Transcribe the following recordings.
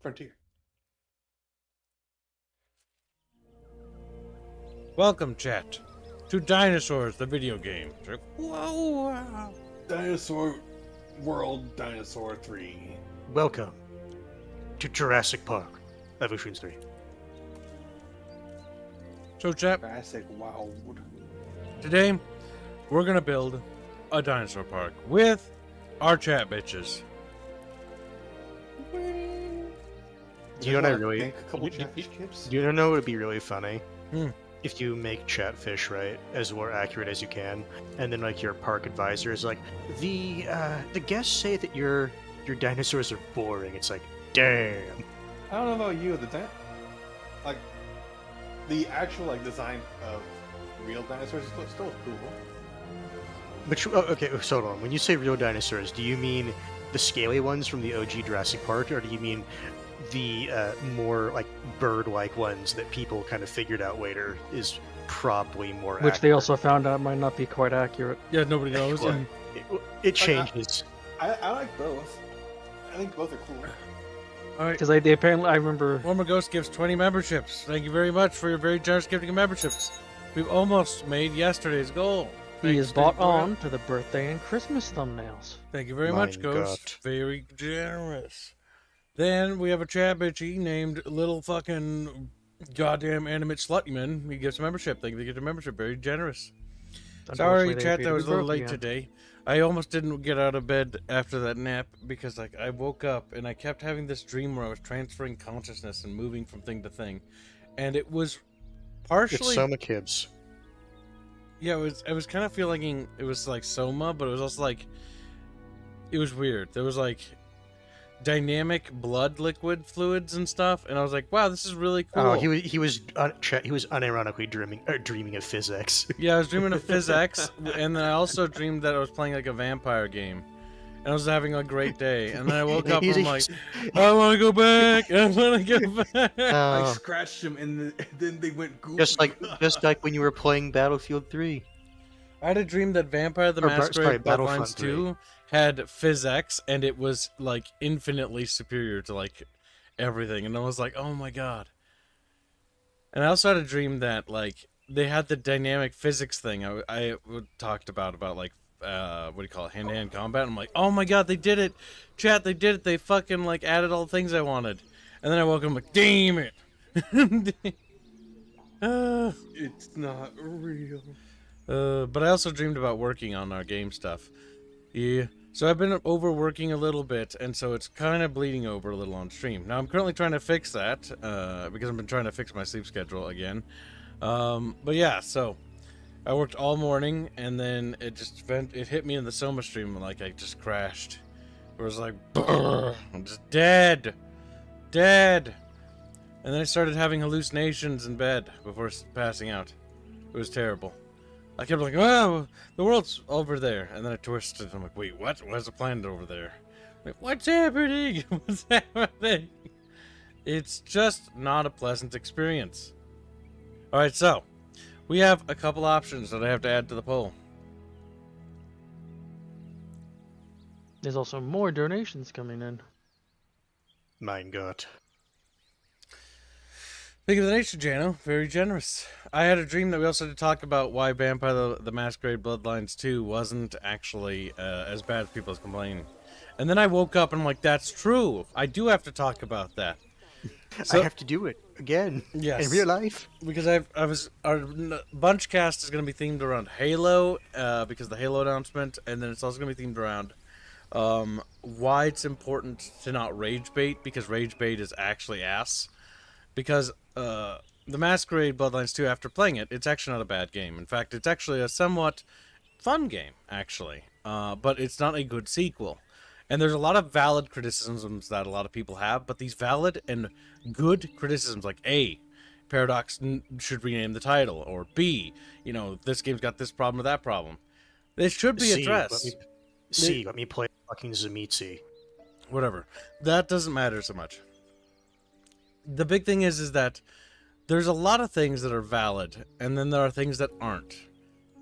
Frontier. Welcome, chat, to Dinosaurs, the video game. Whoa! Dinosaur World Dinosaur 3. Welcome to Jurassic Park, Evolution 3. So, chat, Jurassic Wild. today we're gonna build a dinosaur park with our chat bitches. Do you know what I really? Make a couple Chatfish kits? Do you know what would be really funny? Hmm. If you make Chatfish right as more accurate as you can, and then like your park advisor is like, the guests say that your dinosaurs are boring. It's like, damn. I don't know about you, the actual design of real dinosaurs is still cool. But okay, so hold on. When you say real dinosaurs, do you mean the scaly ones from the OG Jurassic Park, or do you mean the more like bird-like ones that people kind of figured out later is probably more Which accurate? they also found out might not be quite accurate. Yeah, nobody knows. Well, it changes. I like both. I think both are cool. All right. Because they apparently, I remember... Former Ghost gives 20 memberships. Thank you very much for your very generous gifting of memberships. We've almost made yesterday's goal. He Thanks is to bought Grant. on to the birthday and Christmas thumbnails. Thank you very My much, Ghost. God. Very generous. Then we have a chat bitchy named Little Fucking Goddamn Animate Slutman. He gives a membership. Thank you for getting a membership. Very generous. Sorry, Unfortunately, they chat, appear that to was be a little broke late again. today. I almost didn't get out of bed after that nap because I woke up and I kept having this dream where I was transferring consciousness and moving from thing to thing. And it was partially... It's Soma Kibbs. Yeah, it was kind of feeling it was like Soma, but it was also like it was weird. There was like dynamic blood liquid fluids and stuff, and I was like, "Wow, this is really cool." Oh, he was unironically dreaming of physics. Yeah, I was dreaming of physics, and then I also dreamed that I was playing like a vampire game, and I was having a great day. And then I woke up and I'm like, "I want to go back. I want to go back." I Oh, scratched them and then they went goofy. just like when you were playing Battlefield 3. I had a dream that Vampire the Or, sorry, Masquerade Battlefront Bloodlines 2 had physics, and it was like infinitely superior to like everything. And I was like, oh my god. And I also had a dream that like they had the dynamic physics thing I talked about like what do you call it, hand-to-hand combat. I'm like, oh my god, they did it, chat, they did it. They fucking like added all the things I wanted. And then I woke up, I'm like, damn it. It's not real. But I also dreamed about working on our game stuff. Yeah. So I've been overworking a little bit, and so it's kind of bleeding over a little on stream. Now I'm currently trying to fix that, because I've been trying to fix my sleep schedule again. But yeah, so I worked all morning, and then it hit me in the Soma stream, like I just crashed. It was like, brrr, I'm just dead. And then I started having hallucinations in bed before passing out. It was terrible. I kept like, oh, the world's over there. And then I twisted. I'm like, wait, what? Why's the planet over there? Like, what's happening? What's happening? It's just not a pleasant experience. Alright, so we have a couple options that I have to add to the poll. There's also more donations coming in. Mein Gott. Thank you for the nation, Jano. Very generous. I had a dream that we also had to talk about why Vampire the Masquerade Bloodlines 2 wasn't actually as bad as people are complaining. And then I woke up and I'm like, that's true. I do have to talk about that. So, I have to do it again. Yes. In real life. Because our bunch cast is going to be themed around Halo, because of the Halo announcement, and then it's also going to be themed around why it's important to not rage bait, because rage bait is actually ass. Because the Masquerade Bloodlines 2, after playing it, it's actually not a bad game. In fact, it's actually a somewhat fun game, actually. But it's not a good sequel. And there's a lot of valid criticisms that a lot of people have, but these valid and good criticisms, like A, Paradox should rename the title, or B, this game's got this problem or that problem. They should be addressed. Let me play fucking Zemitzi. Whatever. That doesn't matter so much. The big thing is that there's a lot of things that are valid, and then there are things that aren't.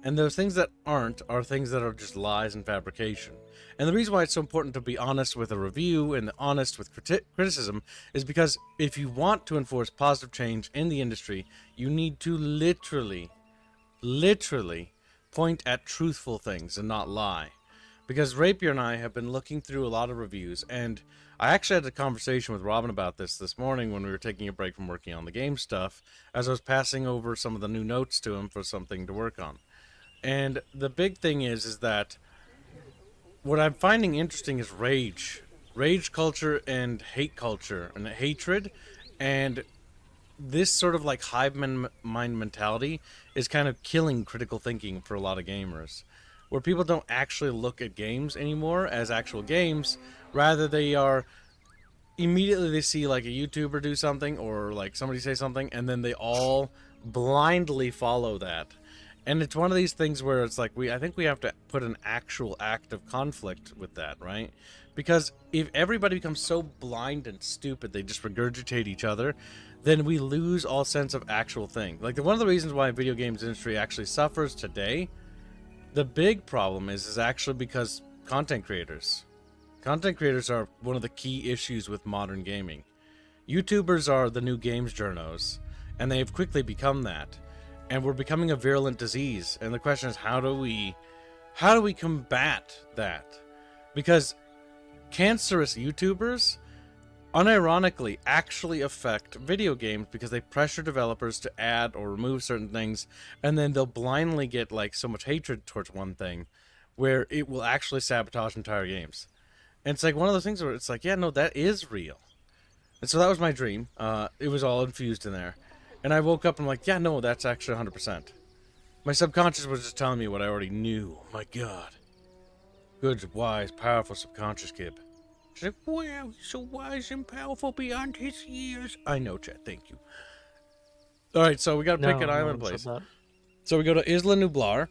And those things that aren't are things that are just lies and fabrication. And the reason why it's so important to be honest with a review and honest with criticism is because if you want to enforce positive change in the industry, you need to literally point at truthful things and not lie. Because Rapier and I have been looking through a lot of reviews, and I actually had a conversation with Robin about this morning when we were taking a break from working on the game stuff, as I was passing over some of the new notes to him for something to work on. And the big thing is that what I'm finding interesting is rage culture and hate culture and hatred, and this sort of like hive mind mentality is kind of killing critical thinking for a lot of gamers, where people don't actually look at games anymore as actual games. Rather, they are immediately they see like a YouTuber do something or like somebody say something, and then they all blindly follow that. And it's one of these things where it's like I think we have to put an actual act of conflict with that, right? Because if everybody becomes so blind and stupid they just regurgitate each other, then we lose all sense of actual thing. Like one of the reasons why video games industry actually suffers today, the big problem is actually because content creators are one of the key issues with modern gaming. YouTubers are the new games journos, and they have quickly become that. And we're becoming a virulent disease. And the question is, how do we combat that? Because cancerous YouTubers unironically actually affect video games because they pressure developers to add or remove certain things, and then they'll blindly get like so much hatred towards one thing where it will actually sabotage entire games. And it's like one of those things where it's like, yeah, no, that is real. And so that was my dream. It was all infused in there. And I woke up and I'm like, yeah, no, that's actually 100%. My subconscious was just telling me what I already knew. My God. Good, wise, powerful subconscious kid. She's like, wow, he's so wise and powerful beyond his years. I know, Chet, thank you. All right, so we got to pick an island place. So we go to Isla Nublar,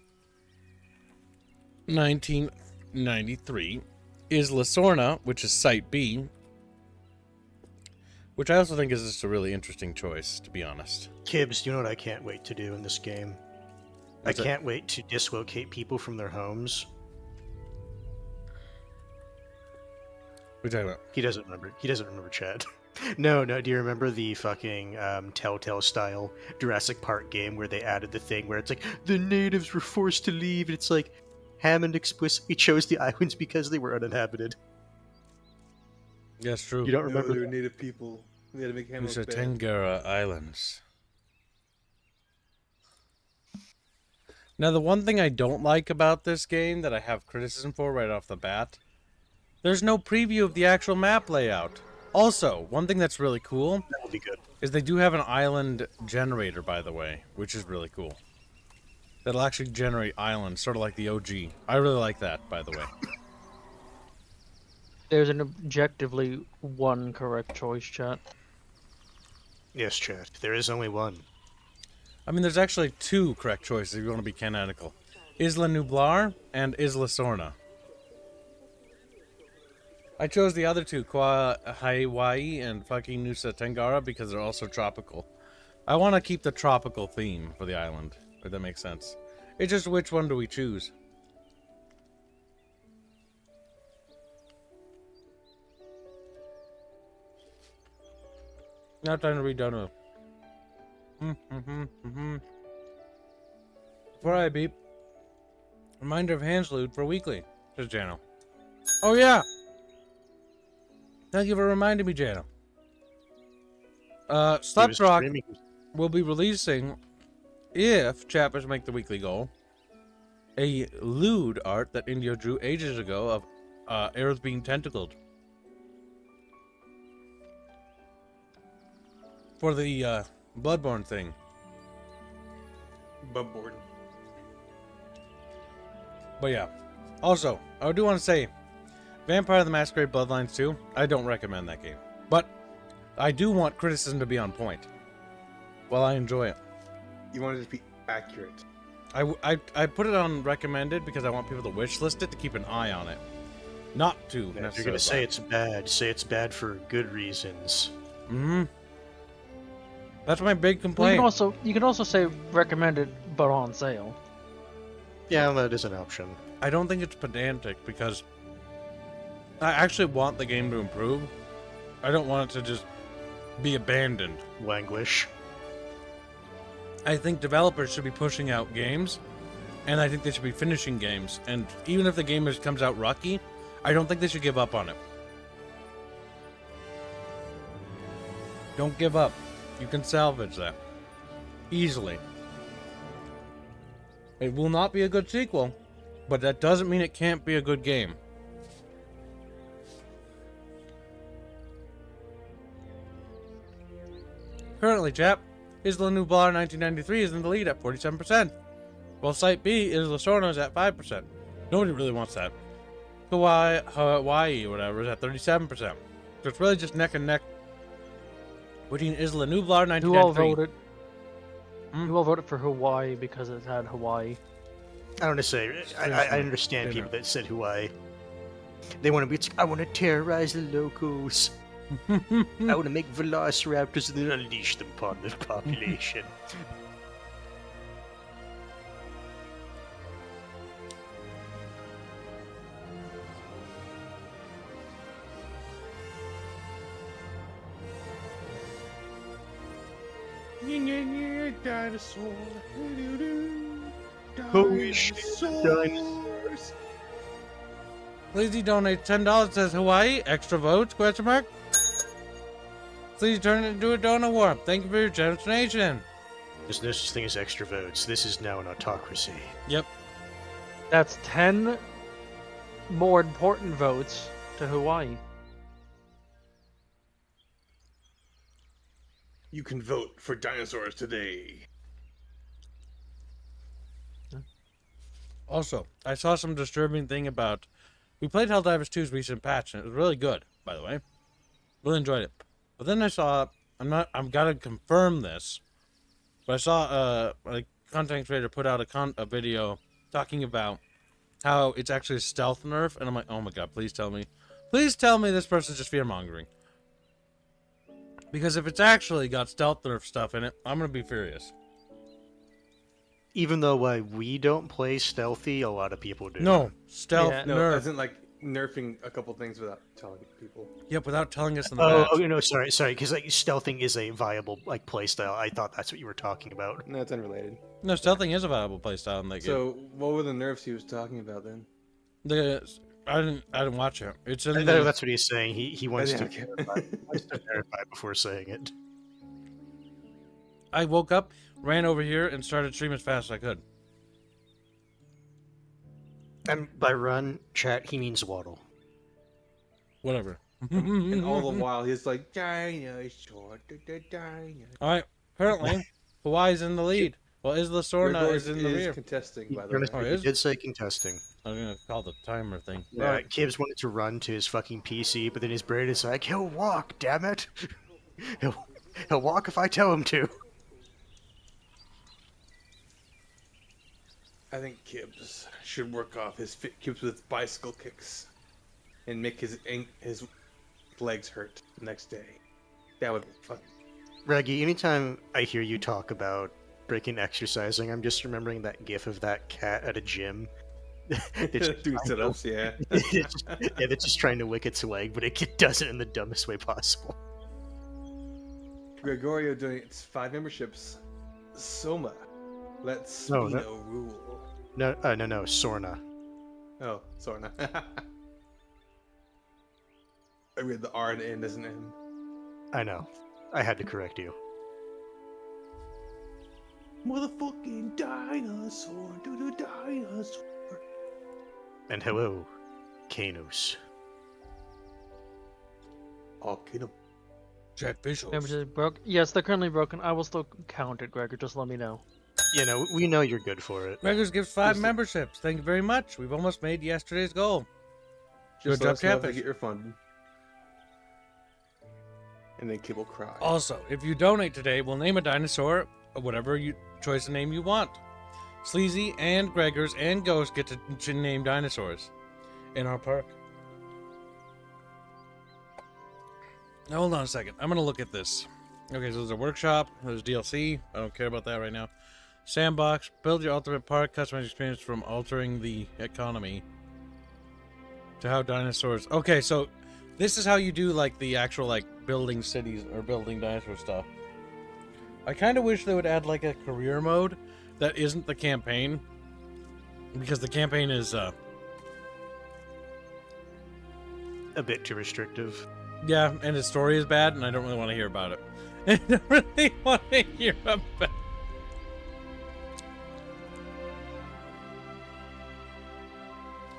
1993. Isla Sorna, which is Site B, which I also think is just a really interesting choice, to be honest. Kibbs, you know what I can't wait to do in this game? I can't wait to dislocate people from their homes. What are you talking about? He doesn't remember Chad. No, do you remember the fucking Telltale style Jurassic Park game where they added the thing where it's like, the natives were forced to leave, and it's like, Hammond explicitly chose the islands because they were uninhabited. Yes, true. You don't remember the native people. We had to make Hammond Nusa Tenggara Islands. Now, the one thing I don't like about this game that I have criticism for right off the bat, there's no preview of the actual map layout. Also, one thing that's really cool that would be good is they do have an island generator, by the way, which is really cool. That'll actually generate islands, sort of like the OG. I really like that, by the way. There's an objectively one correct choice, chat. Yes, Chad. There is only one. I mean, there's actually two correct choices if you want to be canonical. Isla Nublar and Isla Sorna. I chose the other two, Hawaii and fucking Nusa Tenggara, because they're also tropical. I want to keep the tropical theme for the island, if that makes sense. It's just which one do we choose? Now time to read down. Before I beep, reminder of Hanslood for weekly, says Jano. Oh yeah! Thank you for reminding me, Jano. Slapdrock will be releasing, if chappers make the weekly goal, a lewd art that Indio drew ages ago of arrows being tentacled. For the Bloodborne thing. Bloodborne. But yeah. Also, I do want to say, Vampire the Masquerade Bloodlines 2, I don't recommend that game. But I do want criticism to be on point. Well, I enjoy it. You want it to be accurate. I put it on recommended because I want people to wishlist it to keep an eye on it. Not to If you're going to say it's bad, say it's bad for good reasons. Mm-hmm. That's my big Well, complaint. you can also say recommended, but on sale. Yeah, that is an option. I don't think it's pedantic because I actually want the game to improve. I don't want it to just be abandoned. Languish. I think developers should be pushing out games, and I think they should be finishing games. And even if the game comes out rocky, I don't think they should give up on it. Don't give up. You can salvage that easily. It will not be a good sequel, but that doesn't mean it can't be a good game. Currently, chap, Isla Nublar 1993 is in the lead at 47%, while Site B, Isla Sorna, is at 5%. Nobody really wants that. Hawaii, or whatever, is at 37%. So it's really just neck and neck between Isla Nublar 1993. Who all voted? Who all voted for Hawaii because it had Hawaii? I don't know, say. I understand people that said Hawaii. They want to be. I want to terrorize the locals. I want to make velociraptors and then unleash them upon the population. Dinosaur. Holy shit, Dinosaurs. Sleazy donates $10, says Hawaii, extra votes, question mark. Sleazy turned it into a donut war. Thank you for your generous donation. There's no such thing as extra votes. This is now an autocracy. Yep. That's 10 more important votes to Hawaii. You can vote for dinosaurs today. Also, I saw some disturbing thing about... We played Helldivers 2's recent patch, and it was really good, by the way. Really enjoyed it. But then I saw... I'm gotta confirm this. But I saw a content creator put out a video talking about how it's actually a stealth nerf, and I'm like, oh my god, please tell me. Please tell me this person's just fear-mongering. Because if it's actually got stealth nerf stuff in it, I'm gonna be furious. Even though we don't play stealthy, a lot of people do. No, stealth Yeah. No, nerf. as in like nerfing a couple things without telling people. Yep, without telling us in the Oh, patch. no, sorry, because like stealthing is a viable play style. I thought that's what you were talking about. No, it's unrelated. No, stealthing is a viable playstyle in that game. So, what were the nerfs he was talking about then? I didn't watch it. It's in I the, know that's what he's saying. He wants to Okay. verify before saying it. I woke up, ran over here, and started streaming as fast as I could. And by run, chat, he means waddle. Whatever. And all the while, he's like, dinosaur, dinosaur. Alright, currently, Hawaii's in the lead. Well, Isla Sorna is in the rear. contesting, by the You're way. gonna- Oh, he is? did say contesting. I'm gonna call the timer thing. Yeah, Kibbs wanted to run to his fucking PC, but then his brain is like, he'll walk, damn it. He'll walk if I tell him to. I think Kibbs should work off his fit cubes with bicycle kicks and make his legs hurt the next day. That would be fun. Reggie, anytime I hear you talk about breaking exercising, I'm just remembering that gif of that cat at a gym. Doing sit-ups, yeah. Yeah, that's just trying to wick its leg, but it does it in the dumbest way possible. Gregorio donates 5 memberships. Soma, let's No, be no. no rule. No, Sorna. Oh, sorry. I read the R and N as an M. I know. I had to correct you. Motherfucking dinosaur, do the dinosaur. And hello, Kanos. Oh, kid him. Chatfish. Membership is broke. Yes, they're currently broken. I will still count it, Gregor. Just let me know. You know, we know you're good for it. Gregors gives 5 Just- memberships. Thank you very much. We've almost made yesterday's goal. Just Good let job, us know if they Chatfish. get refunded. And then Kid will cry. Also, if you donate today, we'll name a dinosaur, or whatever choice of name you want. Sleazy and Gregors and Ghost get to name dinosaurs in our park. Now, hold on a second. I'm going to look at this. Okay, so there's a workshop. There's DLC. I don't care about that right now. Sandbox, build your ultimate park, customize experience from altering the economy to how dinosaurs. Okay, so this is how you do like the actual like building cities or building dinosaur stuff. I kind of wish they would add like a career mode that isn't the campaign, because the campaign is A bit too restrictive. yeah, and the story is bad, and I don't really want to hear about it. I don't really want to hear about it.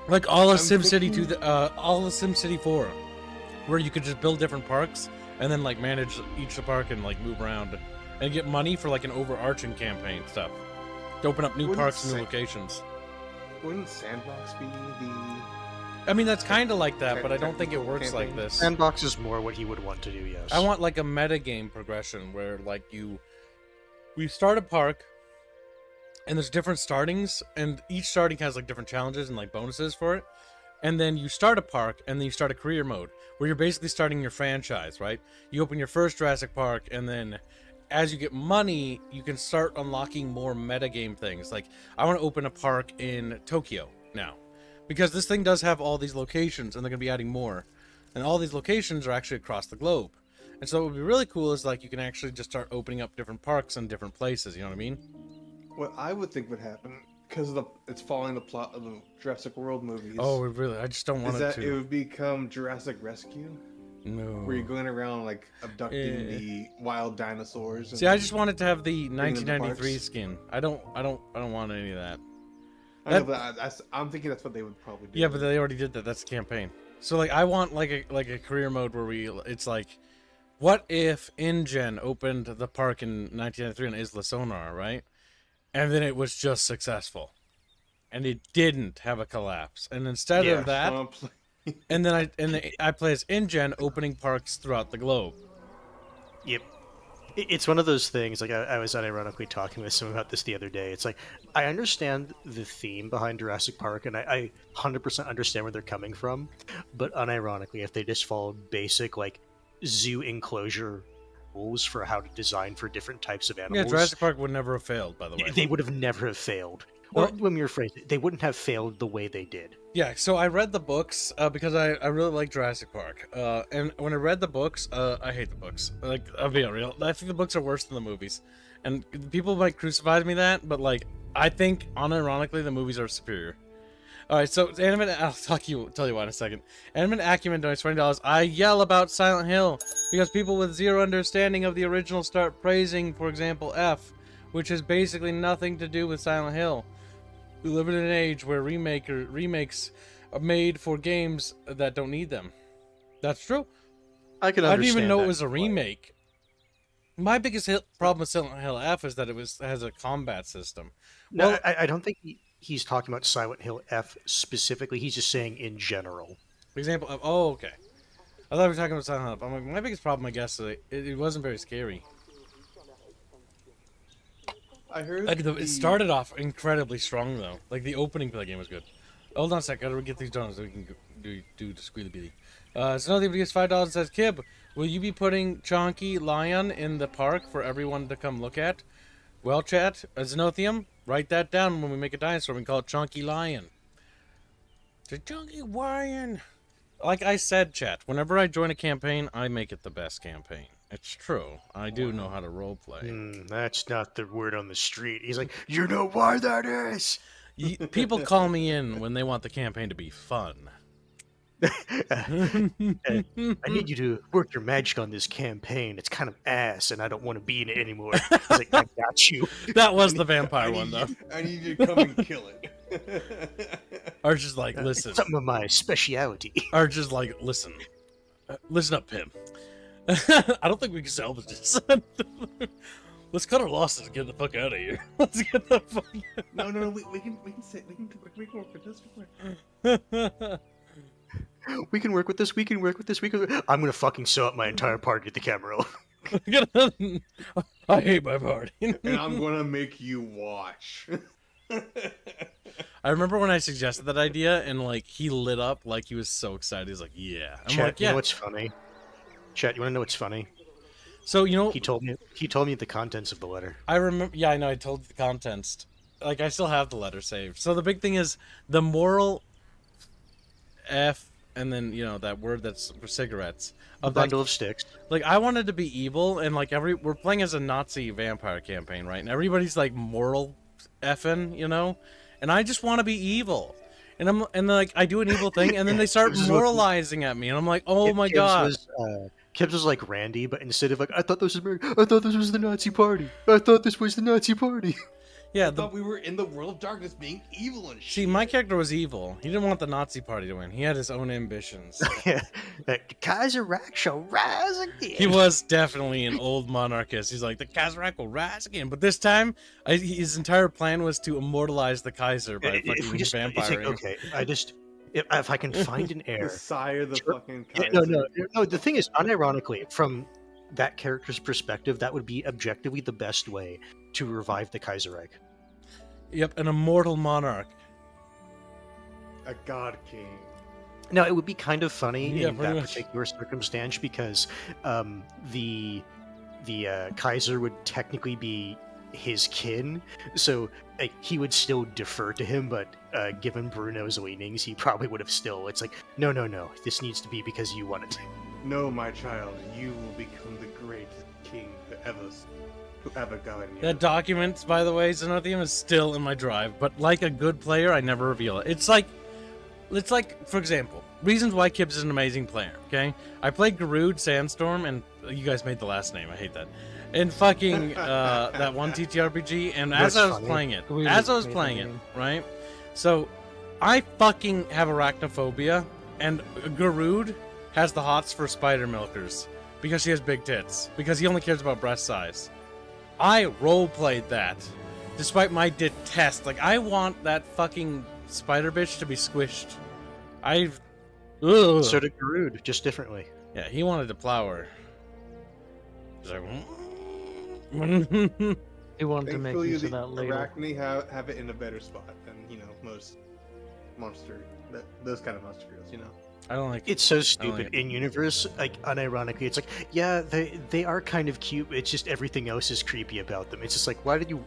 Like all of SimCity all of SimCity 4, where you could just build different parks and then like manage each park and like move around and get money for like an overarching campaign stuff to open up new parks and new locations. Wouldn't Sandbox be the... I mean, that's kind of like that, but I don't think it works like this. Sandbox is more what he would want to do, yes. I want like a metagame progression where like we start a park and there's different startings, and each starting has like different challenges and like bonuses for it. And then you start a park, and then you start a career mode where you're basically starting your franchise, right? You open your first Jurassic Park, and then as you get money, you can start unlocking more metagame things. Like, I want to open a park in Tokyo now, because this thing does have all these locations, and they're going to be adding more. And all these locations are actually across the globe. And so what would be really cool is like you can actually just start opening up different parks in different places, you know what I mean? What I would think would happen, because it's following the plot of the Jurassic World movies. Oh, really? I just don't want is it that to. it would become Jurassic Rescue, No. where you're going around like abducting the wild dinosaurs. And See, I just wanted to have the them to 1993 parks. skin. I don't want any of that. I know, but I'm thinking that's what they would probably do. Yeah, but they already did that. That's the campaign. So like, I want like a career mode where it's like, what if InGen opened the park in 1993 in Isla Sonar, right? And then it was just successful, and it didn't have a collapse. And instead of that, and then I play as InGen opening parks throughout the globe. Yep. It's one of those things, like I was unironically talking with someone about this the other day. It's like, I understand the theme behind Jurassic Park, and I 100% understand where they're coming from, but unironically, if they just followed basic, like, zoo enclosure rules for how to design for different types of animals... Yeah, Jurassic Park would never have failed, by the way. They would have never have failed. Or, let me rephrase it, they wouldn't have failed the way they did. Yeah, so I read the books because I really like Jurassic Park. And when I read the books, I hate the books. Like, I'll be real. I think the books are worse than the movies. And people might crucify me that, but like, I think unironically the movies are superior. Alright, so Animate, I'll tell you why in a second. Animate Acumen donates $20. I yell about Silent Hill because people with zero understanding of the original start praising, for example, F, which has basically nothing to do with Silent Hill. We live in an age where remakes are made for games that don't need them. That's true. I can understand. I didn't even know that it was a remake. My biggest problem with Silent Hill F is that it has a combat system. No, Well, I don't think he's talking about Silent Hill F specifically. He's just saying in general. example of, oh, okay. I thought we were talking about Silent Hill. I'm like, my biggest problem, I guess, is it wasn't very scary. I heard Like, it started off incredibly strong, though. Like, the opening for the game was good. Hold on a sec, gotta get these donuts so we can do the squealy beady. Snowthief gets $5 and says, Kib, will you be putting Chonky Lion in the park for everyone to come look at? Well, chat, Zenothium, write that down when we make a dinosaur. We can call it Chonky Lion. The Chonky Lion. Like I said, chat, whenever I join a campaign, I make it the best campaign. It's true. I do know how to roleplay. That's not the word on the street. He's like, you know why that is? People call me in when they want the campaign to be fun. I need you to work your magic on this campaign. It's kind of ass, and I don't want to be in it anymore. He's like, I got you. That was the vampire one, though. I need you to come and kill it. Arch is like, listen. Something of my speciality. Arch is like, listen. Listen up, Pim. I don't think we can salvage this. Let's cut our losses and get the fuck out of here. Let's get the fuck out. No, we can work with this. We can work with this. We can work with this. I'm gonna fucking sew up my entire party at the camera. I hate my party. And I'm gonna make you watch. I remember when I suggested that idea, and like he lit up like he was so excited. He's like, "Yeah." I'm Chat, like, "Yeah." you know what's funny? Chat, you want to know what's funny? So you know, He told me the contents of the letter. I remember. Yeah, I know. I told you the contents. Like I still have the letter saved. So the big thing is the moral F, and then you know that word that's for cigarettes. A Of that, bundle of sticks. like I wanted to be evil, and like we're playing as a Nazi vampire campaign, right? And everybody's like moral effing, you know, and I just want to be evil. And like I do an evil thing, and then they start moralizing at me, and I'm like, oh my god. Kibbs was like Randy, but instead of like, I thought this was the Nazi party. I thought this was the Nazi party. Yeah, I thought we were in the world of darkness being evil and shit. see, my character was evil. He didn't want the Nazi party to win. He had his own ambitions. The Kaiser Reich shall rise again. He was definitely an old monarchist. He's like, the Kaiser Reich will rise again. But this time, his entire plan was to immortalize the Kaiser by fucking vampiring. Okay, if I can find an The heir. sire, the Sure. fucking Yeah, Kaiser. no. The thing is, unironically, from that character's perspective, that would be objectively the best way to revive the Kaiser Reich. Yep, an immortal monarch. A god king. Now, it would be kind of funny Yeah, in pretty that much. particular circumstance because the Kaiser would technically be his kin, so he would still defer to him, but given Bruno's leanings, he probably would have still. It's like, no, this needs to be because you want it. No, my child, you will become the greatest king who ever governed you. That document, by the way, Xenothium, is still in my drive. But like a good player, I never reveal it. It's like, for example, reasons why Kibbs is an amazing player. Okay, I played Garud Sandstorm, and you guys made the last name. I hate that. And fucking that one TTRPG, and That's as I was funny. playing it, We as I was made playing the it, name. right? So, I fucking have arachnophobia, and Garud has the hots for spider milkers because she has big tits. Because he only cares about breast size. I roleplayed that, despite my detest. Like, I want that fucking spider bitch to be squished. Ugh. So did Garud, just differently. Yeah, he wanted to plow her. He's like, He wanted to make Thankfully, use the of that later. Arachne have it in a better spot than most those kind of monster girls. I don't like. It's so like stupid. it. In universe, like unironically, it's like, yeah, they are kind of cute. It's just everything else is creepy about them. It's just like, why did you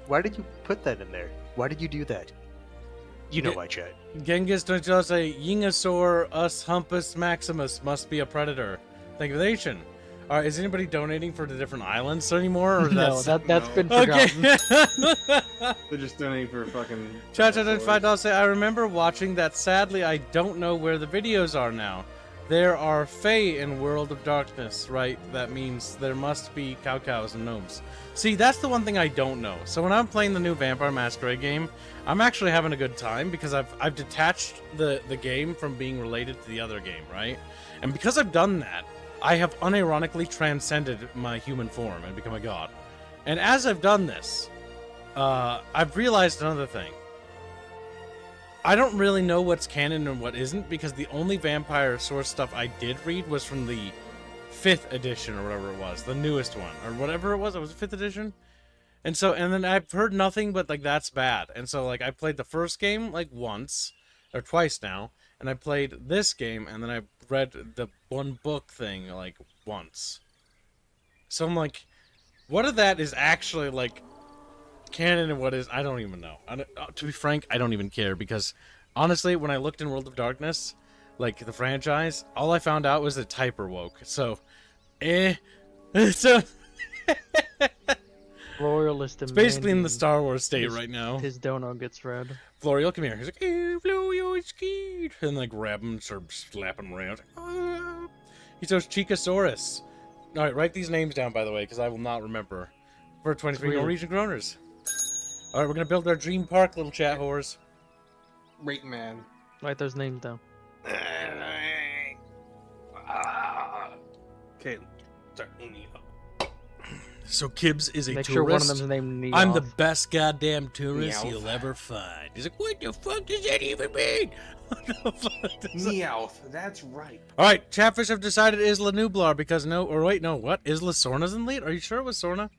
put that in there? Why did you do that? You know why, chat. Genghis don't you say Yingasaur us Humpus Maximus must be a predator. Thank you for the nation. All right, is anybody donating for the different islands anymore? Or No, that's... that's been Okay. forgotten. They're just donating for fucking. Cha-Cha dinosaurs. $5 say, I remember watching that. Sadly, I don't know where the videos are now. There are Fae in World of Darkness, right? That means there must be cow-cows and gnomes. See, that's the one thing I don't know. So when I'm playing the new Vampire Masquerade game, I'm actually having a good time because I've detached the game from being related to the other game, right? And because I've done that, I have unironically transcended my human form and become a god. And as I've done this, I've realized another thing. I don't really know what's canon and what isn't because the only vampire source stuff I did read was from the 5th edition or whatever it was, the newest one or whatever it was. It was 5th edition. And then I've heard nothing but like that's bad. And so like I played the first game like once or twice now, and I played this game, and then I read the one book thing like once. So I'm like, what of that is actually like canon and what is, I don't even know. To be frank, I don't even care because honestly, when I looked in World of Darkness, like the franchise, all I found out was that Typer woke. So, so Royalist it's basically in the demanding Star Wars state right now. his dono gets read. Florio, come here. He's like, hey, Florio, it's Keith. And like grab him, start slapping him around. Ah. He says Chikasaurus. All right, write these names down, by the way, because I will not remember. For 23 weird. Norwegian kroners. All right, we're going to build our dream park, little chat whores. Rate man. Write those names down. Okay. Sorry. So Kibbs is a Make tourist. sure one of them's named Neoth. I'm the best goddamn tourist Meowth. you'll ever find. He's like, what the fuck does that even mean? What the fuck does that... Meowth. That's right. All right, Chatfish have decided Isla Nublar because what? Isla Sorna's in lead? Are you sure it was Sorna?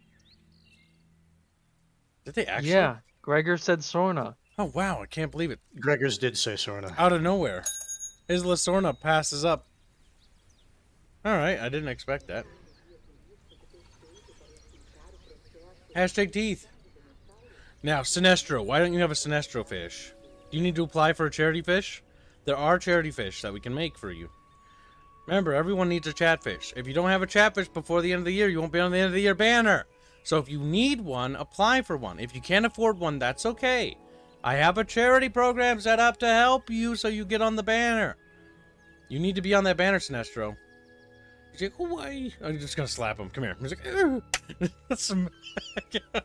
Did they actually? Yeah, Gregor said Sorna. Oh, wow, I can't believe it. Gregors did say Sorna. Out of nowhere. Isla Sorna passes up. All right, I didn't expect that. Hashtag teeth. Now, Sinestro. Why don't you have a Sinestro fish? Do you need to apply for a charity fish? There are charity fish that we can make for you. Remember, everyone needs a chatfish. If you don't have a chatfish before the end of the year, you won't be on the end of the year banner. So if you need one, apply for one. If you can't afford one, that's okay. I have a charity program set up to help you so you get on the banner. You need to be on that banner, Sinestro. He's like, why? I'm just gonna slap him. Come here. He's like,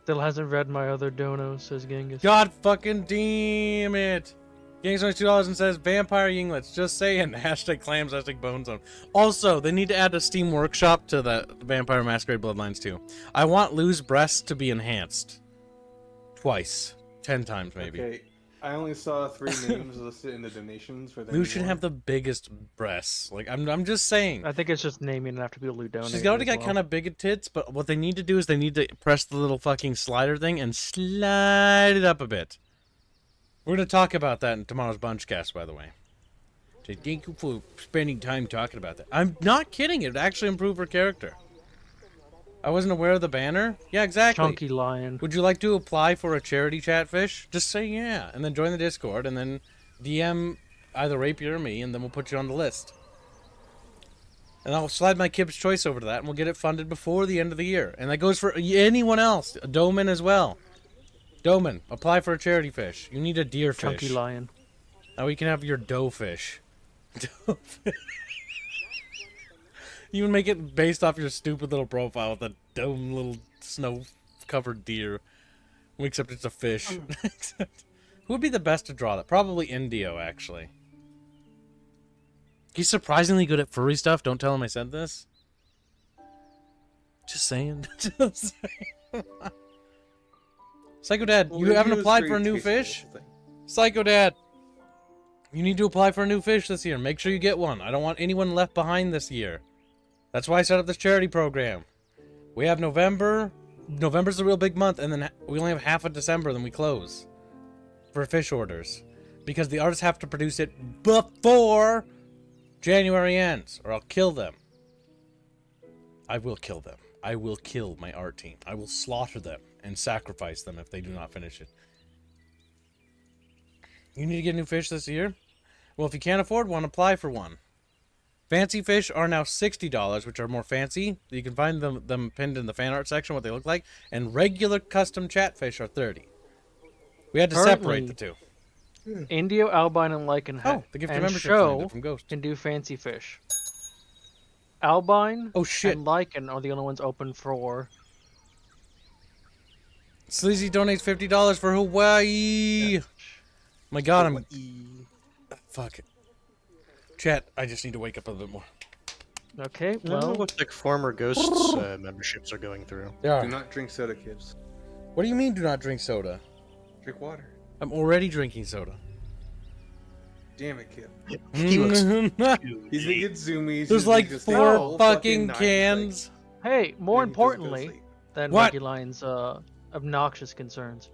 Still hasn't read my other dono, says Genghis. God fucking damn it. Genghis only $2 and says, Vampire Yinglets. Just saying. Hashtag clams, hashtag bone zone. Also, they need to add a Steam Workshop to the Vampire Masquerade Bloodlines too. I want Lou's breasts to be enhanced. Twice. 10 times maybe. Okay, I only saw 3 names listed in the donations for that. Lou should have the biggest breasts. Like, I'm just saying. I think it's just naming it after people who donate. She's already got kind of big tits, but what they need to do is they need to press the little fucking slider thing and slide it up a bit. We're going to talk about that in tomorrow's Bunchcast, by the way. So thank you for spending time talking about that. I'm not kidding. It would actually improve her character. I wasn't aware of the banner. Yeah, exactly. Chunky lion. Would you like to apply for a charity chatfish? Just say yeah, and then join the Discord, and then DM either Rapier or me, and then we'll put you on the list. And I'll slide my Kib's Choice over to that, and we'll get it funded before the end of the year. And that goes for anyone else. Doman as well. Doman, apply for a charity fish. You need a deer fish. Chunky lion. Now we can have your doe fish. Doe fish. You would make it based off your stupid little profile with a dumb little snow-covered deer. Except it's a fish. Who would be the best to draw that? Probably Indio, actually. He's surprisingly good at furry stuff. Don't tell him I said this. Just saying. Just saying. Psycho Dad, Well, you maybe haven't it was applied very for a new tasteful, fish? the thing. Psycho Dad, you need to apply for a new fish this year. Make sure you get one. I don't want anyone left behind this year. That's why I set up this charity program. We have November. November's a real big month, and then we only have half of December, then we close for fish orders. Because the artists have to produce it before January ends, or I'll kill them. I will kill them. I will kill my art team. I will slaughter them and sacrifice them if they do not finish it. You need to get a new fish this year? Well, if you can't afford one, apply for one. Fancy fish are now $60, which are more fancy. You can find them pinned in the fan art section, what they look like. And regular custom chatfish are $30. We had to separate the two. Indio, Albine, and Lichen Oh, the gift of and membership Show from Ghost. can do fancy fish. Albine Oh, shit. and Lichen are the only ones open for... Sleazy donates $50 for Hawaii. My God, I'm... Fuck it. Chat, I just need to wake up a little bit more. Okay, Well, well, looks like former Ghosts memberships are going through. They are. Do not drink soda, kids. What do you mean do not drink soda? Drink water. I'm already drinking soda. Damn it, kid. He looks He's gonna get zoomies. There's he's like gonna stay 4 the whole fucking night, cans. hey, more then he just goes to importantly sleep. than What? Reguline's obnoxious concerns,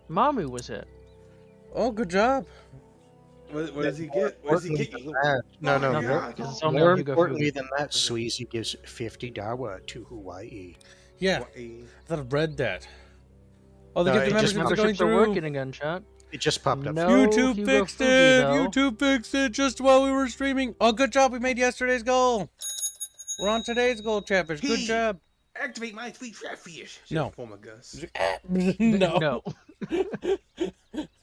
Mamu was hit. Oh, good job. What does he get? What does he get? You little- No, no. Oh, More, God. Because it's only more on Hugo importantly Food. than that, Sleazy gives $50 to Hawaii. Yeah, What a- I thought I've read that. Oh, the No, gift it of just memberships are going Memberships are through. working again, chat. It just popped up. No. YouTube Hugo fixed Fuji, it. though. YouTube fixed it just while we were streaming. Oh, good job. We made yesterday's goal. We're on today's goal, Chatfish. Good Hey. job. Activate my sweet catfish. No. Oh my gosh. No.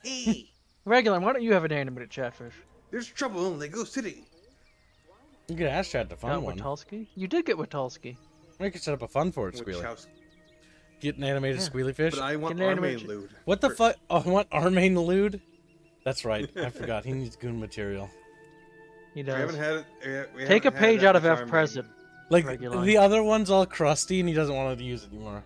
Hey, Regular, why don't you have an animated chatfish? there's trouble in Lego City. You could ask Chat to Got fund one. Witalski? You did get Witalski. We could set up a fun for it, Which Squealy. house? Get an animated Yeah. squealy fish. But I want Can our animate main you- loot. What the First. fuck? Oh, I want Armain Lude? That's right. I forgot. He needs goon material. He We does. haven't had we Take a haven't had page that out of much F armor. Present. Like, Regular. the other one's all crusty and he doesn't want to use it anymore.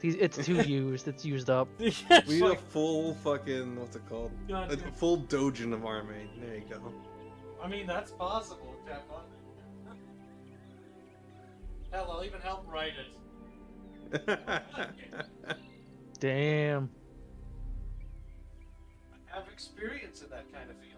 It's too used. It's used up. We need a full fucking what's it called? A full dojin of army. There you go. I mean, that's possible. Hell, I'll even help write it. Damn. I have experience in that kind of field.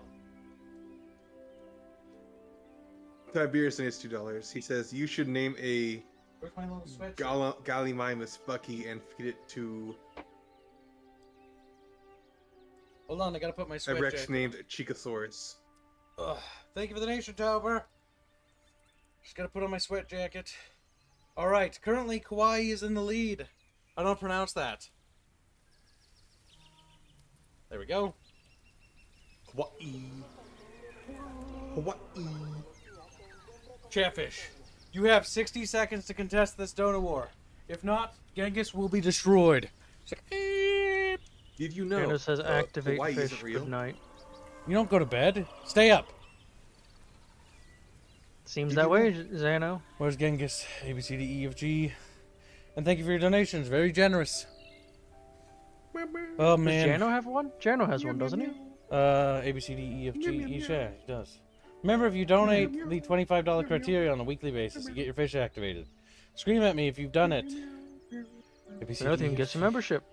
Tiberius is $2. He says you should name a Where's my little switch? Gallimimus Bucky and feed it to Hold on, I gotta put my a switch Rex in. named Chicosaurus. Ugh. Thank you for the nation, Tauber. Just gotta put on my sweat jacket. Alright, currently Kauai is in the lead. I don't pronounce that. There we go. Hawaii. Hawaii. Chatfish, you have 60 seconds to contest this Dota War. If not, Genghis will be destroyed. Did you know? Jano says activate Hawaii fish. isn't real? Good night. You don't go to bed. Stay up. Seems Did that you way, Xano. Where's Genghis? A, B, C, D, E, F, G. And thank you for your donations. Very generous. Oh, Does man. Jano have one? Jano has one, doesn't he? A, B, C, D, E, F, G, E, yeah, he does. Remember, if you donate the $25 criteria on a weekly basis, you get your fish activated. Scream at me if you've done it. A, B, C, Another D, E, team F, gets a G. membership.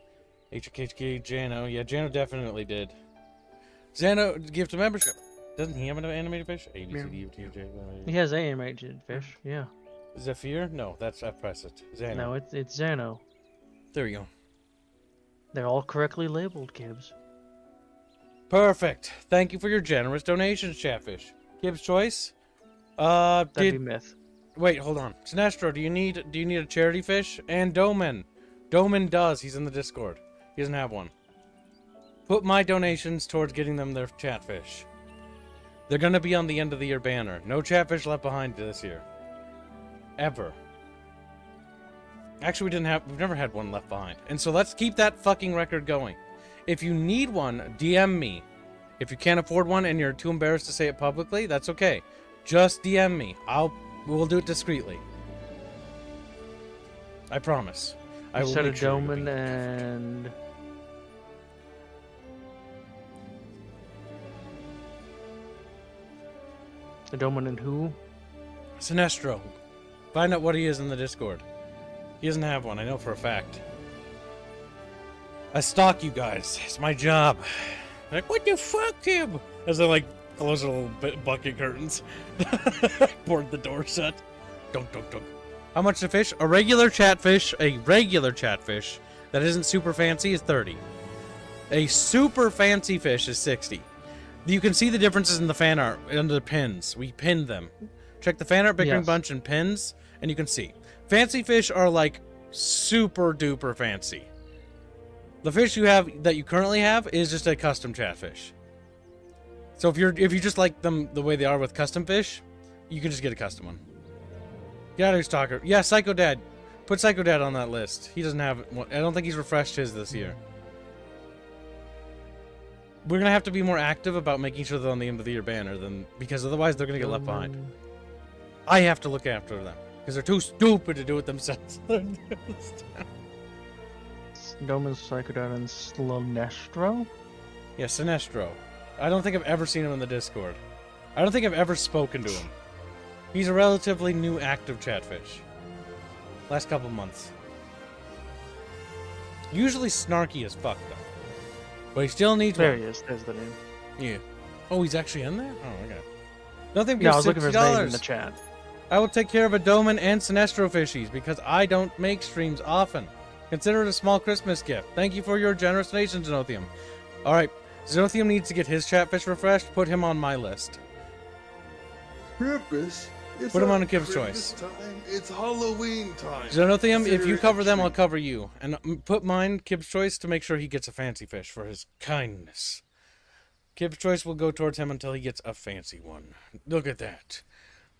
HKHK, Jano. Yeah, Jano definitely did. Xano gives a membership. Doesn't he have an animated fish? A, B, C, D, E, F, G, J. He has animated fish, yeah. Zephyr? No, that's I press it. Xano. No, it's Xano. There we go. They're all correctly labeled, Gibbs. Perfect. Thank you for your generous donations, Chatfish. Gibbs choice. That'd be myth. Wait, hold on. Sinestro, do you need a charity fish? And Doman. Doman does. He's in the Discord. He doesn't have one. Put my donations towards getting them their Chatfish. They're gonna be on the end of the year banner. No Chatfish left behind this year. Ever. Actually, we've never had one left behind. And so let's keep that fucking record going. If you need one, DM me. If you can't afford one and you're too embarrassed to say it publicly, that's okay. Just DM me. We'll do it discreetly. I promise. I will Set a make sure Doman you'll be- and... A Doman and who? Sinestro. Find out what he is in the Discord. He doesn't have one, I know for a fact. I stalk you guys. It's my job. Like, what the fuck, him? As I, like, close the little bucket curtains. Board the door shut. Dunk, dunk, dunk. How much to fish? A regular chatfish that isn't super fancy is 30. A super fancy fish is 60. You can see the differences in the fan art under the pins. We pinned them. Check the fan art, Bickering Yes. Bunch, and pins, and you can see. Fancy fish are like super duper fancy. The fish that you currently have is just a custom chatfish. So if you just like them the way they are with custom fish, you can just get a custom one. Get out of here, stalker. Yeah, Psycho Dad. Put Psycho Dad on that list. He doesn't have one. I don't think he's refreshed his this year. We're gonna have to be more active about making sure they're on the end of the year banner, because otherwise they're gonna get left behind. I have to look after them because they're too stupid to do it themselves. Doman, Psychodon, and Slonestro? Yeah, Sinestro. I don't think I've ever seen him in the Discord. I don't think I've ever spoken to him. He's a relatively new active chatfish. Last couple months. Usually snarky as fuck, though. But he still needs There one. he is. There's the name. Yeah. Oh, he's actually in there? Oh, okay. Nothing Yeah, I gives was looking for his name in $60. the chat. I will take care of a Doman and Sinestro fishies because I don't make streams often. Consider it a small Christmas gift. Thank you for your generous donation, Zenothium. Alright, Zenothium needs to get his chatfish refreshed. Put him on my list. Purpose? Put him on a Kib's choice. Time. It's Halloween time. Zenothium, if Consider you it a cover them, I'll treat. cover you. And put mine, Kib's choice, to make sure he gets a fancy fish for his kindness. Kib's choice will go towards him until he gets a fancy one. Look at that.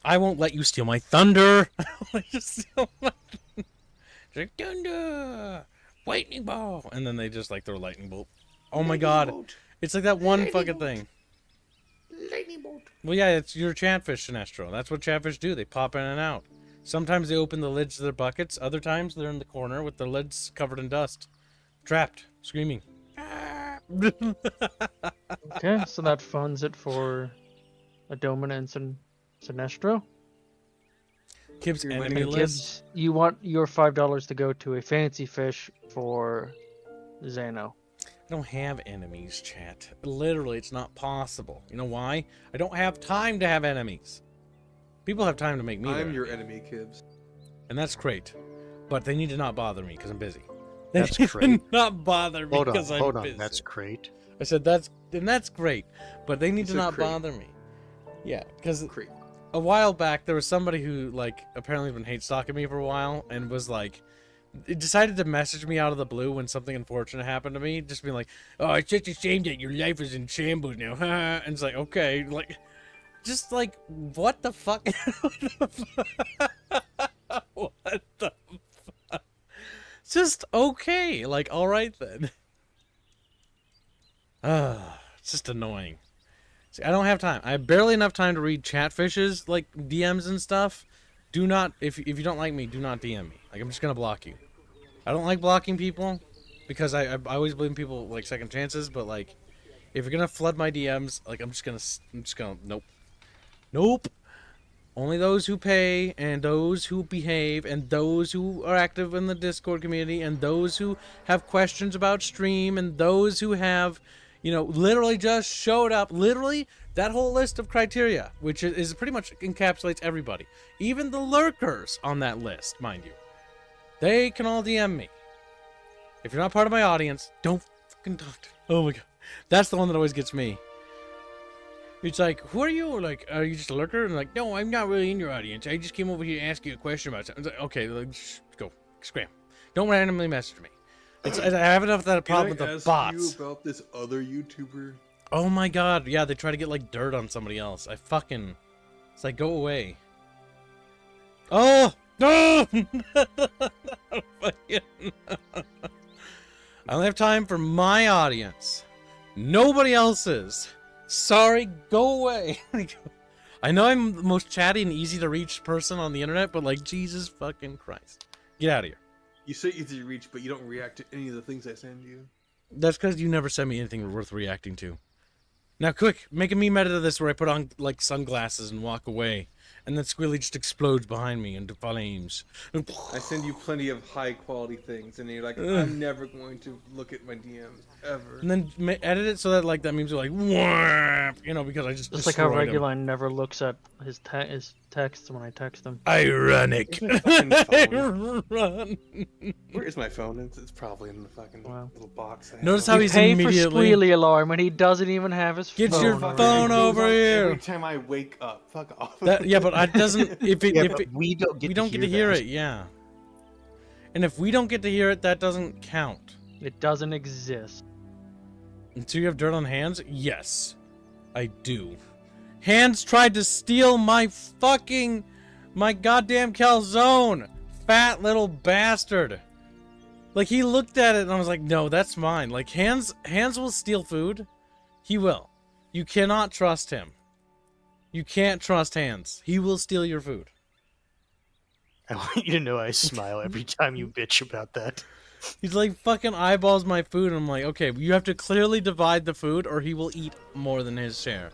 I won't let you steal my thunder. I won't let you steal my thunder. Lightning ball. And then they just like throw lightning bolt. Oh my god. It's like that one fucking thing. Lightning bolt. Well, yeah, it's your chatfish, Sinestro. That's what chatfish do. They pop in and out. Sometimes they open the lids to their buckets. Other times they're in the corner with their lids covered in dust. Trapped. Screaming. Okay, so that funds it for a Doman and Sinestro. Kib's Your enemy money. And list. Gibbs, you want your $5 to go to a fancy fish for Xano. I don't have enemies, chat. Literally, it's not possible. You know why? I don't have time to have enemies. People have time to make me their I'm your enemy. enemy, Kibs. and that's great. But they need to not bother me because I'm busy. They That's need to great. not bother me Hold on, because I'm hold on. busy. That's great. I said that's great, but they need You to said not great. bother me. Yeah, because Great. a while back there was somebody who like apparently been hate stalking me for a while and was like, it decided to message me out of the blue when something unfortunate happened to me, just being like, "Oh, it's such a shame that your life is in shambles now," and it's like, okay, like, just like, what the fuck? What the fuck? Just okay, like, all right then. It's just annoying. See, I don't have time. I have barely enough time to read Chatfish's like DMs and stuff. Do not, if you don't like me, do not DM me. Like, I'm just gonna block you. I don't like blocking people because I always blame people like second chances. But like, if you're gonna flood my DMs, like I'm just gonna nope. Only those who pay, and those who behave, and those who are active in the Discord community, and those who have questions about stream, and those who have, you know, literally just showed up. Literally, that whole list of criteria, which is pretty much encapsulates everybody. Even the lurkers on that list, mind you. They can all DM me. If you're not part of my audience, don't fucking talk to me. Oh my god. That's the one that always gets me. It's like, who are you? Like, are you just a lurker? And like, no, I'm not really in your audience. I just came over here to ask you a question about something. It's like, okay, like, go. Scram. Don't randomly message me. I have enough of that problem with the bots. Can I ask you about this other YouTuber? Oh my god, yeah, they try to get, like, dirt on somebody else. It's like, go away. Oh! No! I only have time for my audience. Nobody else's. Sorry, go away. I know I'm the most chatty and easy to reach person on the internet, but like, Jesus fucking Christ. Get out of here. You say easy to reach, but you don't react to any of the things I send you. That's because you never send me anything worth reacting to. Now, quick, make a meme edit of this where I put on, like, sunglasses and walk away. And then Squilly just explodes behind me into flames. I send you plenty of high quality things, and you're like, I'm never going to look at my DMs ever. And then edit it so that, like, that memes are like, whap, you know, because I just Just like how destroyed him. Regular never looks at his texts when I text him. Ironic. Where's my fucking phone? Run. Where is my phone? It's probably in the fucking little box. I have. Notice how We he's pay immediately... for Squealy alarm and he doesn't even have his Get phone. your on. phone It goes over on here. Every time I wake up. Fuck off. Yeah, but it doesn't... If We don't get to hear it, yeah. And if we don't get to hear it, that doesn't count. It doesn't exist. Do you have dirt on Hands? Yes, I do. Hands tried to steal my goddamn calzone. Fat little bastard. Like, he looked at it and I was like, no, that's mine. Like, Hands will steal food. He will. You cannot trust him. You can't trust Hands. He will steal your food. I want you to know I smile every time you bitch about that. He's like, fucking eyeballs my food, and I'm like, okay, you have to clearly divide the food or he will eat more than his share.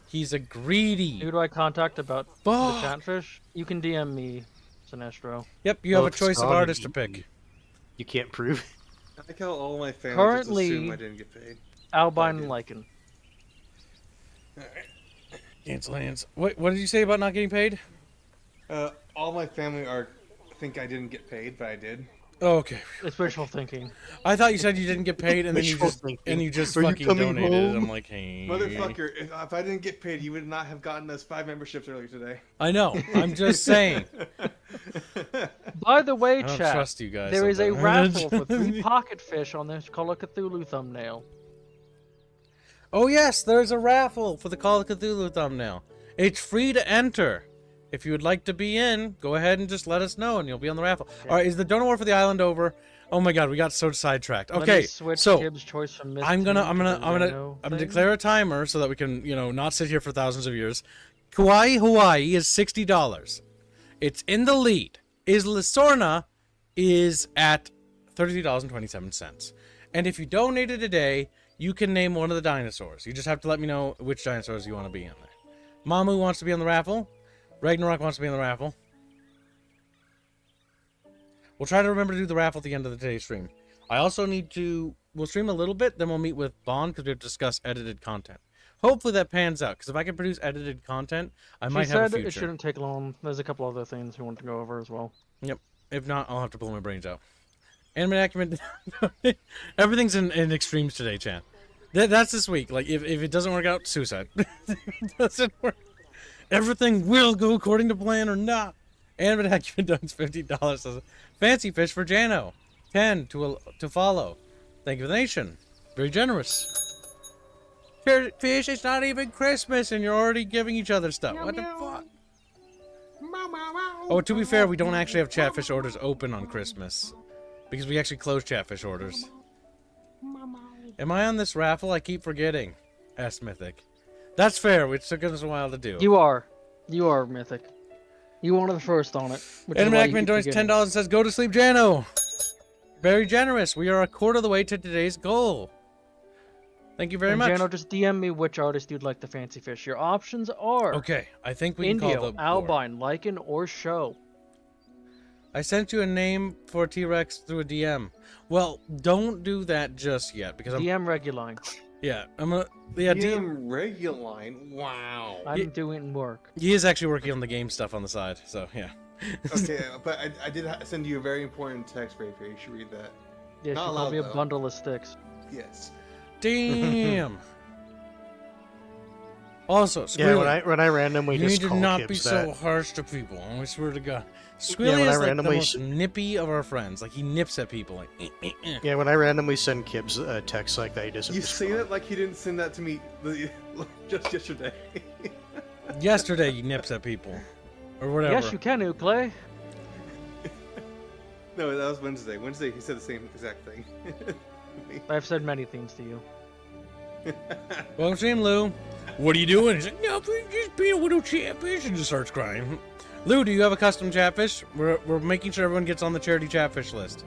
He's a greedy. Who do I contact about the Fuck. Chatfish? You can DM me, Sinestro. Yep, you have a Look, choice of Scotty, artist to pick. You can't prove it. I like how all my family Currently- just assume I didn't get paid. Albine Oh, and Lycan. Cancel Hands. What did you say about not getting paid? All my family think I didn't get paid, but I did. Oh, okay. It's wishful thinking. I thought you said you didn't get paid, and then Wishful thinking. you just Are you fucking coming donated it. home? I'm like, hey. Motherfucker, if I didn't get paid, you would not have gotten us 5 memberships earlier today. I know. I'm just saying. By the way, I don't chat, trust you guys. there is a sometimes. raffle for 3 pocket fish on this Call of Cthulhu thumbnail. Oh yes, there's a raffle for the Call of Cthulhu thumbnail. It's free to enter. If you would like to be in, go ahead and just let us know, and you'll be on the raffle. Yeah. All right, is the donor war for the island over? Oh my God, we got so sidetracked. Let Okay, me switch so Gibbs' choice from Miss I'm T to the gonna Reno thing. declare a timer so that we can, not sit here for thousands of years. Kauai, Hawaii is $60. It's in the lead. Isla Sorna is at $32.27. And if you donated today, you can name one of the dinosaurs. You just have to let me know which dinosaurs you want to be in there. Mamu wants to be on the raffle. Ragnarok wants to be on the raffle. We'll try to remember to do the raffle at the end of today's stream. I also we'll stream a little bit, then we'll meet with Bond because we have to discuss edited content. Hopefully that pans out, because if I can produce edited content, I might have a She said future. it shouldn't take long. There's a couple other things we want to go over as well. Yep. If not, I'll have to blow my brains out. Anime acumen. Everything's in extremes today, Chan. That's this week. Like, if it doesn't work out, suicide. If it doesn't work. Everything will go according to plan or not. Anime acumen dones $50 says fancy fish for Jano. 10 to follow. Thank you for the nation. Very generous. Fish, it's not even Christmas and you're already giving each other stuff. What the fuck? Oh, to be fair, we don't actually have Chatfish orders open on Christmas. Because we actually close Chatfish orders. Am I on this raffle? I keep forgetting. S Mythic. That's fair, which took us a while to do. You are. You are Mythic. You wanted the first on it. Anime Ackman donates $10 and says, go to sleep, Jano. Very generous. We are a quarter of the way to today's goal. Thank you very much. Jano, just DM me which artist you'd like to fancy fish. Your options are... Okay, I think we can call Indio, the Albine, Lycan, or Show. I sent you a name for T-Rex through a DM. Well, don't do that just yet, because I'm... DM Reguline. Yeah, I'm gonna... Yeah, DM Reguline? Wow. I'm doing work. He is actually working on the game stuff on the side, so yeah. Okay, but I did send you a very important text, Ray. You should read that. Yeah, Not she allowed, called me a though. bundle of sticks. Yes. Damn! Also, Yeah, Squealy, when I randomly you need just to call not Kibbs be that. so harsh to people, I swear to God. Squealy when I is like the randomly most nippy of our friends. Like, he nips at people, like, Yeah, when I randomly send Kibbs a text like that, he doesn't You respond. say it like he didn't send that to me just yesterday. Yesterday, he nips at people. Or whatever. Yes, you can, Clay. No, that was Wednesday. Wednesday, he said the same exact thing. I've said many things to you. Welcome to him, Lou. What are you doing? He's like, nothing, just being a little chatfish, and just starts crying. Lou, do you have a custom chatfish? We're making sure everyone gets on the charity chatfish list.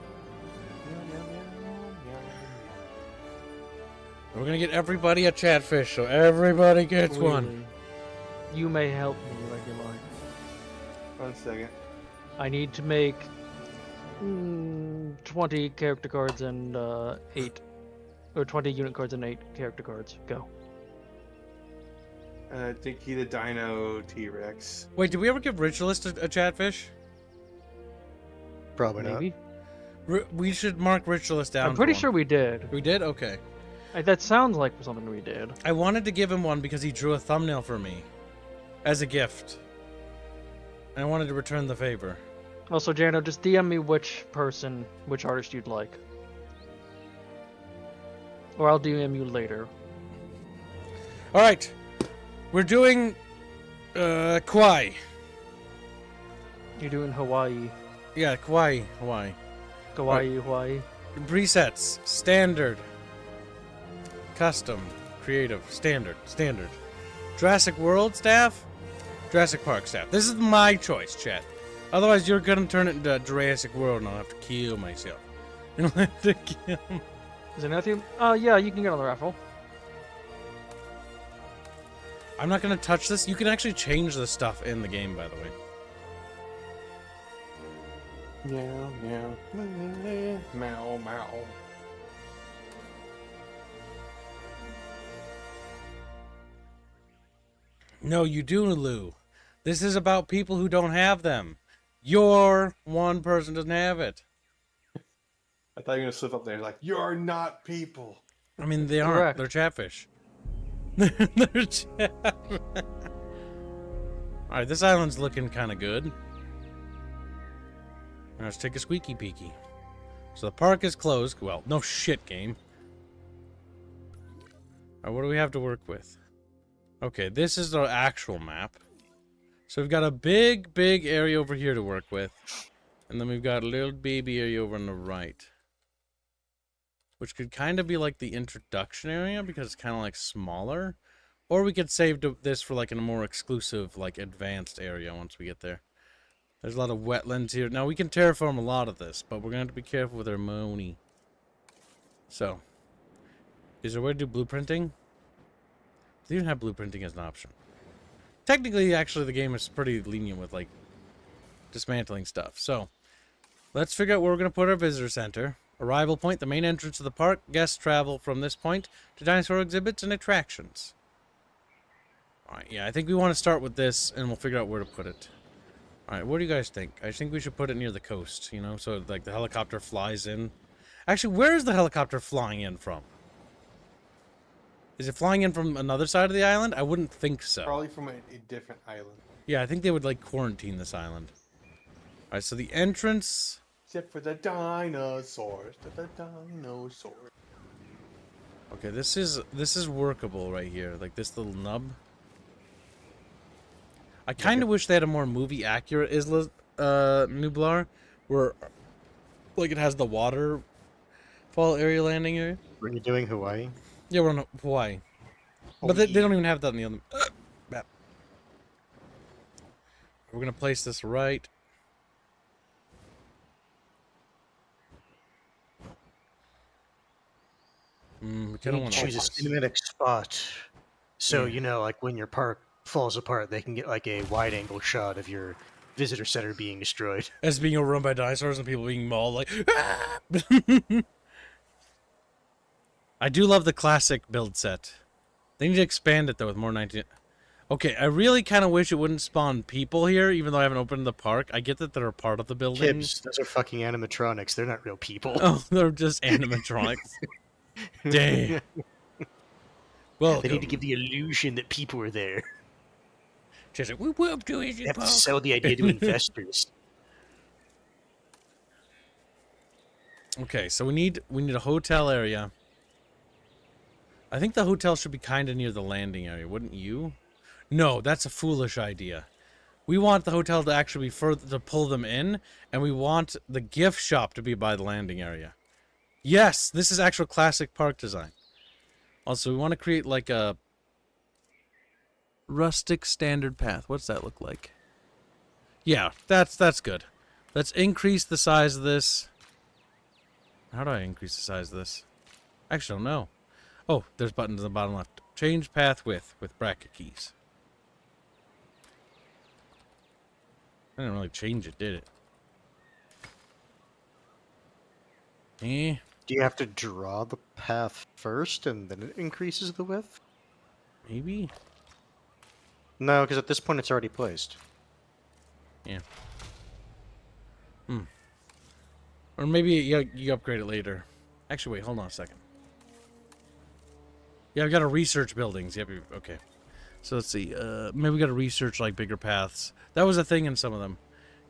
We're gonna get everybody a chatfish, so everybody gets one. Really. You may help me, Reguline. 1 second. I need to make 20 character cards and 8, or 20 unit cards and 8 character cards. Go. Dinky the Dino T-Rex. Wait, did we ever give Ritualist a chatfish? Probably not. Maybe. We should mark Ritualist down. I'm pretty for sure him. we did. We did? Okay. That sounds like something we did. I wanted to give him one because he drew a thumbnail for me. As a gift. And I wanted to return the favor. Also, Jano, just DM me which artist you'd like. Or I'll DM you later. Alright. We're doing... Kauai. You're doing Hawaii. Yeah, Kauai. Hawaii. Kauai, Hawaii. Presets. Standard. Custom. Creative. Standard. Standard. Jurassic World staff? Jurassic Park staff. This is my choice, chat. Otherwise, you're gonna turn it into Jurassic World and I'll have to kill myself. You don't have to kill me. Is it nothing? Yeah, you can get on the raffle. I'm not gonna touch this. You can actually change the stuff in the game, by the way. Meow, meow. Meow, meow. No, you do, Lou. This is about people who don't have them. Your one person doesn't have it. I thought you were gonna slip up there like, you're not people. I mean, they aren't. Correct. They're chatfish. They're chatfish. Alright, this island's looking kind of good. Now let's take a squeaky peeky. So the park is closed. Well, no shit, game. Alright, what do we have to work with? Okay, this is the actual map. So we've got a big area over here to work with. And then we've got a little baby area over on the right. Which could kind of be like the introduction area because it's kind of like smaller. Or we could save this for like in a more exclusive, like advanced area once we get there. There's a lot of wetlands here. Now we can terraform a lot of this, but we're going to have to be careful with our money. So, is there a way to do blueprinting? They even have blueprinting as an option. Technically, actually, the game is pretty lenient with, like, dismantling stuff. So, let's figure out where we're going to put our visitor center. Arrival point, the main entrance of the park. Guests travel from this point to dinosaur exhibits and attractions. Alright, yeah, I think we want to start with this, and we'll figure out where to put it. Alright, what do you guys think? I think we should put it near the coast, you know, so, like, the helicopter flies in. Actually, where is the helicopter flying in from? Is it flying in from another side of the island? I wouldn't think so. Probably from a different island. Yeah, I think they would, like, quarantine this island. Alright, so the entrance... Except for the dinosaurs. The dinosaurs. Okay, this is workable right here. Like, this little nub. I kind of wish they had a more movie-accurate Isla Nublar, where, like, it has the waterfall area landing area. Were you doing Hawaii? Yeah, we're on Hawaii. But they don't even have that in the other map. We're going to place this right. We kind of want to choose a cinematic spot. So, you know, like when your park falls apart, they can get like a wide angle shot of your visitor center being destroyed. as being overrun by dinosaurs and people being mauled like. "Ah!" I do love the classic build set. They need to expand it though with more 19. Okay, I really kind of wish it wouldn't spawn people here, even though I haven't opened the park. I get that they're a part of the building. Kids, those are fucking animatronics. They're not real people. Oh, they're just animatronics. Dang. Well, They need to give the illusion that people are there. just like, whoop whoop, They have to sell the idea to investors. Okay, so we need a hotel area. I think the hotel should be kind of near the landing area, wouldn't you? No, that's a foolish idea. We want the hotel to actually be further to pull them in, and we want the gift shop to be by the landing area. Yes, this is actual classic park design. Also, we want to create like a rustic standard path. What's that look like? Yeah, that's good. Let's increase the size of this. How do I increase the size of this? I actually don't know. Oh, there's buttons in the bottom left. Change path width with bracket keys. I didn't really change it, did it? Eh. Do you have to draw the path first and then it increases the width? Maybe? No, because at this point it's already placed. Yeah. Or maybe you upgrade it later. Actually, wait, hold on a second. Yeah, we got to research buildings. Yep, okay. So let's see. Maybe we got to research like bigger paths. That was a thing in some of them.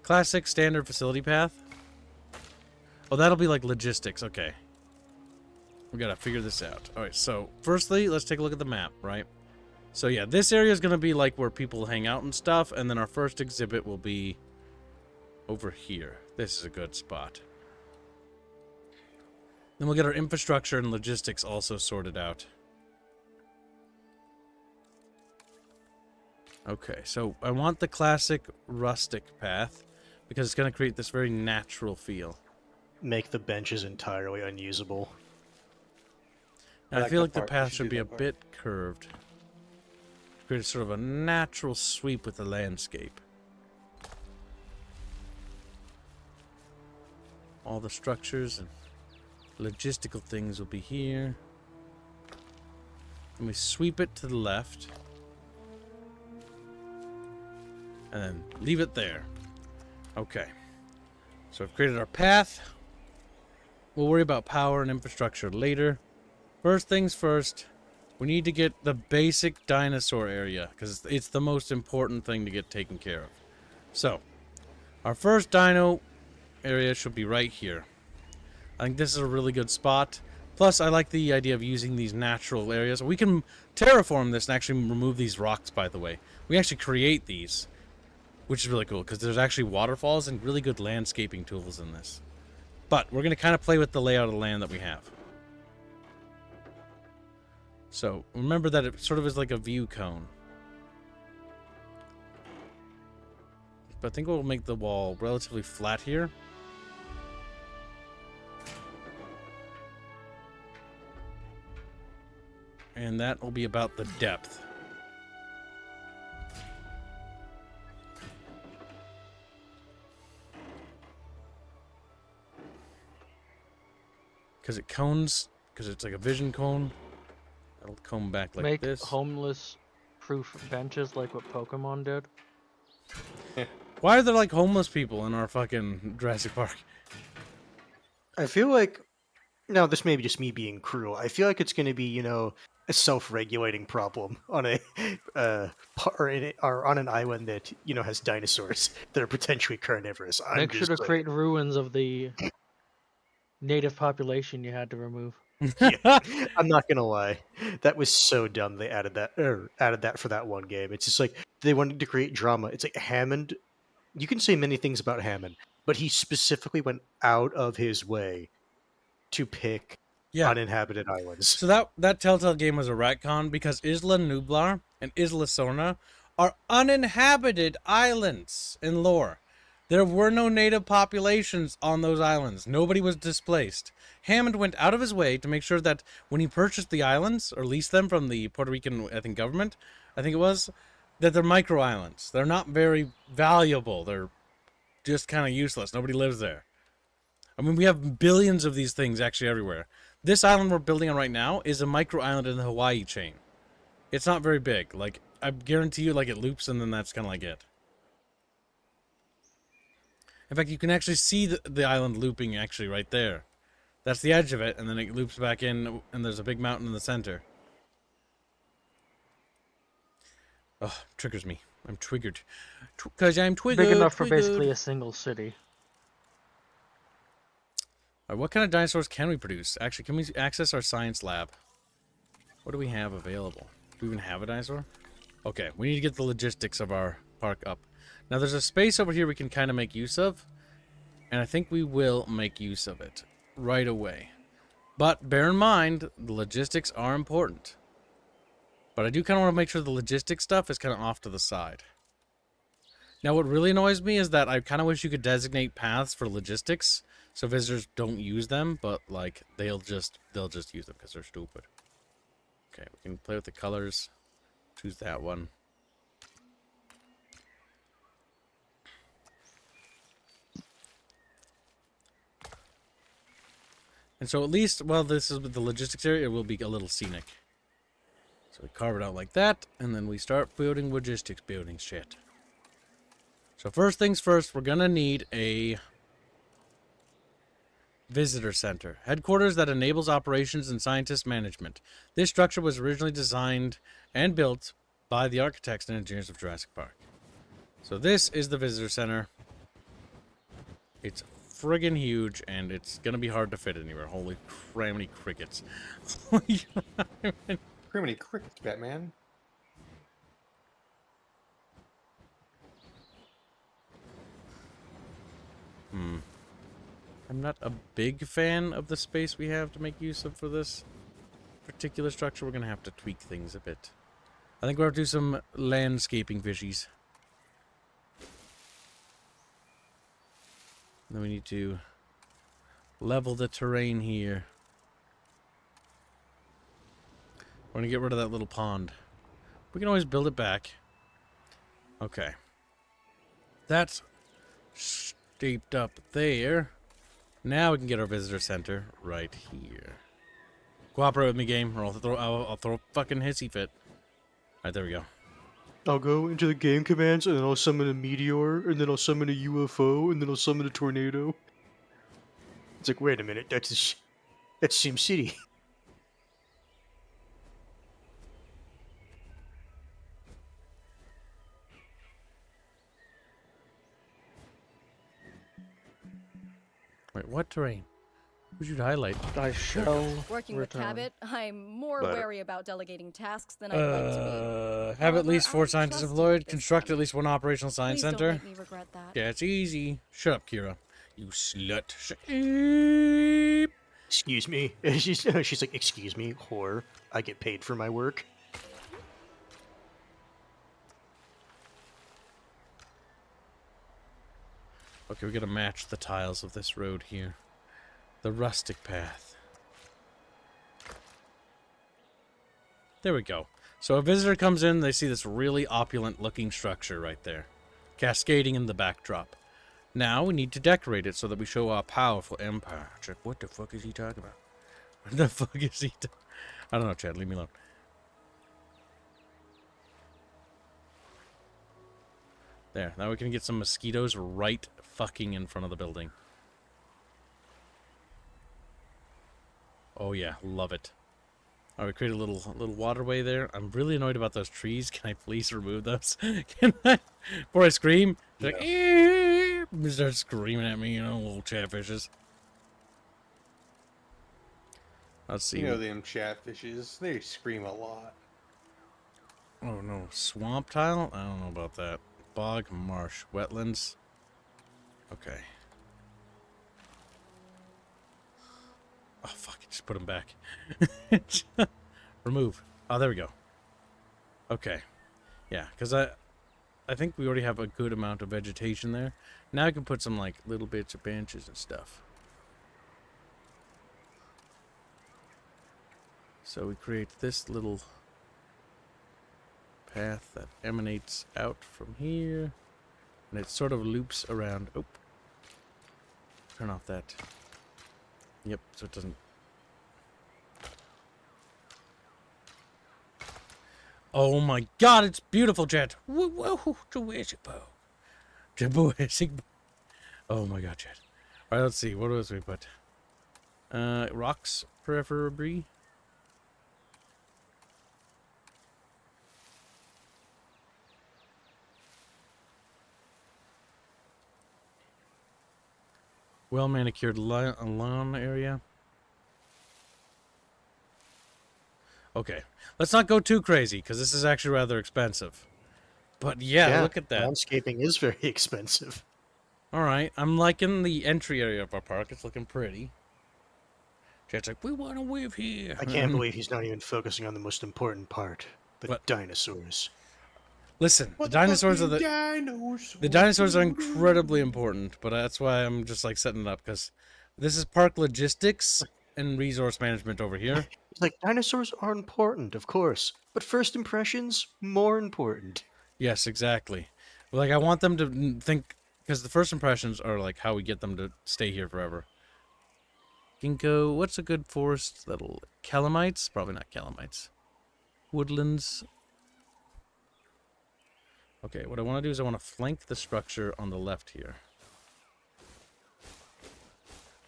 Classic standard facility path. Oh, that'll be like logistics. Okay. We got to figure this out. All right, so firstly, let's take a look at the map, right? So yeah, this area is going to be like where people hang out and stuff, and then our first exhibit will be over here. This is a good spot. Then we'll get our infrastructure and logistics also sorted out. Okay, so I want the classic rustic path because it's going to create this very natural feel. Make the benches entirely unusable. Now, I feel like the part. path You should be a do that part. bit curved. Create sort of a natural sweep with the landscape. All the structures and logistical things will be here. And we sweep it to the left. And then leave it there. Okay. So we've created our path. We'll worry about power and infrastructure later. First things first, we need to get the basic dinosaur area, because it's the most important thing to get taken care of. So, our first dino area should be right here. I think this is a really good spot. Plus, I like the idea of using these natural areas. We can terraform this and actually remove these rocks, by the way. We actually create these, which is really cool, because there's actually waterfalls and really good landscaping tools in this. But we're going to kind of play with the layout of the land that we have. So, remember that it sort of is like a view cone. But I think we'll make the wall relatively flat here. And that will be about the depth. Because it cones, because it's like a vision cone. It'll cone back like Make this. homeless proof benches like what Pokemon did. Why are there like homeless people in our fucking Jurassic Park? I feel like now this may be just me being cruel. I feel like it's going to be, a self-regulating problem on a or on an island that has dinosaurs that are potentially carnivorous. Make sure to create ruins of the native population you had to remove. Yeah, I'm not gonna lie, that was so dumb. They added that for that one game. It's just like they wanted to create drama. It's like Hammond. You can say many things about Hammond, but he specifically went out of his way to pick Yeah. uninhabited islands. So that Telltale game was a retcon because Isla Nublar and Isla Sorna are uninhabited islands in lore. There were no native populations on those islands. Nobody was displaced. Hammond went out of his way to make sure that when he purchased the islands, or leased them from the Puerto Rican, government, that they're micro islands. They're not very valuable. They're just kind of useless. Nobody lives there. I mean, we have billions of these things actually everywhere. This island we're building on right now is a micro island in the Hawaii chain. It's not very big. Like, I guarantee you, like, it loops and then that's kind of like it. In fact, you can actually see the island looping actually right there. That's the edge of it, and then it loops back in, and there's a big mountain in the center. Oh, triggers me. I'm triggered. Because I'm triggered. Big enough for basically a single city. What kind of dinosaurs can we produce? Actually, can we access our science lab? What do we have available? Do we even have a dinosaur? Okay, we need to get the logistics of our park up. Now, there's a space over here we can kind of make use of, and I think we will make use of it right away. But bear in mind, the logistics are important. But I do kind of want to make sure the logistics stuff is kind of off to the side. Now, what really annoys me is that I kind of wish you could designate paths for logistics, so visitors don't use them, but like they'll just use them because they're stupid. Okay, we can play with the colors. Choose that one. And so at least, well, this is the logistics area, it will be a little scenic. So we carve it out like that, and then we start building logistics building shit. So first things first, we're gonna need a visitor center. Headquarters that enables operations and scientist management. This structure was originally designed and built by the architects and engineers of Jurassic Park. So this is the visitor center. It's friggin' huge, and it's gonna be hard to fit anywhere. Holy crammy crickets. Criminy crickets, Batman. I'm not a big fan of the space we have to make use of for this particular structure. We're gonna have to tweak things a bit. I think we're gonna do some landscaping fishies. Then we need to level the terrain here. We're gonna get rid of that little pond. We can always build it back. Okay. That's shaped up there. Now we can get our visitor center right here. Cooperate with me, game, or I'll throw a fucking hissy fit. Alright, there we go. I'll go into the game commands, and then I'll summon a meteor, and then I'll summon a UFO, and then I'll summon a tornado. It's like, wait a minute, that's SimCity. Wait, what terrain? Who should highlight? I shall Working with return. Cabot, I'm more But- wary about delegating tasks than I'd like to Have at However, least 4 I scientists trust employed. you this Construct time. at least 1 operational be. science Please don't center. make me regret that. Yeah, it's easy. Shut up, Kira. You slut. Sheep. Excuse me. She's like, excuse me, whore. I get paid for my work. Okay, we gotta match the tiles of this road here. The rustic path. There we go. So a visitor comes in, they see this really opulent looking structure right there. Cascading in the backdrop. Now we need to decorate it so that we show our powerful empire. Check, what the fuck is he talking about? What the fuck is he I don't know, Chad, leave me alone. There. Now we can get some mosquitoes right fucking in front of the building. Oh yeah, love it. All right, we create a little waterway there. I'm really annoyed about those trees. Can I please remove those? Can I? Before I scream, they're like, "Eep," and they start screaming at me, you know, little chatfishes. Let's see. You know them chatfishes. They scream a lot. Oh no, swamp tile? I don't know about that. Bog, marsh, wetlands. Okay. Oh fuck! Just put them back. Remove. Oh, there we go. Okay. Yeah, because I think we already have a good amount of vegetation there. Now I can put some like little bits of benches and stuff. So we create this little path that emanates out from here, and it sort of loops around. Oh, turn off that. Yep, so it doesn't. Oh my god, it's beautiful, chat. Whoa, Jurassic. Oh my god, chat. Alright, let's see. What else we put? Rocks, preferably. Well manicured lawn area. Okay, let's not go too crazy because this is actually rather expensive. But yeah, look at that. Landscaping is very expensive. All right, I'm liking the entry area of our park. It's looking pretty. Chat's like, we want to live here. I can't believe he's not even focusing on the most important part: the What? dinosaurs. Listen, What the dinosaurs are dinosaurs? the dinosaurs are incredibly important, but that's why I'm just like setting it up because this is park logistics and resource management over here. He's like, dinosaurs are important, of course, but first impressions more important. Yes, exactly. Like I want them to think because the first impressions are like how we get them to stay here forever. Ginkgo, what's a good forest that'll calamites? Probably not calamites. Woodlands. Okay, what I want to do is I want to flank the structure on the left here.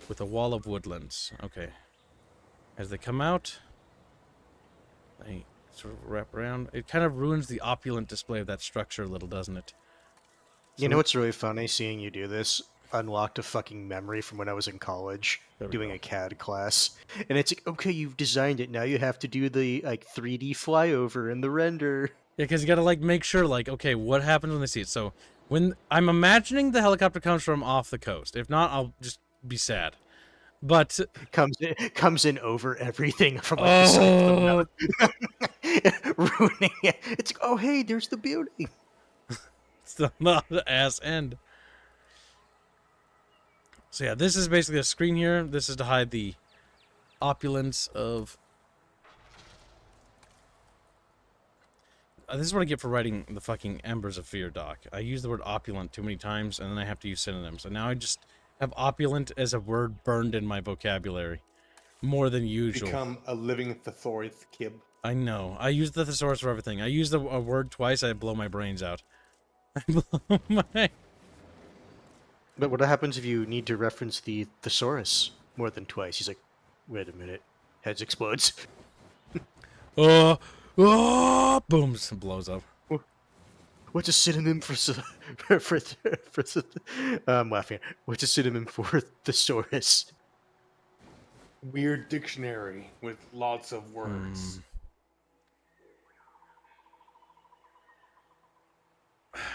With a wall of woodlands. Okay. As they come out, they sort of wrap around. It kind of ruins the opulent display of that structure a little, doesn't it? You know what's really funny? Seeing you do this unlocked a fucking memory from when I was in college There we doing go. a CAD class, and it's like, okay, you've designed it. Now you have to do the like 3D flyover and the render. Yeah, because you gotta like make sure, like, okay, what happens when they see it? So when I'm imagining the helicopter comes from off the coast. If not, I'll just be sad. But Comes in over everything from like the side of the mountain, ruining it. It's like, oh hey, there's the beauty. it's not the ass end. So yeah, this is basically a screen here. This is to hide the opulence of. This is what I get for writing the fucking Embers of Fear doc. I use the word opulent too many times, and then I have to use synonyms. And now I just have opulent as a word burned in my vocabulary. More than usual. Become a living thesaurus, kib. I know. I use the thesaurus for everything. I use a word twice, I blow my brains out. I blow my... But what happens if you need to reference the thesaurus more than twice? He's like, wait a minute, heads explodes. Booms, and blows up. What's a synonym for I'm laughing. What's a synonym for thesaurus? Weird dictionary with lots of words.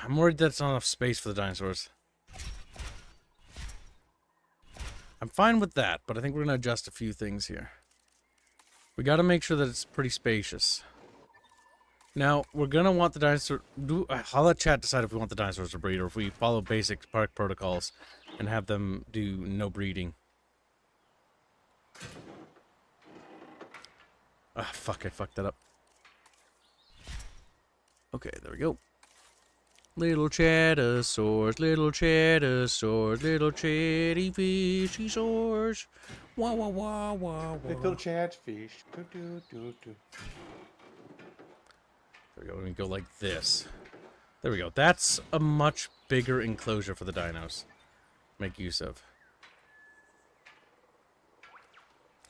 I'm worried that's not enough space for the dinosaurs. I'm fine with that, but I think we're going to adjust a few things here. We got to make sure that it's pretty spacious. Now, we're going to want the dinosaur... I'll let chat decide if we want the dinosaurs to breed or if we follow basic park protocols and have them do no breeding. Ah, fuck, I fucked that up. Okay, there we go. Little chatosaurs, little chatosaurs, little chatty fishy saurs. Wah, wah, wah, wah, wah. Little chatfish. Do, do, do, do. There we go. We go like this. There we go. That's a much bigger enclosure for the dinos. Make use of.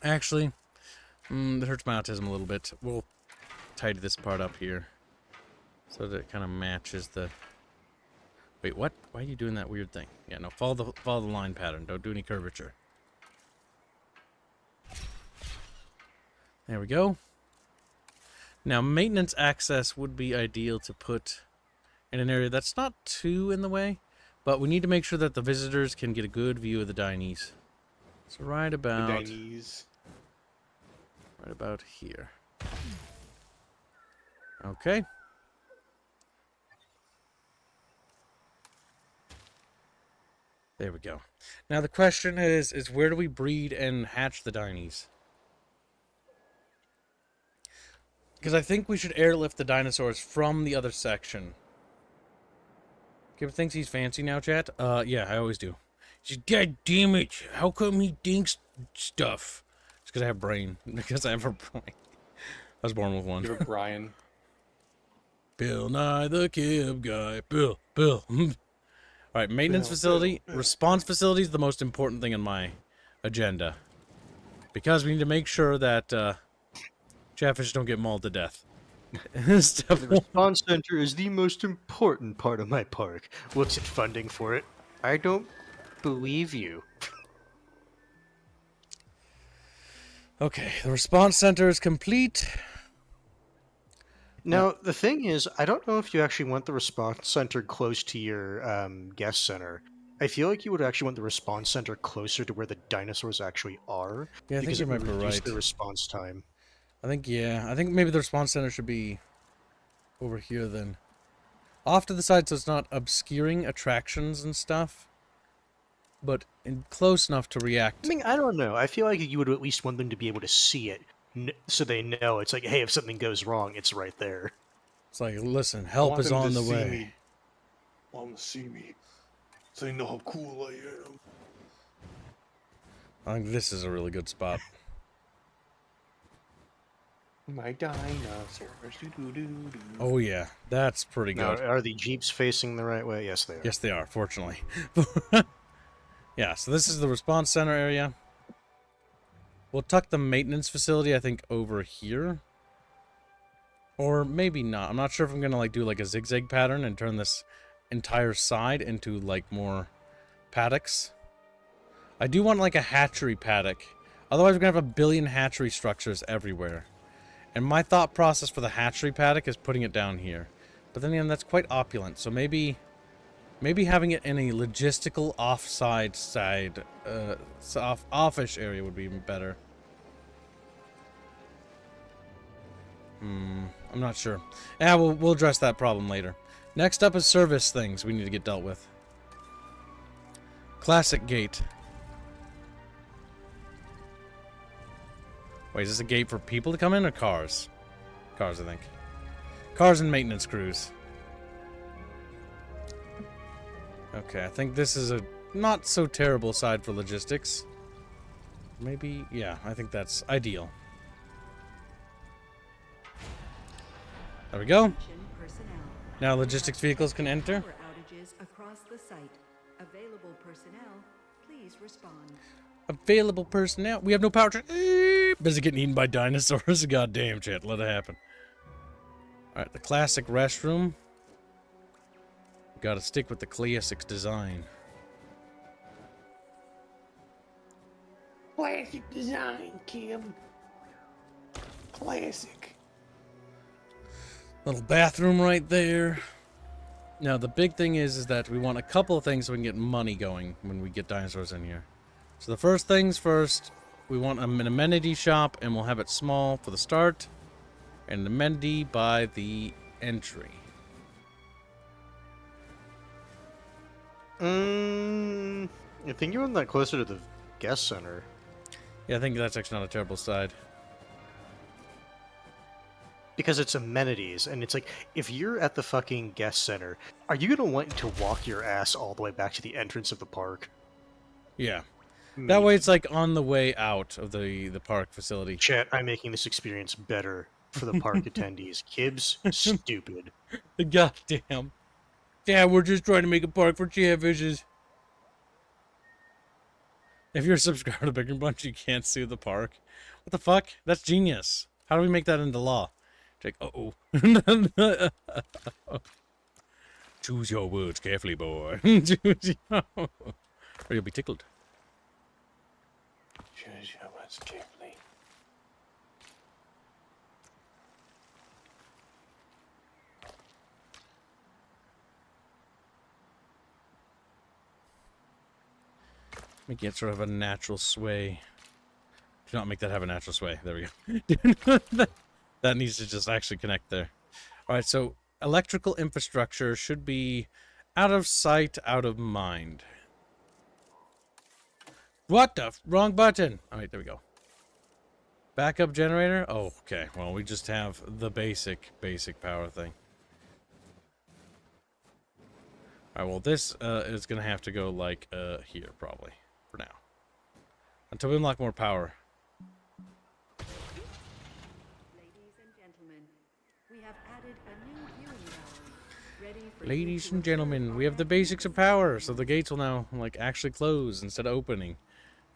Actually, that hurts my autism a little bit. We'll tidy this part up here so that it kind of matches the... Wait, what? Why are you doing that weird thing? Yeah, no, follow the line pattern. Don't do any curvature. There we go. Now, maintenance access would be ideal to put in an area that's not too in the way, but we need to make sure that the visitors can get a good view of the dinees. So right about... The dinees. Right about here. Okay. There we go. Now the question is where do we breed and hatch the dinees? Because I think we should airlift the dinosaurs from the other section. Kib thinks he's fancy now, chat? Yeah, I always do. He says, God damn it, how come he thinks stuff? It's because I have brain. Because I have a brain. I was born with one. You're Brian. Bill Nye the Kib guy. Bill. Alright, maintenance facility. Response facility is the most important thing on my agenda. Because we need to make sure that Chatfish don't get mauled to death. The response center is the most important part of my park. Looks at funding for it. I don't believe you. Okay, the response center is complete. Now, the thing is, I don't know if you actually want the response center close to your guest center. I feel like you would actually want the response center closer to where the dinosaurs actually are. Yeah, I think you might be right. The response time. I think maybe the response center should be over here then. Off to the side so it's not obscuring attractions and stuff. But close enough to react. I mean, I don't know. I feel like you would at least want them to be able to see it. So they know. It's like, hey, if something goes wrong, it's right there. It's like, listen, help is on the way. I want to see me. So they know how cool I am. I think this is a really good spot. My dinosaurs. Doo-doo-doo-doo. Oh yeah, that's pretty Now, good. are the Jeeps facing the right way? Yes, they are. Yes, they are, fortunately. Yeah, so this is the response center area. We'll tuck the maintenance facility, I think, over here. Or maybe not. I'm not sure if I'm going to do like a zigzag pattern and turn this entire side into like more paddocks. I do want like a hatchery paddock. Otherwise, we're going to have a billion hatchery structures everywhere. And my thought process for the hatchery paddock is putting it down here. But then again, that's quite opulent. So maybe having it in a logistical offish area would be even better. I'm not sure. Yeah, we'll address that problem later. Next up is service things we need to get dealt with. Classic gate. Wait, is this a gate for people to come in or cars? Cars, I think. Cars and maintenance crews. Okay, I think this is a not so terrible side for logistics. Maybe, yeah, I think that's ideal. There we go. Now logistics vehicles can enter. Outages across the site. Available personnel, please respond. Available personnel. We have no power. Busy getting eaten by dinosaurs. Goddamn shit. Let it happen. Alright, the classic restroom. Gotta stick with the classic design. Classic design, Kim. Classic. Little bathroom right there. Now, the big thing is that we want a couple of things so we can get money going when we get dinosaurs in here. So the first things first, we want an amenity shop, and we'll have it small for the start, and an amenity by the entry. I think you want that closer to the guest center. Yeah, I think that's actually not a terrible side. Because it's amenities, and it's like, if you're at the fucking guest center, are you gonna want to walk your ass all the way back to the entrance of the park? Yeah. That way it's like on the way out of the park facility. Chat, I'm making this experience better for the park attendees. Kibs, stupid. Goddamn. Yeah, we're just trying to make a park for chatfishes. If you're a subscriber to Bickering Bunch, you can't sue the park. What the fuck? That's genius. How do we make that into law? Like, uh-oh. Choose your words carefully, boy. Choose your... Or you'll be tickled. Choose your words carefully. Make it sort of a natural sway. Do not make that have a natural sway. There we go. That needs to just actually connect there. Alright, so electrical infrastructure should be out of sight, out of mind. What the wrong button? Alright, there we go. Backup generator? Oh, okay. Well, we just have the basic power thing. Alright, well, this is going to have to go, like, here, probably, for now. Until we unlock more power. Ladies and gentlemen, we have added a new viewing gallery. Ready for Ladies you to and gentlemen, observe we have the basics of power, so the gates will now, like, actually close instead of opening.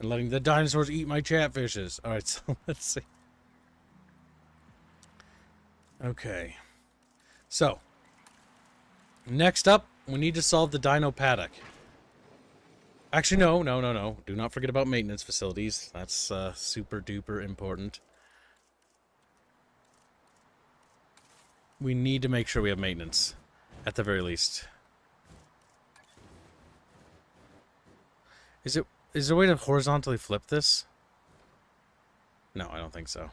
And letting the dinosaurs eat my chatfishes. Alright, so let's see. Okay. So. Next up, we need to solve the dino paddock. Actually, no. Do not forget about maintenance facilities. That's super duper important. We need to make sure we have maintenance. At the very least. Is there a way to horizontally flip this? No, I don't think so.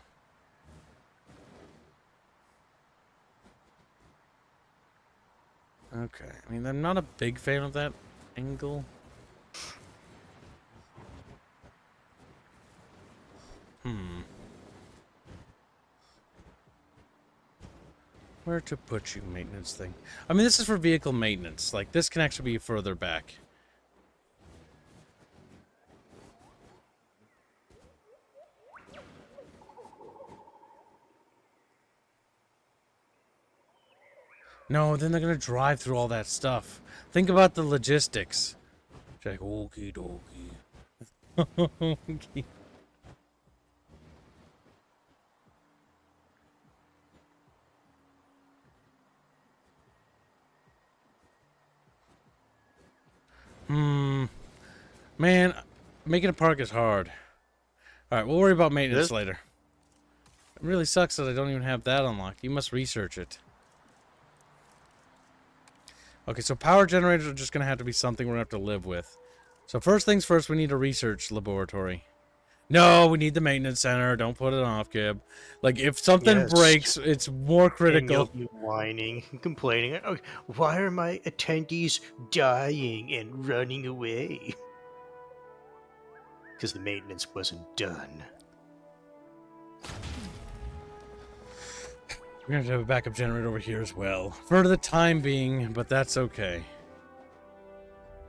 Okay, I mean, I'm not a big fan of that angle. Where to put you, maintenance thing? I mean, this is for vehicle maintenance. Like, this can actually be further back. No, then they're gonna drive through all that stuff. Think about the logistics. It's like, okie dokie. Man, making a park is hard. Alright, we'll worry about maintenance later. It really sucks that I don't even have that unlocked. You must research it. Okay, so power generators are just going to have to be something we're going to have to live with. So first things first, we need a research laboratory. No, we need the maintenance center. Don't put it off, Gib. Like, if something breaks, it's more critical. And you'll be whining and complaining. Oh, why are my attendees dying and running away? Because the maintenance wasn't done. We're going to have a backup generator over here as well. For the time being, but that's okay.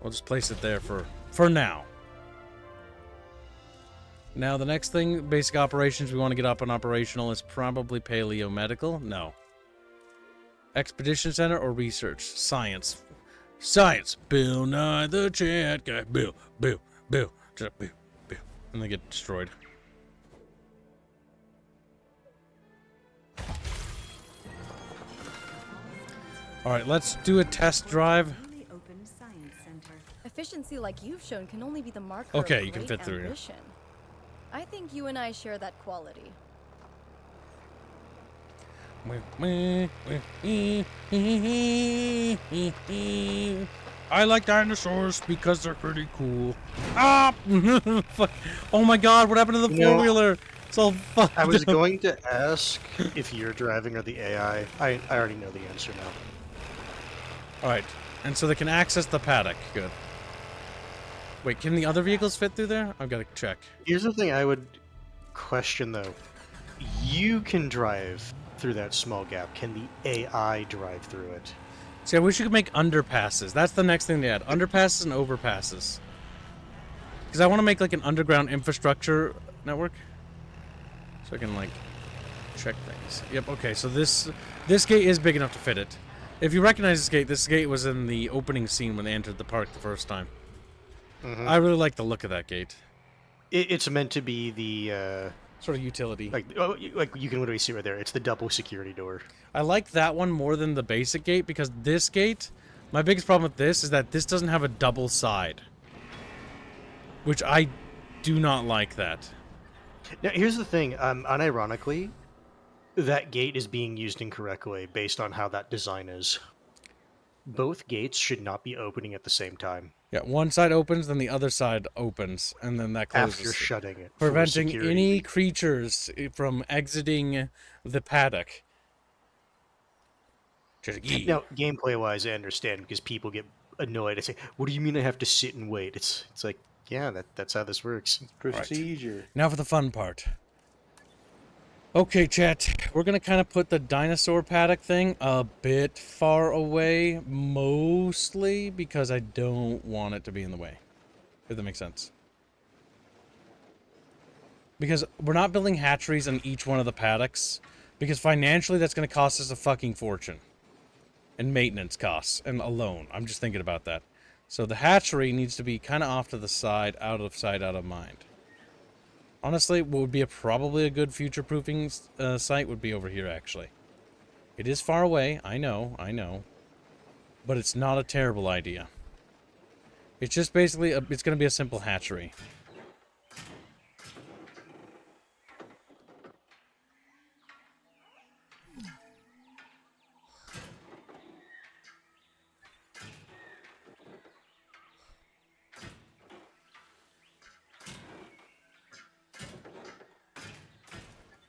We'll just place it there for now. Now, the next thing, basic operations we want to get up and operational is probably paleomedical. No. Expedition center or research? Science. Science. Bill Nye the Chat Guy. Bill. And they get destroyed. Alright, let's do a test drive. newly opened science center. Efficiency like you've shown can only be the marker Okay, of you can great fit through here. ambition. I think you and I share that quality. I like dinosaurs because they're pretty cool. Ah! Fuck. Oh my god, what happened to the four-wheeler? It's all fucked I was up. going to ask if you're driving or the AI. I already know the answer now. Alright, and so they can access the paddock. Good. Wait, can the other vehicles fit through there? I've got to check. Here's the thing I would question, though. You can drive through that small gap. Can the AI drive through it? See, I wish you could make underpasses. That's the next thing to add. Underpasses and overpasses. Because I want to make, like, an underground infrastructure network. So I can, like, check things. Yep, okay, so this gate is big enough to fit it. If you recognize this gate was in the opening scene when they entered the park the first time. Mhm. I really like the look of that gate. It's meant to be the Sort of utility. like you can literally see right there. It's the double security door. I like that one more than the basic gate because this gate, my biggest problem with this is that this doesn't have a double side. Which I do not like that. Now, here's the thing. Unironically, that gate is being used incorrectly based on how that design is. Both gates should not be opening at the same time. Yeah, one side opens, then the other side opens, and then that closes. After shutting it. for Preventing security. any creatures from exiting the paddock. Just yee. Now, gameplay-wise, I understand because people get annoyed. I say, "What do you mean I have to sit and wait?" It's like, yeah, that's how this works. Procedure. Now for the fun part. Okay, chat. We're going to kind of put the dinosaur paddock thing a bit far away, mostly because I don't want it to be in the way. If that makes sense. Because we're not building hatcheries on each one of the paddocks, because financially that's going to cost us a fucking fortune. And maintenance costs, and alone. I'm just thinking about that. So the hatchery needs to be kind of off to the side, out of mind. Honestly, what would be probably a good future-proofing site would be over here, actually. It is far away, I know. But it's not a terrible idea. It's just basically, it's going to be a simple hatchery.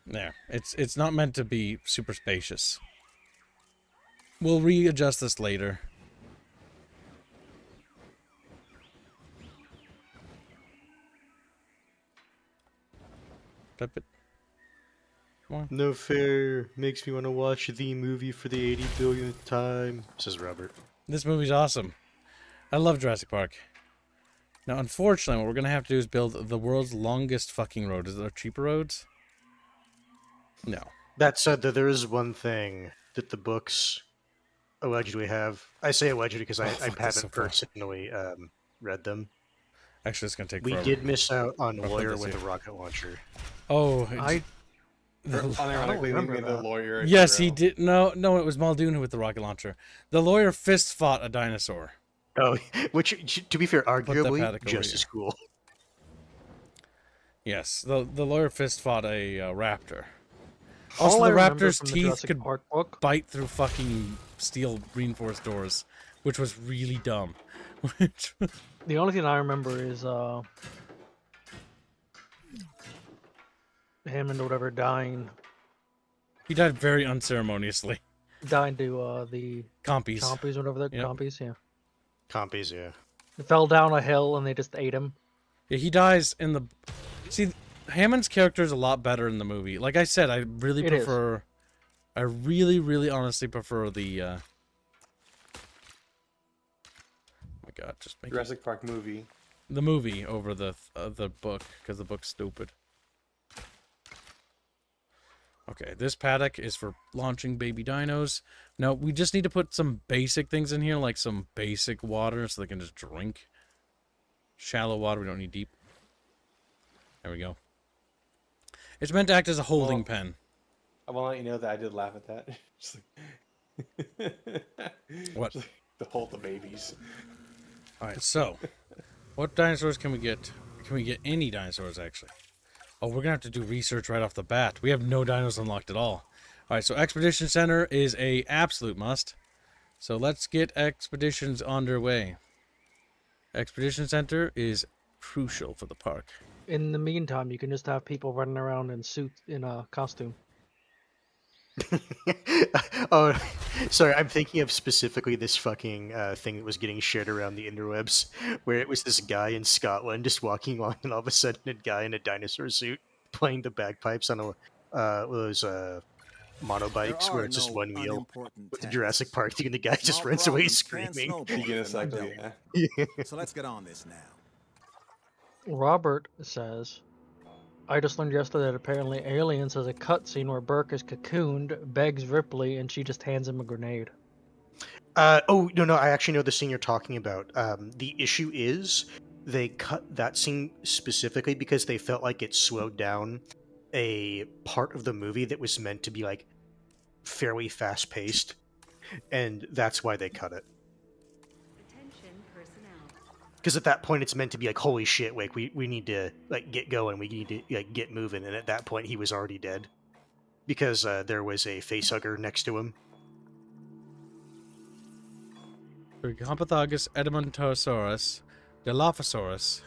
There. It's not meant to be super spacious. We'll readjust this later. Flip it. Come on. No fair. Makes me want to watch the movie for the 80 billionth time, says Robert. This movie's awesome. I love Jurassic Park. Now, unfortunately, what we're going to have to do is build the world's longest fucking road. Is there cheaper roads? No. That said, there is one thing that the books allegedly have. I say allegedly because I fuck, that's so haven't far. personally read them. Actually, it's going to take We forever. did miss out on I'll put Lawyer this with here. a rocket launcher. Oh, Unironically, we remember made the that. lawyer. yes, he did. No, it was Muldoon with the rocket launcher. The lawyer fist fought a dinosaur. Oh, which, to be fair, that arguably paddock over just here. as cool. Yes, the lawyer fist fought a raptor. Also, All I the remember raptor's from the teeth Jurassic could Park book, bite through fucking steel reinforced doors, which was really dumb. Which the only thing I remember is Hammond or whatever dying he died very unceremoniously. to the Compies. compies or whatever they're Yep. compies, yeah. Compies, yeah. He fell down a hill and they just ate him. Yeah, he dies in the... See, Hammond's character is a lot better in the movie. Like I said, I really It is. prefer... I really, really honestly prefer the... Oh my god, just make it... Jurassic Park movie. The movie over the book, because the book's stupid. Okay, this paddock is for launching baby dinos. Now, we just need to put some basic things in here, like some basic water, so they can just drink. Shallow water, we don't need deep. There we go. It's meant to act as a holding Well- pen. I want to let you know that I did laugh at that. Just like... What? Just like the hold the babies. Alright, so, what dinosaurs can we get? Can we get any dinosaurs, actually? Oh, we're gonna have to do research right off the bat. We have no dinos unlocked at all. Alright, so Expedition Center is a absolute must. So let's get expeditions underway. Expedition Center is crucial for the park. In the meantime, you can just have people running around in suits in a costume. Oh, sorry. I'm thinking of specifically this fucking thing that was getting shared around the interwebs, where it was this guy in Scotland just walking along, and all of a sudden, a guy in a dinosaur suit playing the bagpipes on one of those monobikes where it's just one wheel with the Jurassic Park thing, and the guy just runs away screaming. Beginner cycle, yeah. So let's get on this now. Robert says, I just learned yesterday that apparently Aliens has a cutscene where Burke is cocooned, begs Ripley, and she just hands him a grenade. Oh, no, I actually know the scene you're talking about. The issue is they cut that scene specifically because they felt like it slowed down a part of the movie that was meant to be like fairly fast paced, and that's why they cut it. Attention personnel. Because at that point it's meant to be like, holy shit, like we need to like get going, we need to like get moving, and at that point he was already dead because there was a facehugger next to him. Compathagus, Edmontosaurus, Dilophosaurus,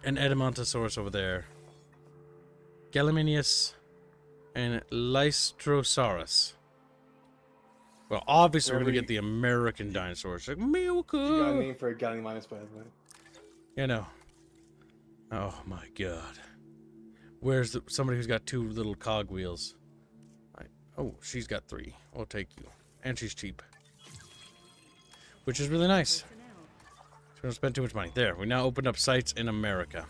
and Edmontosaurus over there. Gallimimus and Lystrosaurus. Well, obviously we're gonna get the American dinosaurs. Like You got a Milku. name for a Gallimimus, by the way. You know. Oh my god. Where's somebody who's got 2 little cogwheels? Oh, she's got 3. I'll take you. And she's cheap. Which is really nice. So we don't spend too much money. There, we now opened up sites in America.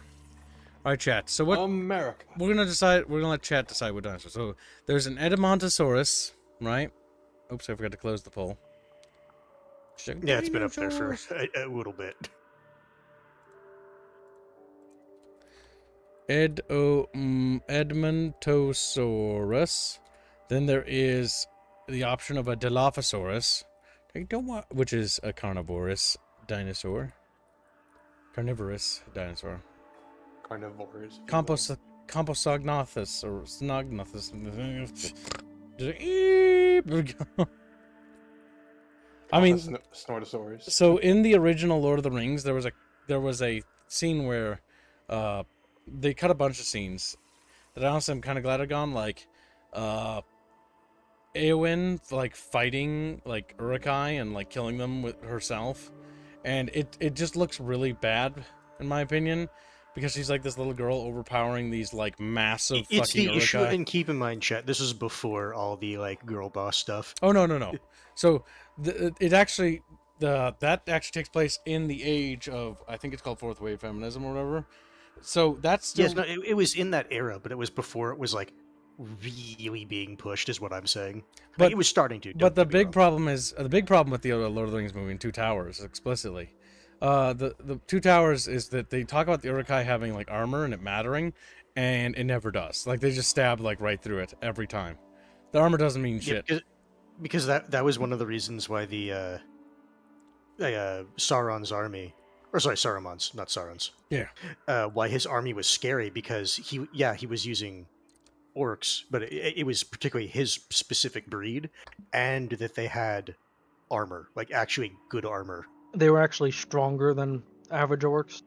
Alright, chat. So what America. we're gonna let chat decide what dinosaur. So there's an Edmontosaurus, right? Oops, I forgot to close the poll. Yeah, it's been up there for a little bit. Edmontosaurus. Then there is the option of a Dilophosaurus. I don't want, which is a carnivorous dinosaur. Carnivorous dinosaur. Carnivores. Composognathus or Snognathus. I mean, Snortosaurus. so in the original Lord of the Rings, there was a scene where they cut a bunch of scenes that honestly I'm kind of glad are gone, like Eowyn like fighting like Uruk-hai and like killing them with herself, and it just looks really bad in my opinion because she's like this little girl overpowering these like massive It's fucking the issue, Uruk-hai. and keep in mind, chat, this is before all the like girl boss stuff. Oh no. So it actually that actually takes place in the age of, I think it's called fourth wave feminism or whatever. So that's still... Yes, no, it was in that era, but it was before it was like really being pushed, is what I'm saying. But Like, it was starting to. But the don't get me big wrong. problem is the big problem with the Lord of the Rings movie in Two Towers explicitly. The Two Towers is that they talk about the Uruk-hai having like armor and it mattering, and it never does. Like they just stab like right through it every time. The armor doesn't mean Yeah, shit. because that was one of the reasons why the Sauron's army, or sorry, Saruman's, not Sauron's. Yeah. Why his army was scary, because he was using orcs, but it was particularly his specific breed, and that they had armor, like actually good armor. They were actually stronger than average orcs.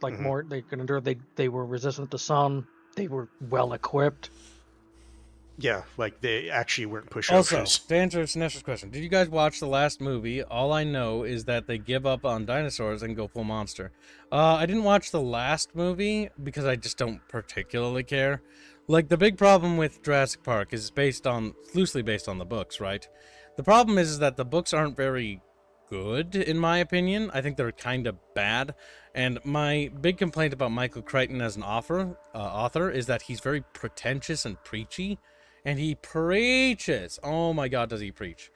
Like Mhm. more, they could endure. They were resistant to sun. They were well equipped. Yeah, like they actually weren't Also, pushovers. to answer Sinestra's question, did you guys watch the last movie? All I know is that they give up on dinosaurs and go full monster. I didn't watch the last movie because I just don't particularly care. Like, the big problem with Jurassic Park is loosely based on the books, right? The problem is that the books aren't very good, in my opinion. I think they're kind of bad. And my big complaint about Michael Crichton as an author is that he's very pretentious and preachy. And he preaches. Oh my god, does he preach?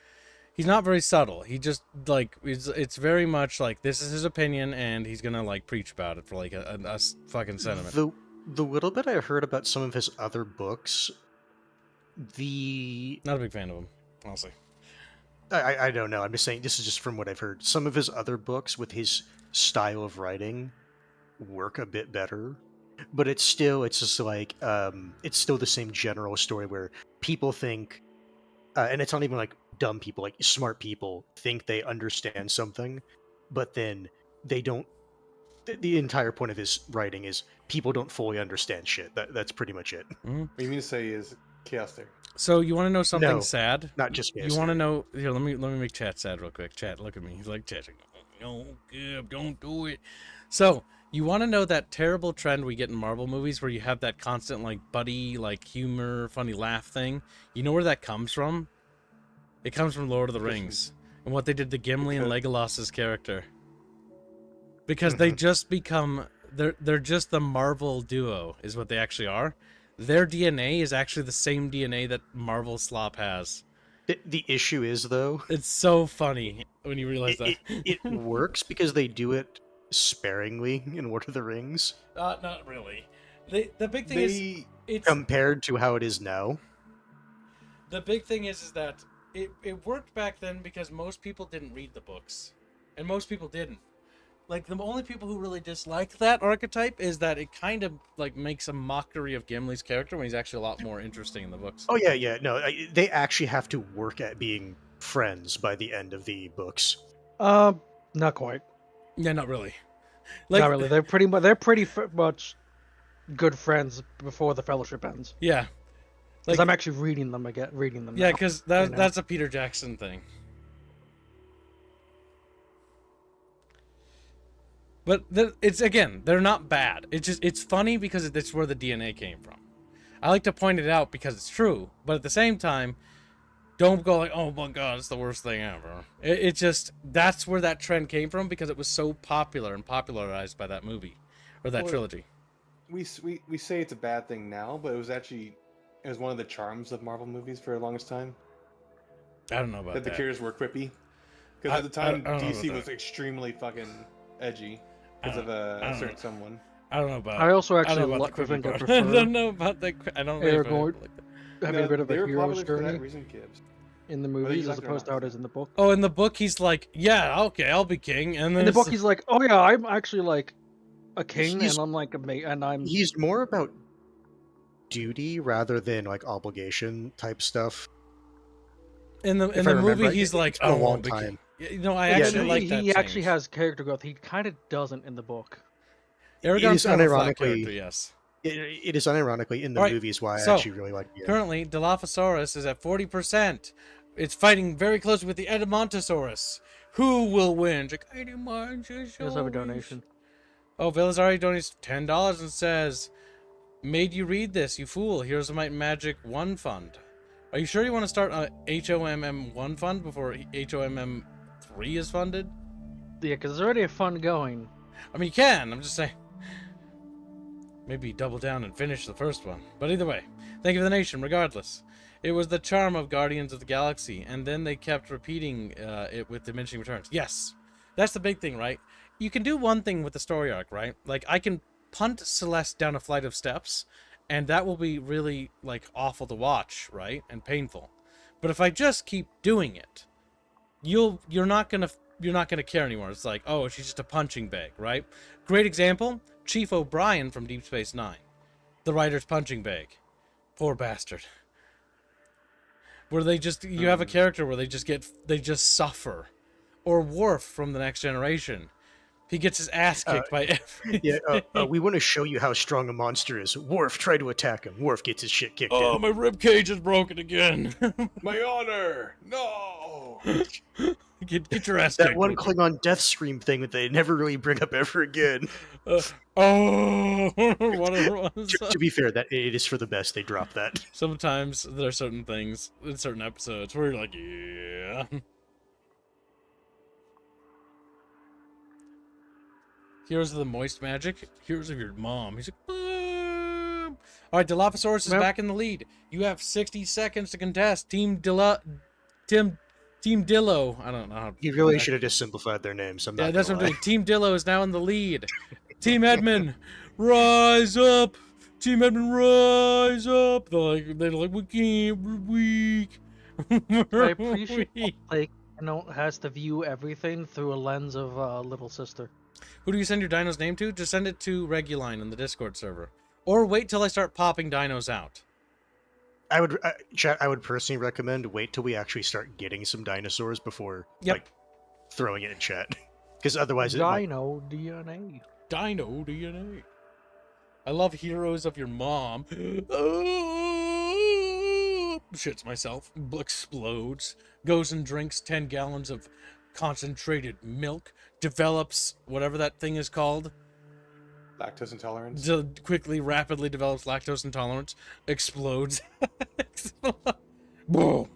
He's not very subtle. He just, like, it's very much like, this is his opinion, and he's gonna, like, preach about it for, like, a fucking sentiment. The little bit I heard about some of his other books, Not a big fan of him, honestly. I don't know. I'm just saying, this is just from what I've heard. Some of his other books with his style of writing work a bit better, but it's just like it's still the same general story where people think, and it's not even like dumb people, like smart people think they understand something, but then they don't. The entire point of his writing is people don't fully understand shit. That's pretty much it. What you mean to say is chaos theory. So, you want to know something No, sad? Not just You want to know... Here, let me make Chat sad real quick. Chat, look at me. He's like, Chat, no, Gib, don't do it. So, you want to know that terrible trend we get in Marvel movies where you have that constant, like, buddy, like, humor, funny laugh thing? You know where that comes from? It comes from Lord of the Rings. And what they did to Gimli and Legolas's character. Because they just become... They're just the Marvel duo, is what they actually are. Their DNA is actually the same DNA that Marvel Slop has. The issue is, though, It's so funny when you realize that. it works because they do it sparingly in Lord of the Rings Not really. The big thing is, They it's compared to how it is now. the big thing is that it worked back then because most people didn't read the books, and most people didn't. Like, the only people who really dislike that archetype is that it kind of like makes a mockery of Gimli's character when he's actually a lot more interesting in the books. Oh yeah. No, they actually have to work at being friends by the end of the books. Not quite. Yeah, not really. Not really. They're pretty much good friends before the Fellowship ends. Yeah. Because I'm actually reading them again. Reading them. Yeah, now, because right now. that's a Peter Jackson thing. But it's, again, they're not bad. It's funny because it's where the DNA came from. I like to point it out because it's true, but at the same time, don't go like, oh my god, it's the worst thing ever. It just, that's where that trend came from because it was so popular and popularized by that movie or that trilogy. we say it's a bad thing now, but it was one of the charms of Marvel movies for the longest time. I don't know about That the that. characters were quippy. Because at the time, I don't know DC about was extremely fucking edgy because of I a don't certain know. someone. I don't know about. I also I actually don't know about the think quippy I part. I prefer don't know about the. I don't know if I Aragorn like that. having a bit of they a were hero's popular for that journey reason, kids. in the Whether you movies like as it or opposed to not. how it is in the book. Oh, in the book, he's like, yeah, okay, I'll be king, and then In the book, it's- he's like, "Oh yeah, I'm actually like a king, He's- and I'm like a mate, and I'm." He's more about duty rather than like obligation type stuff. in the if I remember movie, right, he's like, it's been a oh, long I'll be king. time. You know, I Yeah, actually like that. he actually change. has character growth. He kind of doesn't in the book. Aragorn's is kind of a flat unironically- character, yes. It is unironically in the Alright, movies why so, I actually really like the Currently, Dilophosaurus is at 40%. It's fighting very closely with the Edmontosaurus. Who will win? Like, Edmontosaurus. He does have a donation. Oh, Vilazari donates $10 and says, "Made you read this, you fool. Heroes of Might and Magic 1 fund. Are you sure you want to start a HOMM 1 fund before HOMM 3 is funded?" Yeah, because there's already a fund going. I mean, you can. I'm just saying. Maybe double down and finish the first one. But either way, thank you for the nation, regardless. It was the charm of Guardians of the Galaxy, and then they kept repeating it with diminishing returns. Yes, that's the big thing, right? You can do one thing with the story arc, right? Like, I can punt Celeste down a flight of steps, and that will be really, like, awful to watch, right? And painful. But if I just keep doing it, you're not gonna care anymore. It's like, oh, she's just a punching bag, right? Great example, Chief O'Brien from Deep Space Nine, the writer's punching bag. Poor bastard. Where they just, you have a character where they just suffer. Or Worf from The Next Generation. He gets his ass kicked by everything. Yeah, we want to show you how strong a monster is. Worf, try to attack him. Worf gets his shit kicked Oh, in. my rib cage is broken again. My honor! No! Get your ass That kicked. one Klingon death scream thing that they never really bring up ever again. Oh, whatever it was. To be fair, that it is for the best they drop that. Sometimes there are certain things in certain episodes where you're like, yeah. Heroes of the Moist Magic. Heroes of your mom. He's like, Mom. All right, Dilophosaurus is back in the lead. You have 60 seconds to contest. Team Dillo. I don't know how. You really should have just simplified their names. I'm not Yeah, that's what gonna I'm lie. doing. Team Dillo is now in the lead. Team Edmund, rise up. Team Edmund, rise up. They're like, we can't. We're weak. I appreciate like has to view everything through a lens of little sister. Who do you send your dino's name to? Just send it to Reguline in the Discord server. Or wait till I start popping dinos out. I would, chat. I would personally recommend wait till we actually start getting some dinosaurs before like throwing it in chat, because otherwise it might... Dino DNA. Dino DNA. I love Heroes of your mom. Oh, shits myself. Explodes. Goes and drinks 10 gallons of concentrated milk. Develops whatever that thing is called. Lactose intolerance. Quickly, rapidly develops lactose intolerance. Explodes. Boom.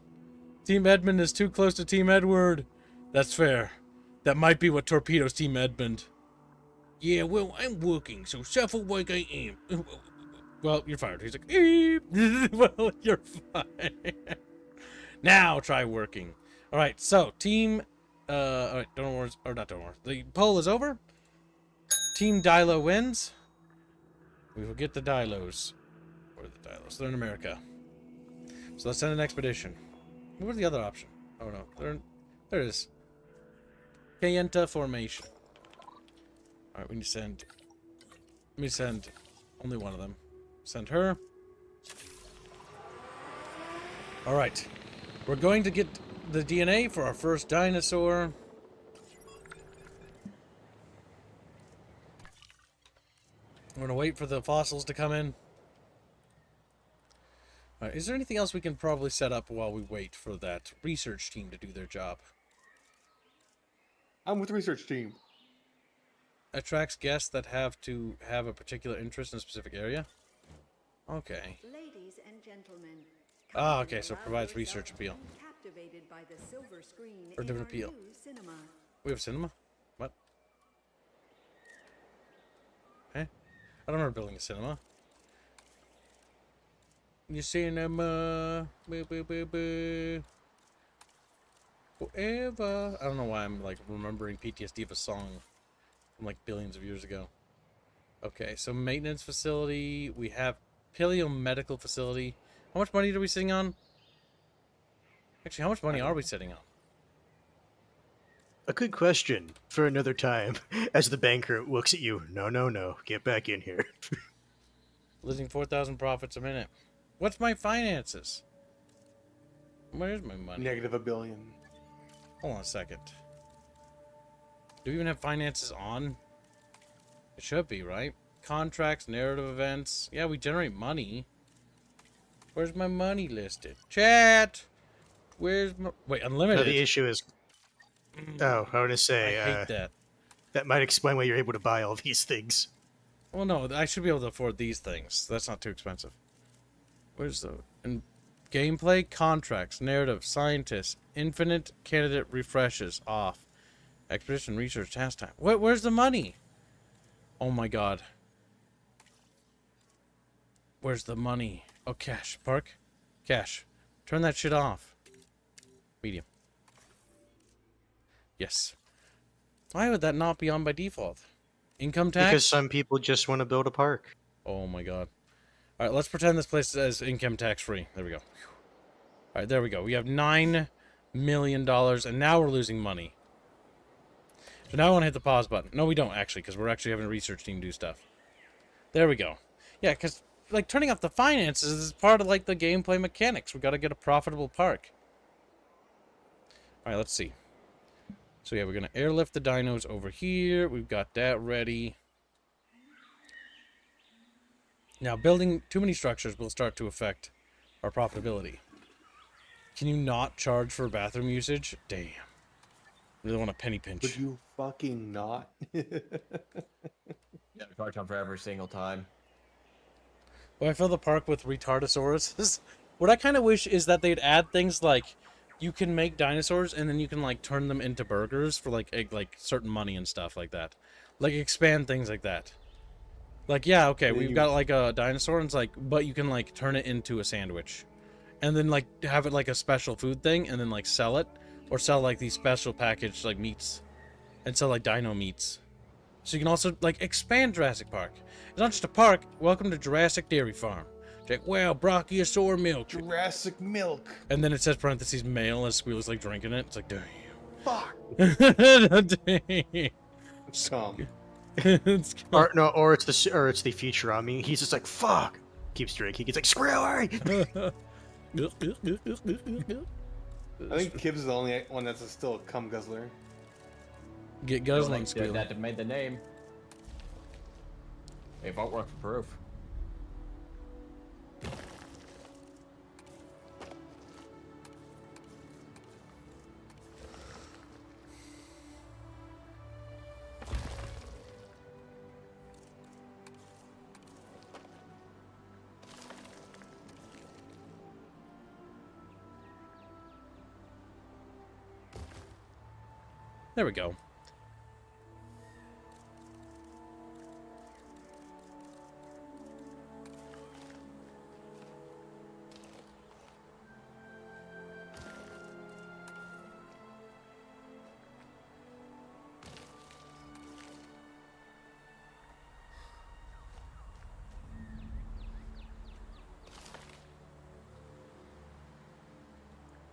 Team Edmund is too close to Team Edward. That's fair. That might be what torpedoes Team Edmund. Yeah, well, I'm working, so shuffle like I am. Well, you're fired. He's like, eep. Well, you're fired. Now try working. All right, so team. All right, don't worry, or not don't worry. The poll is over. Team Dilo wins. We will get the Dilos. Where are the Dilos? They're in America. So let's send an expedition. Where's the other option? Oh no, there it is. Kayenta formation. All right, we need to send. Let me send only one of them. Send her. All right, we're going to get the DNA for our first dinosaur. We're gonna wait for the fossils to come in. All right, is there anything else we can probably set up while we wait for that research team to do their job? I'm with the research team. Attracts guests that have to have a particular interest in a specific area. Okay. Ladies and gentlemen. Ah, okay, so it provides research appeal. Captivated by the silver screen Or in different our appeal. new cinema. We have cinema? What? Hey? I don't remember building a cinema. You cinema. Boo, boo, boo, boo. Forever. I don't know why I'm like remembering PTSD of a song from like billions of years ago. Okay, so maintenance facility. We have paleo medical facility. How much money are we sitting on? Actually, how much money are we sitting on? A good question for another time. As the banker looks at you, no, get back in here. Losing 4,000 profits a minute. What's my finances? Where's my money? Negative $1 billion. Hold on a second. Do we even have finances on? It should be, right? Contracts, narrative events. Yeah, we generate money. Where's my money listed? Chat! Where's my... Wait, No, unlimited? the issue is... Oh, I want to say... I hate that. That might explain why you're able to buy all these things. Well, no, I should be able to afford these things. That's not too expensive. Where's the... And gameplay, contracts, narrative, scientists, infinite candidate refreshes, off. Expedition, research, task time. Where's the money? Oh my god. Where's the money? Oh, cash. Park? Cash. Turn that shit off. Medium. Yes. Why would that not be on by default? Income tax? Because some people just want to build a park. Oh my god. Alright, let's pretend this place is income tax free. There we go. Alright, there we go. We have $9 million, and now we're losing money. So now I want to hit the pause button. No, we don't, actually, because we're actually having a research team do stuff. There we go. Yeah, because, like, turning off the finances is part of, like, the gameplay mechanics. We got to get a profitable park. Alright, let's see. So, yeah, we're going to airlift the dinos over here. We've got that ready. Now, building too many structures will start to affect our profitability. Can you not charge for bathroom usage? Damn. Really want a penny pinch. Would you fucking not? Yeah, charge on for every single time. Well, I fill the park with retardosauruses. What I kind of wish is that they'd add things like you can make dinosaurs and then you can like turn them into burgers for like certain money and stuff like that. Like expand things like that. Like, yeah, okay, we've got like a dinosaur and it's like, but you can like turn it into a sandwich. And then like have it like a special food thing and then like sell it. Or sell like these special packaged like meats. And sell like dino meats. So you can also like expand Jurassic Park. It's not just a park. Welcome to Jurassic Dairy Farm. It's like, wow, brachiosaur milk. Jurassic milk. And then it says parentheses male as Squeal's like drinking it. It's like, damn. Fuck. Damn. Scum. It's Or no, or it's the Futurami. He's just like, fuck. Keeps drinking. He's like, screw away. I think Kibbs is the only one that's still a cum guzzler. Get guzzling, Squeal. That made the name. Hey, vote work for proof. There we go.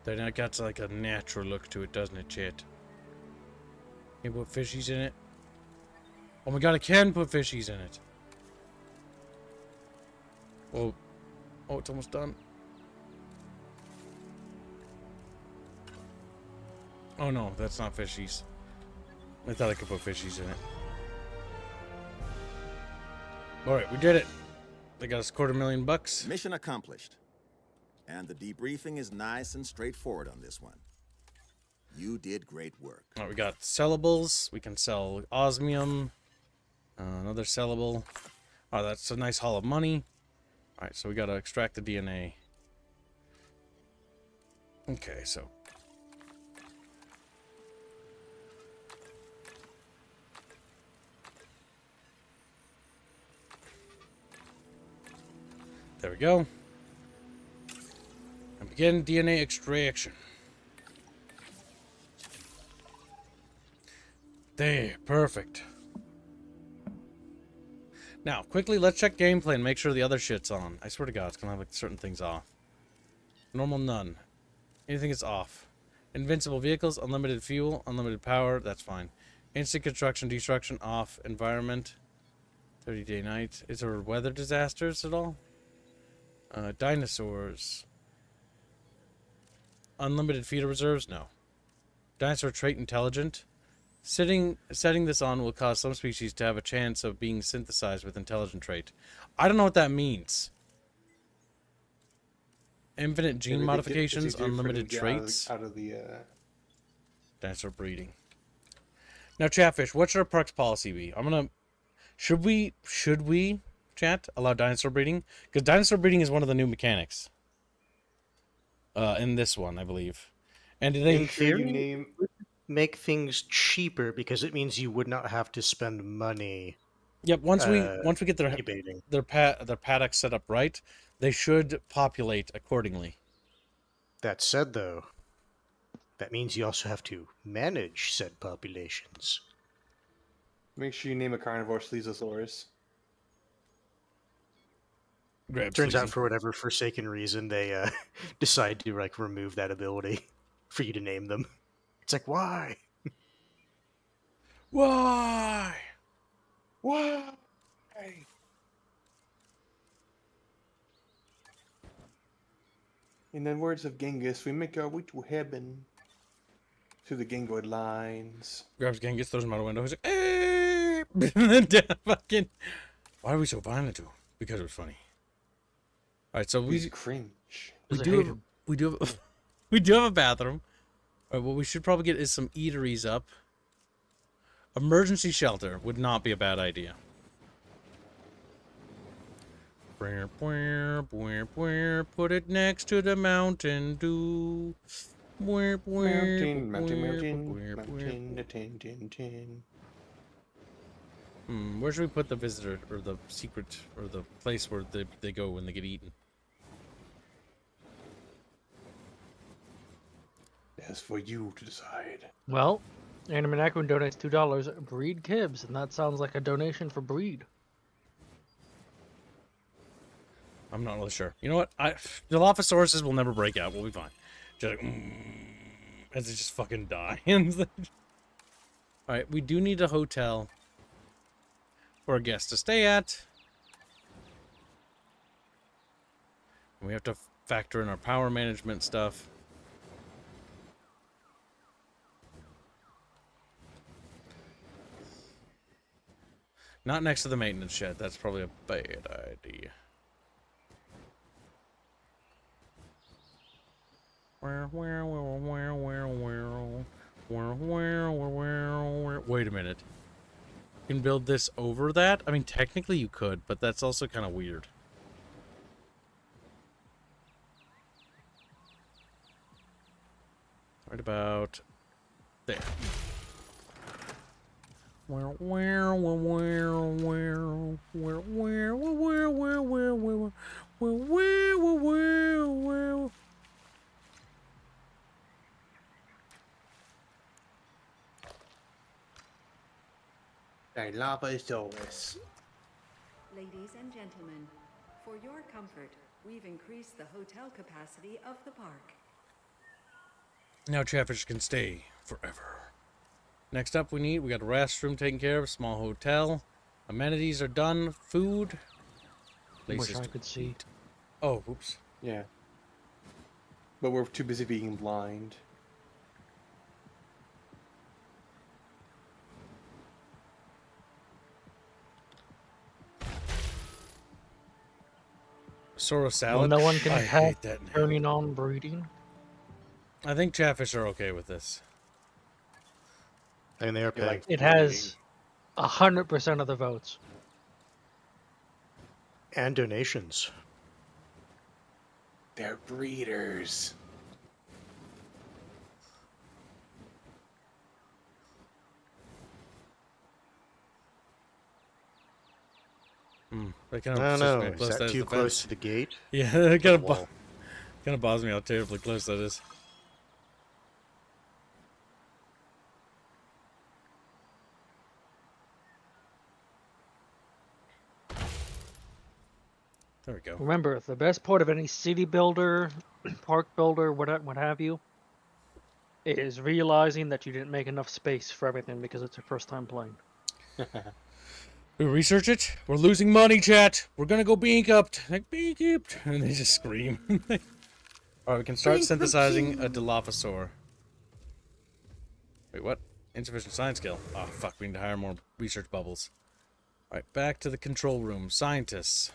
Then it got like a natural look to it, doesn't it, Chet? Can you put fishies in it? Oh my god, I can put fishies in it. Oh, oh, it's almost done. Oh no, that's not fishies. I thought I could put fishies in it. Alright, we did it. They got us $250,000. Mission accomplished. And the debriefing is nice and straightforward on this one. You did great work. Alright, we got sellables. We can sell osmium. Another sellable. Oh, that's a nice haul of money. Alright, so we gotta extract the DNA. Okay, so. There we go. And begin DNA extraction. There, perfect. Now, quickly, let's check gameplay and make sure the other shit's on. I swear to God, it's gonna have like certain things off. Normal, none. Anything is off. Invincible vehicles, unlimited fuel, unlimited power, that's fine. Instant construction, destruction, off. Environment, 30-day night. Is there weather disasters at all? Dinosaurs. Unlimited feeder reserves? No. Dinosaur trait intelligent. Setting this on will cause some species to have a chance of being synthesized with intelligent trait. I don't know what that means. Infinite gene modifications, unlimited traits. Out of the Dinosaur breeding. Now, Chatfish, what should our perks policy be? Should we, chat, allow dinosaur breeding? Because dinosaur breeding is one of the new mechanics. In this one, I believe. And they In theory, make things cheaper because it means you would not have to spend money. Yep, once we get incubating. their paddocks set up right, they should populate accordingly. That said, though, that means you also have to manage said populations. Make sure you name a carnivore Sleezosaurus. Turns out, for whatever forsaken reason, they decide to like remove that ability for you to name them. It's like, why? Why? Why? In the words of Genghis, we make our way to heaven through the Gengoid lines. Grabs Genghis, throws him out a window. He's like, "Hey!" And then fucking. Why are we so violent to him? Because it was funny. All right, so He's cringe. we do have a bathroom. All right, what we should probably get is some eateries up. Emergency shelter would not be a bad idea. Put it next to the Mountain Dew. Mountain. Where should we put the visitor, or the secret, or the place where they go when they get eaten? That's for you to decide. Well, Animanakun donates $2. Breed Kibs, and that sounds like a donation for breed. I'm not really sure. You know what? The Dilophosaurus will never break out. We'll be fine. Just like, as it just fucking die. Alright, we do need a hotel for a guest to stay at. We have to factor in our power management stuff. Not next to the maintenance shed. That's probably a bad idea. Wait a minute. You can build this over that? I mean, technically you could, but that's also kind of weird. Right about there. Dilophosaurus. Ladies and gentlemen, for your comfort, we've increased the hotel capacity of the park. Now Chatfish can stay forever. Next up we got a restroom taken care of, small hotel. Amenities are done, food. Wish Places I to could see. eat. Oh, oops. Yeah. But we're too busy being blind. Sora Well, salad. no one can I have hate that name. turning on breeding. I think Chatfish are okay with this. And they are You paying. like It has 100% of the votes. And donations. They're breeders. That I kind don't of know. me Is close that to too the close fence. to the gate? Yeah, it kind Wall. of bothers me how terribly close that is. There we go. Remember, the best part of any city builder, park builder, what have you, is realizing that you didn't make enough space for everything because it's your first time playing. We research it. We're losing money, chat. We're gonna go bankrupt. Like bankrupt, and they just scream. All right, we can start synthesizing a Dilophosaur. Wait, what? Insufficient science skill. Oh fuck, we need to hire more research bubbles. All right, back to the control room. Scientists.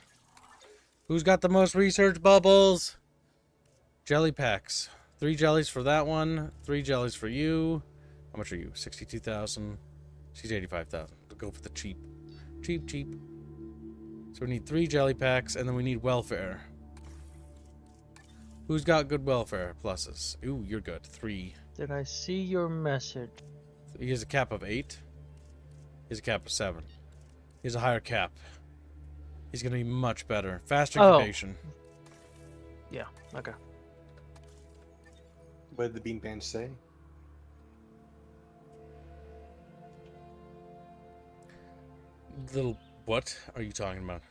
Who's got the most research bubbles? Jelly packs. 3 jellies for that one. 3 jellies for you. How much are you? 62,000. She's 85,000. We'll go for the cheap. Cheap. So we need 3 jelly packs, and then we need welfare. Who's got good welfare pluses? Ooh, you're good. 3. Did I see your message? He has a cap of 8. He has a cap of 7. He has a higher cap. He's going to be much better. Faster Oh. incubation. Yeah, okay. What did the bean bench say? Little, what are you talking about?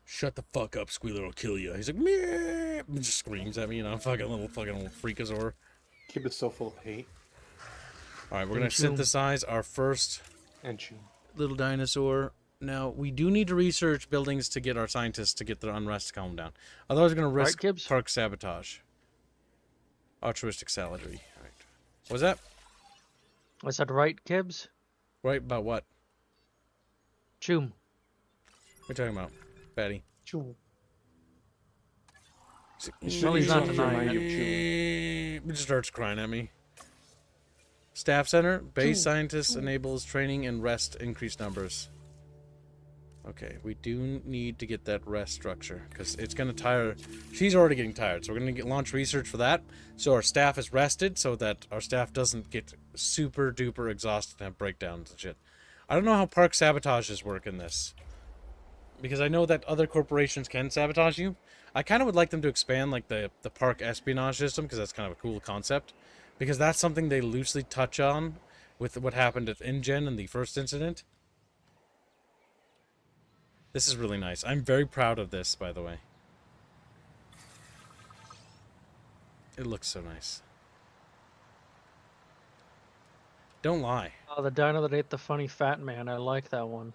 Shut the fuck up, Squealer will kill you. He's like, meh, and just screams at me, fucking little freakazoid. Kib is so full of hate Alright, we're gonna Thank you. synthesize our first and chew. little dinosaur. Now, we do need to research buildings to get our scientists to get their unrest to calm down. Otherwise, we're gonna risk Gibbs? park sabotage. Altruistic salary. Alright. What was that? I said right, Kibbs? Right about what? Choom. What are you talking about, Fatty? Chew. No, he's not Remind denying you it. of chew. He just starts crying at me. Staff center, base scientists enables training and rest increased numbers. Okay, we do need to get that rest structure because it's going to tire. She's already getting tired, so we're going to launch research for that. So our staff is rested, so that our staff doesn't get super duper exhausted and have breakdowns and shit. I don't know how park sabotages work in this, because I know that other corporations can sabotage you. I kind of would like them to expand like the park espionage system, because that's kind of a cool concept. Because that's something they loosely touch on with what happened at InGen in the first incident. This is really nice. I'm very proud of this, by the way. It looks so nice. Don't lie. Oh, the dino that ate the funny fat man. I like that one.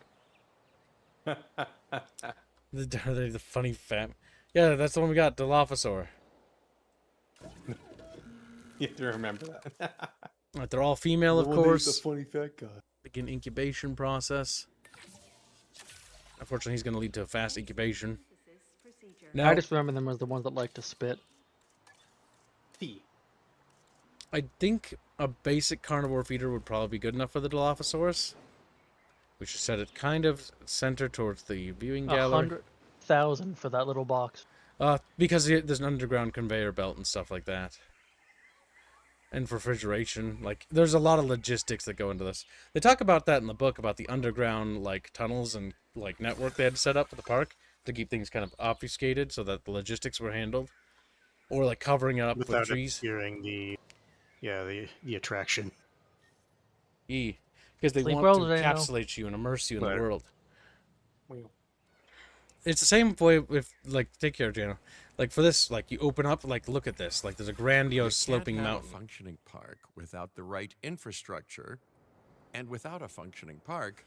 The funny fat... Yeah, that's the one we got, Dilophosaur. You have to remember that. Right, they're all female, of The one that ate course. The funny fat guy. Begin incubation process. Unfortunately, he's going to lead to a fast incubation. Now, I just remember them as the ones that like to spit. Tea. I think a basic carnivore feeder would probably be good enough for the Dilophosaurus. We should set it kind of centered towards the viewing gallery. 100,000 for that little box. Because there's an underground conveyor belt and stuff like that. And refrigeration. Like, there's a lot of logistics that go into this. They talk about that in the book, about the underground, like, tunnels and, like, network they had to set up at the park to keep things kind of obfuscated so that the logistics were handled. Or, like, covering it up with Without trees. obscuring the attraction. Because they Sleep want well to today, Al. encapsulate you and immerse you in the Right. world. Well, it's the same way with, like, take care, Jano. Like, for this, like, you open up, like, look at this. Like, there's a grandiose sloping You can't have mountain. a functioning park without the right infrastructure. And without a functioning park,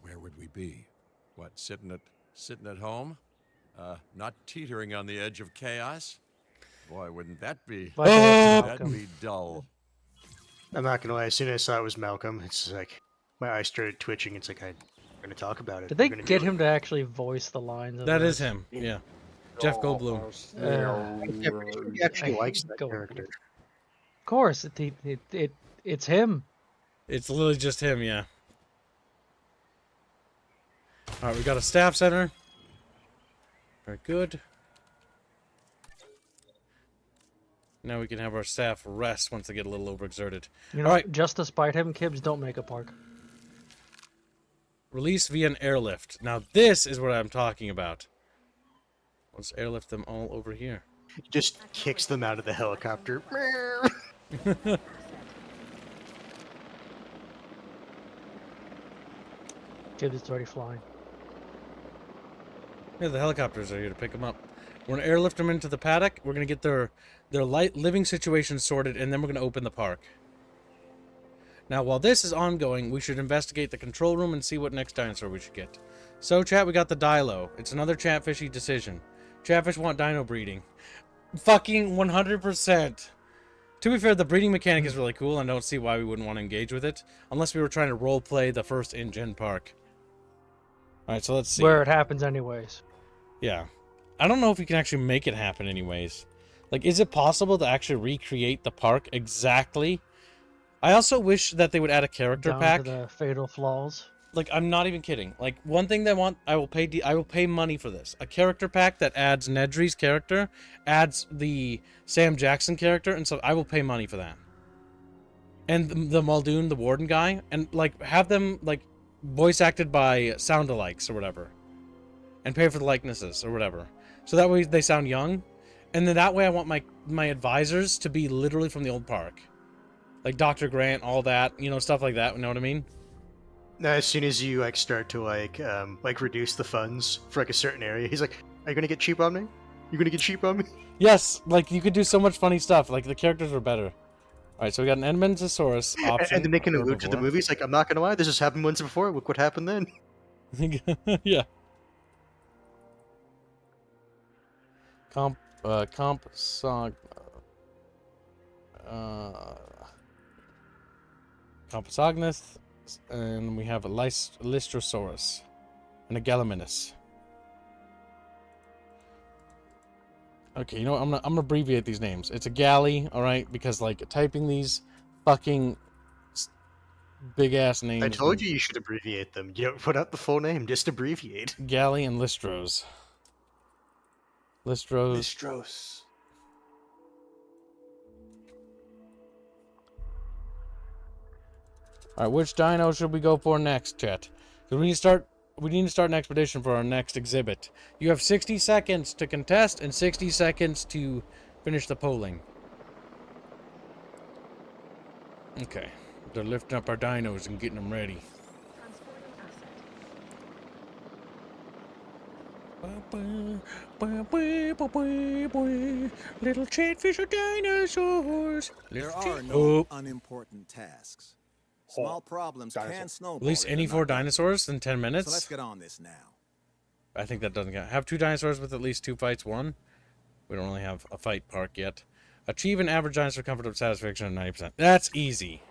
where would we be? What, sitting at home? Not teetering on the edge of chaos? Boy, wouldn't that be... Like that's That'd Malcolm. be dull. I'm not gonna lie. As soon as I saw it was Malcolm, it's like my eyes started twitching. It's like I'm gonna talk about it. Did they We're gonna get do him to actually voice the lines of That this? is him, yeah. Jeff Goldblum. it. Yeah, pretty sure he actually I likes hate that Goldblum. character. Of course, it's him. It's literally just him, yeah. Alright, we got a staff center. Very good. Now we can have our staff rest once they get a little overexerted. You know, Alright. just to spite him, Kibbs, don't make a park. Release via an airlift. Now this is what I'm talking about. Let's airlift them all over here. Just kicks them out of the helicopter. Kibbs is already flying. Yeah, the helicopters are here to pick them up. We're gonna airlift them into the paddock. We're gonna get their light living situation sorted, and then we're gonna open the park. Now, while this is ongoing, we should investigate the control room and see what next dinosaur we should get. So, chat, we got the Dilo. It's another Chatfishy decision. Chatfish want dino breeding. Fucking 100%. To be fair, the breeding mechanic is really cool. I don't see why we wouldn't want to engage with it, unless we were trying to roleplay the first in-gen park. Alright, so let's see. Where it happens anyways. Yeah. I don't know if we can actually make it happen anyways. Like, is it possible to actually recreate the park exactly? I also wish that they would add a character Down pack. to the fatal flaws. Like, I'm not even kidding. Like, one thing that I will pay money for this. A character pack that adds Nedry's character, adds the Sam Jackson character, and so I will pay money for that. And the Muldoon, the warden guy, and, like, have them, like, voice acted by sound-alikes or whatever. And pay for the likenesses or whatever. So that way they sound young. And then that way I want my advisors to be literally from the old park. Like Dr. Grant, all that, you know, stuff like that, you know what I mean? Now, as soon as you start to reduce the funds for like a certain area, he's like, "Are you gonna get cheap on me? You gonna get cheap on me?" Yes, like you could do so much funny stuff. Like the characters were better. All right, so we got an Edmontosaurus option. And then they can allude to the movies. Like, I'm not gonna lie, this has happened once before. Look what happened then. Yeah. Compsognath, and we have a Lystrosaurus and a Gallimimus. Okay, you know what? I'm gonna abbreviate these names. It's a galley, all right, because like typing these fucking big ass names. I told you should abbreviate them. You don't put out the full name, just abbreviate. Galley and Listros. Listros. All right, which dino should we go for next, chat? Because we need to start an expedition for our next exhibit. You have 60 seconds to contest and 60 seconds to finish the polling. Okay, they're lifting up our dinos and getting them ready. Little chatfish are dinosaurs. There are no unimportant tasks. Small problems can snowball. Release any 4 dinosaurs in 10 minutes. So let's get on this now. I think that doesn't count. Have 2 dinosaurs with at least 2 fights won. We don't really have a fight park yet. Achieve an average dinosaur comfort of satisfaction of 90%. That's easy.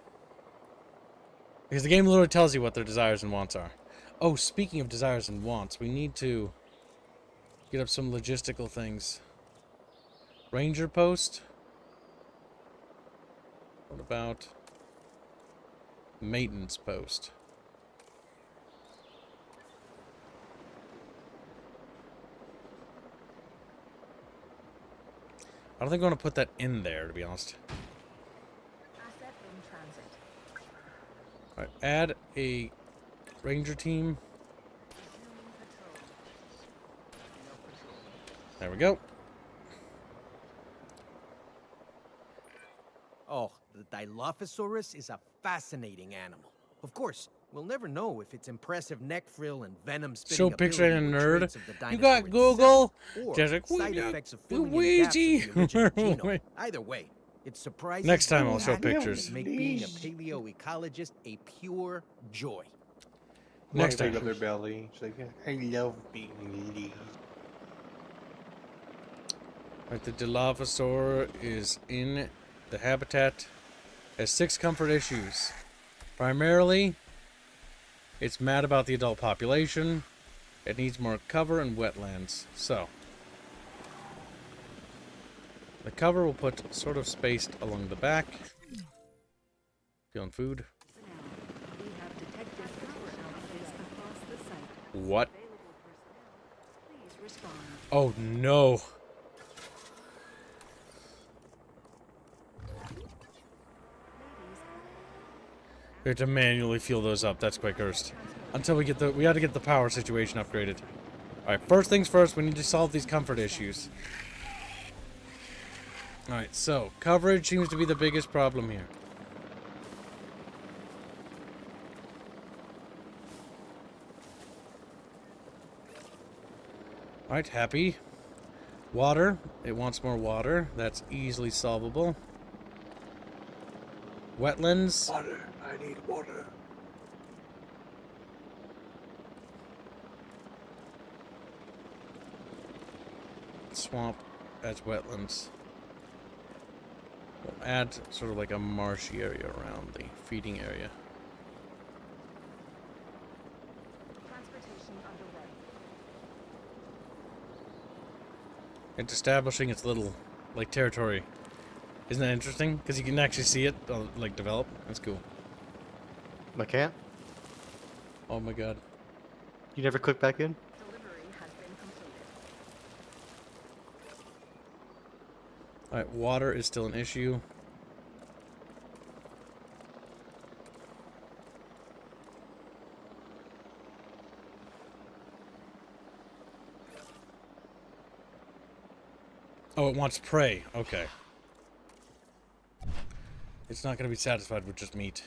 Because the game literally tells you what their desires and wants are. Oh, speaking of desires and wants, we need to get up some logistical things. Ranger post? What about maintenance post? I don't think I want to put that in there, to be honest. Asset in transit. Alright, add a ranger team. There we go. Oh, the Dilophosaurus is a fascinating animal. Of course, We'll never know if its impressive neck frill and venom spitting Show picture ability and were nerd. traits of the You dinosaur got itself, Google? or Jurassic, side we got effects of filling in gaps Luigi. of the original genome. Either way, it surprises Next time you I'll show and pictures. make being a paleoecologist a pure joy. Next Right time. up their belly. She's like, I love being lead. Right, the Dilophosaur is in the habitat. Has 6 comfort issues. Primarily, it's mad about the adult population. It needs more cover and wetlands. So, the cover will put sort of spaced along the back. Feeling food. We have detected power outages across the site. What? Available personnel, please respond. Oh no. We have to manually fuel those up. That's quite cursed. Until we had to get the power situation upgraded. Alright, first things first, we need to solve these comfort issues. Alright, so, coverage seems to be the biggest problem here. Alright, happy. Water. It wants more water. That's easily solvable. Wetlands. Water. I need water. Swamp as wetlands. We'll add sort of like a marshy area around the feeding area. Transportation underway. It's establishing its little, like, territory. Isn't that interesting? Because you can actually see it, like, develop. That's cool. I can't. Oh my god. You never click back in? Delivery has been completed. Alright, water is still an issue. Oh, it wants prey. Okay. It's not going to be satisfied with just meat.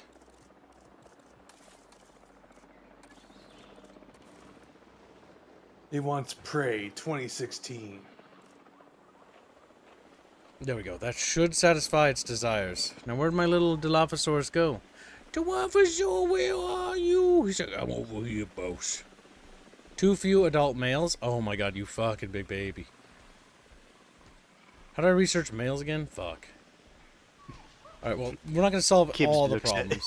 It wants prey 2016. There we go. That should satisfy its desires. Now, where'd my little Dilophosaurus go? Dilophosaur, where are you? He's like, I'm over here, boss. Too few adult males? Oh my god, you fucking big baby. How do I research males again? Fuck. Alright, well, we're not going to solve all the problems.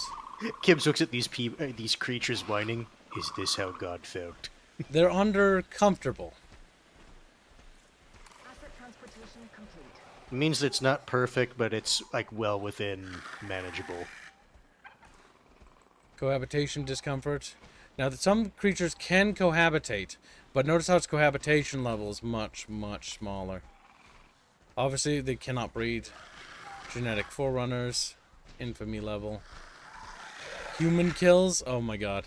Kibbs looks at these creatures whining. Is this how God felt? They're under comfortable. Asset transportation complete. It means that it's not perfect, but it's like well within manageable. Cohabitation discomfort. Now, some creatures can cohabitate, but notice how its cohabitation level is much, much smaller. Obviously, they cannot breed. Genetic forerunners. Infamy level. Human kills? Oh my god.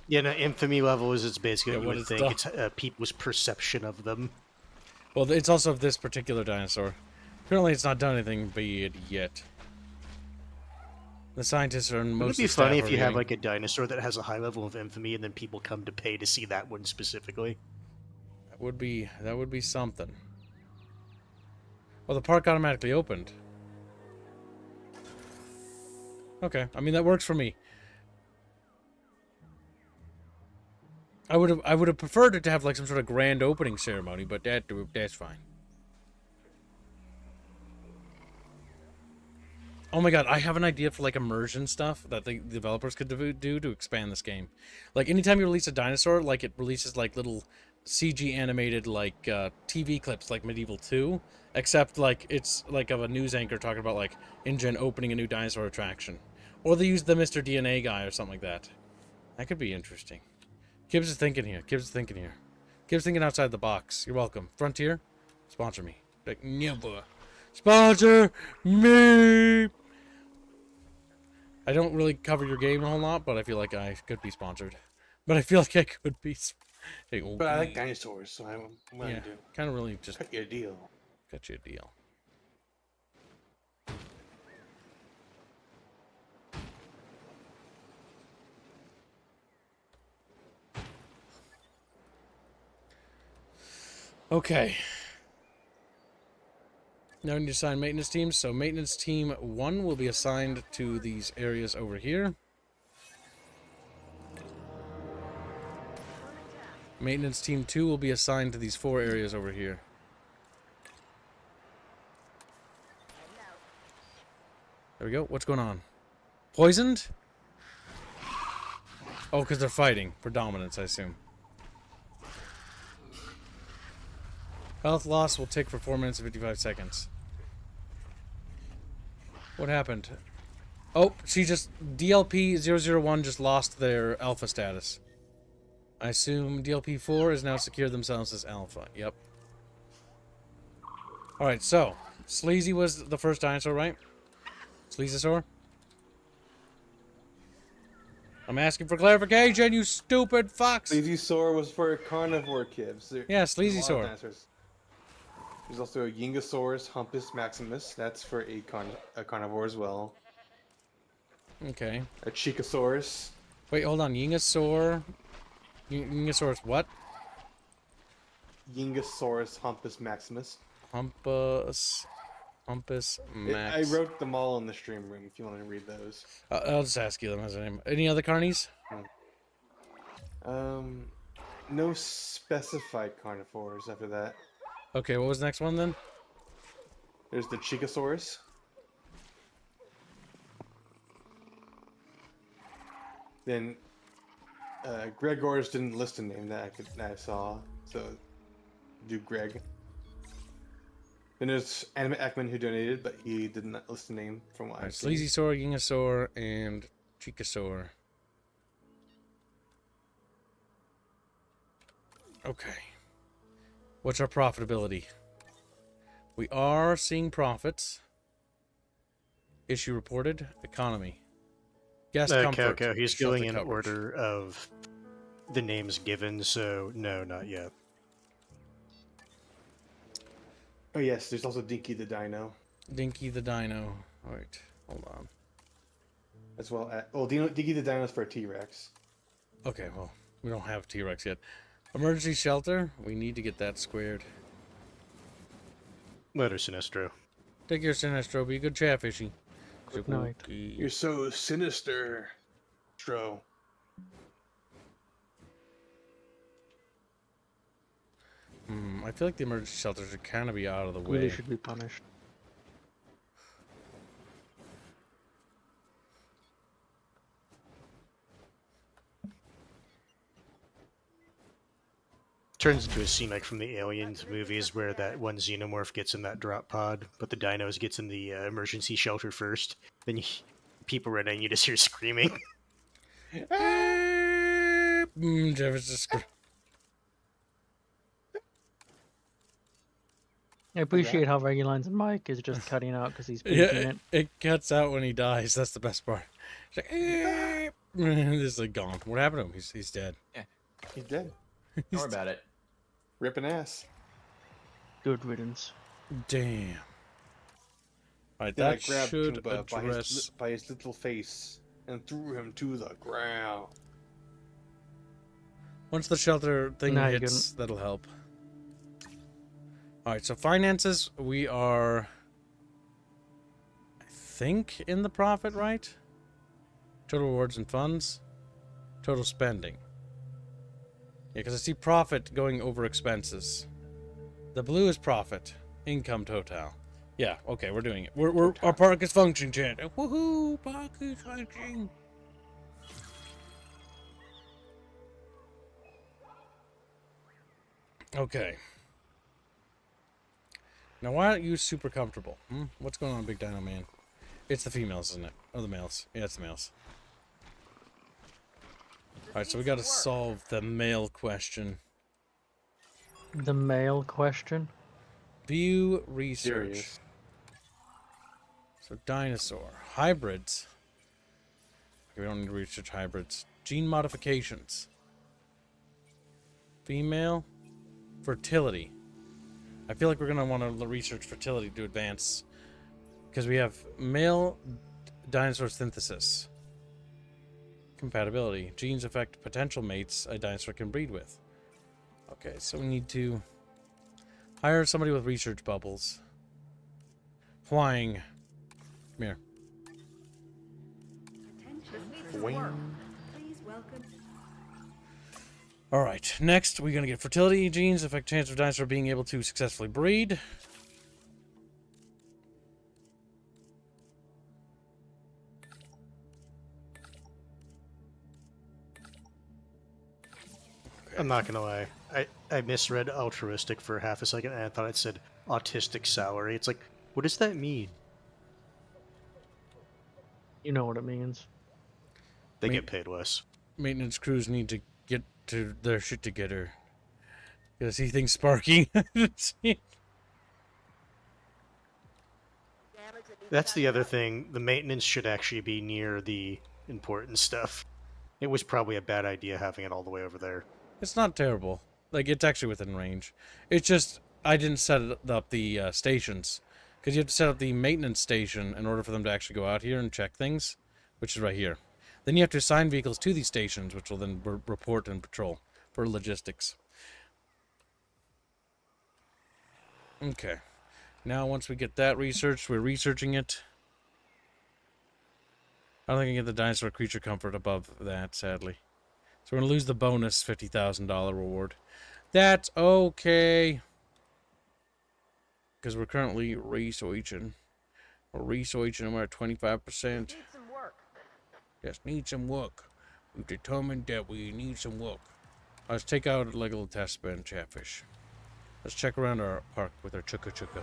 Yeah, no, infamy level is basically what you what would it's think. done. It's people's perception of them. Well, it's also of this particular dinosaur. Apparently, it's not done anything bad yet. The scientists are Wouldn't mostly it be funny if you have reviewing. like a dinosaur that has a high level of infamy and then people come to pay to see that one specifically? That would be something. Well, the park automatically opened. Okay, I mean that works for me. I would have preferred it to have like some sort of grand opening ceremony, but that's fine. Oh my god, I have an idea for like immersion stuff that the developers could do to expand this game. Like anytime you release a dinosaur, like it releases like little CG animated like TV clips like Medieval 2, except like it's like of a news anchor talking about like InGen opening a new dinosaur attraction. Or they use the Mr. DNA guy or something like that. That could be interesting. Kibbs is thinking here. Kibbs is thinking here. Kibbs thinking outside the box. You're welcome. Frontier, sponsor me. Like, never. Sponsor me! I don't really cover your game a whole lot, but I feel like I could be sponsored. But I feel like I could be... Hey, But I like dinosaurs, so I'm willing yeah, to kind of really just... cut you a deal. Cut you a deal. Okay. Now we need to assign maintenance teams. So maintenance team 1 will be assigned to these areas over here. Maintenance team 2 will be assigned to these 4 areas over here. There we go. What's going on? Poisoned? Oh, because they're fighting for dominance, I assume. Health loss will tick for 4 minutes and 55 seconds. What happened? Oh, she just... DLP-001 just lost their alpha status. I assume DLP-4 has now secured themselves as alpha. Yep. Alright, so... Sleazy was the first dinosaur, right? Sleazosaur? I'm asking for clarification, you stupid fox! Sleazosaur was for carnivore kids. Yeah, Sleazosaur. There's also a Yingosaurus Humpus Maximus. That's for a carnivore as well. Okay. A Chicosaurus. Wait, hold on. Yingosaur... Yingosaurus what? Yingosaurus Humpus Maximus. Humpus Max. I wrote them all in the stream room if you want to read those. I'll just ask you them as a name. Any other carnies? No specified carnivores after that. Okay, what was the next one then? There's the Chicosaurus. Then Gregor's didn't list a name that I saw, so do Greg. Then there's Anime Ackman who donated, but he did not list a name from what I've seen. Sleazosaur, Yingosaur, and Chicosaur. Okay. What's our profitability? We are seeing profits. Issue reported. Economy. Guest comfort. Okay, he's Shelter going in coverage. order of the names given, so no, not yet. Oh yes, there's also Dinky the Dino. Dinky the Dino. Alright, hold on. As well as... Oh, Dinky the Dino is for a T-Rex. Okay, well, we don't have T-Rex yet. Emergency shelter. We need to get that squared. Later, Sinestro. Take your Sinestro. Be a good chatfishy. Good night. You're so sinister, Stro. I feel like the emergency shelters should kind of be out of the way. Really should be punished. Turns into a scene like from the Aliens movies where that one xenomorph gets in that drop pod, but the dinos gets in the emergency shelter first. Then people run in and you just hear screaming. Jeff is just... I appreciate how Reguline's mic is just cutting out because he's beeping it. It cuts out when he dies. That's the best part. It's like, it's like gone. What happened to him? He's dead. Yeah, He's dead. don't worry about it. Ripping ass. Good riddance. Damn. Alright, Then I that grabbed should Tumba address... by his little face and threw him to the ground. Once the shelter thing No, you hits, that'll help. Alright, so finances, we are... I think in the profit, right? Total rewards and funds. Total spending. Yeah, because I see profit going over expenses. The blue is profit. Income total. Yeah, okay, we're doing it. Our park is functioning, chat. Woohoo! Park is functioning. Okay. Now, why aren't you super comfortable? What's going on, Big Dino Man? It's the females, isn't it? Or the males? Yeah, it's the males. Alright, so we gotta solve the male question. The male question? View research. Serious. So, dinosaur. Hybrids. Okay, we don't need to research hybrids. Gene modifications. Female. Fertility. I feel like we're going to want to research fertility to advance. Because we have male dinosaur synthesis. Compatibility. Genes affect potential mates a dinosaur can breed with. Okay, so we need to Hire somebody with research bubbles. Huang. Come here. Attention, please welcome. Alright, next we're going to get fertility genes, affect chance of dinosaur being able to successfully breed. I'm not gonna lie. I misread altruistic for half a second, and I thought it said autistic salary. It's like, what does that mean? You know what it means. They get paid less. Maintenance crews need to get to their shit together. You see things sparking? That's the other thing. The maintenance should actually be near the important stuff. It was probably a bad idea having it all the way over there. It's not terrible. Like, it's actually within range. It's just, I didn't set up the stations. Because you have to set up the maintenance station in order for them to actually go out here and check things, which is right here. Then you have to assign vehicles to these stations, which will then report and patrol for logistics. Okay. Now, once we get that researched, we're researching it. I don't think I can get the dinosaur creature comfort above that, sadly. So we're going to lose the bonus $50,000 reward. That's okay. Because we're currently researching. We're researching and we're at 25%. Just need some work. We've determined that we need some work. Let's take out like a little test bed chatfish. Let's check around our park with our chukka chukka.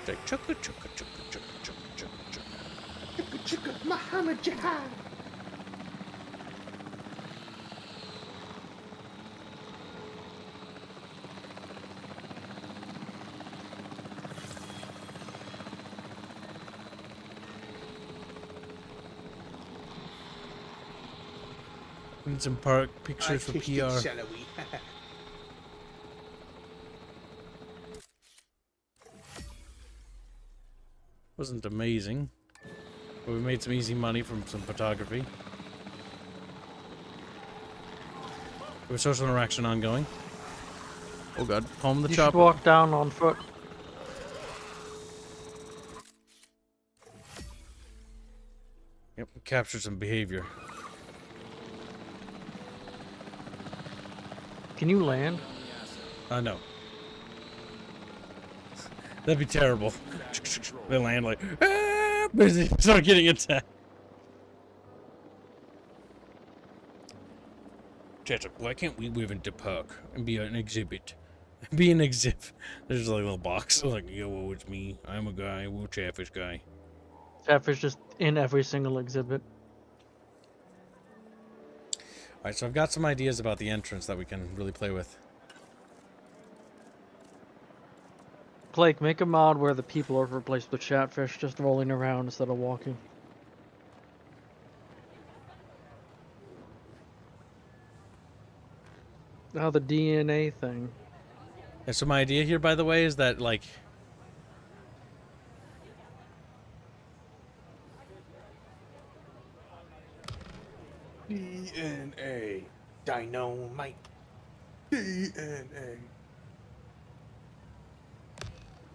Say chukka chukka chukka chukka chukka chukka chukka. Chicka chicka, Muhammad Jihad. Need some park pictures for PR. Wasn't amazing, but we made some easy money from some photography. With social interaction ongoing. Oh god, calm the You should chopper. walk down on foot. Yep, captured some behavior. Can you land? No. That'd be terrible. They land like, ah, busy. Start getting attacked. Jessica, why can't we live in the park and be an exhibit? Be an exhibit. There's like a little box. Like, yo, it's me. I'm a guy. We're a Chatfish guy. Chatfish just in every single exhibit. Alright, so I've got some ideas about the entrance that we can really play with. Blake, make a mod where the people are replaced with Chatfish, just rolling around instead of walking. Now the DNA thing. And so my idea here, by the way, is that, like... DNA. Dynamite. DNA.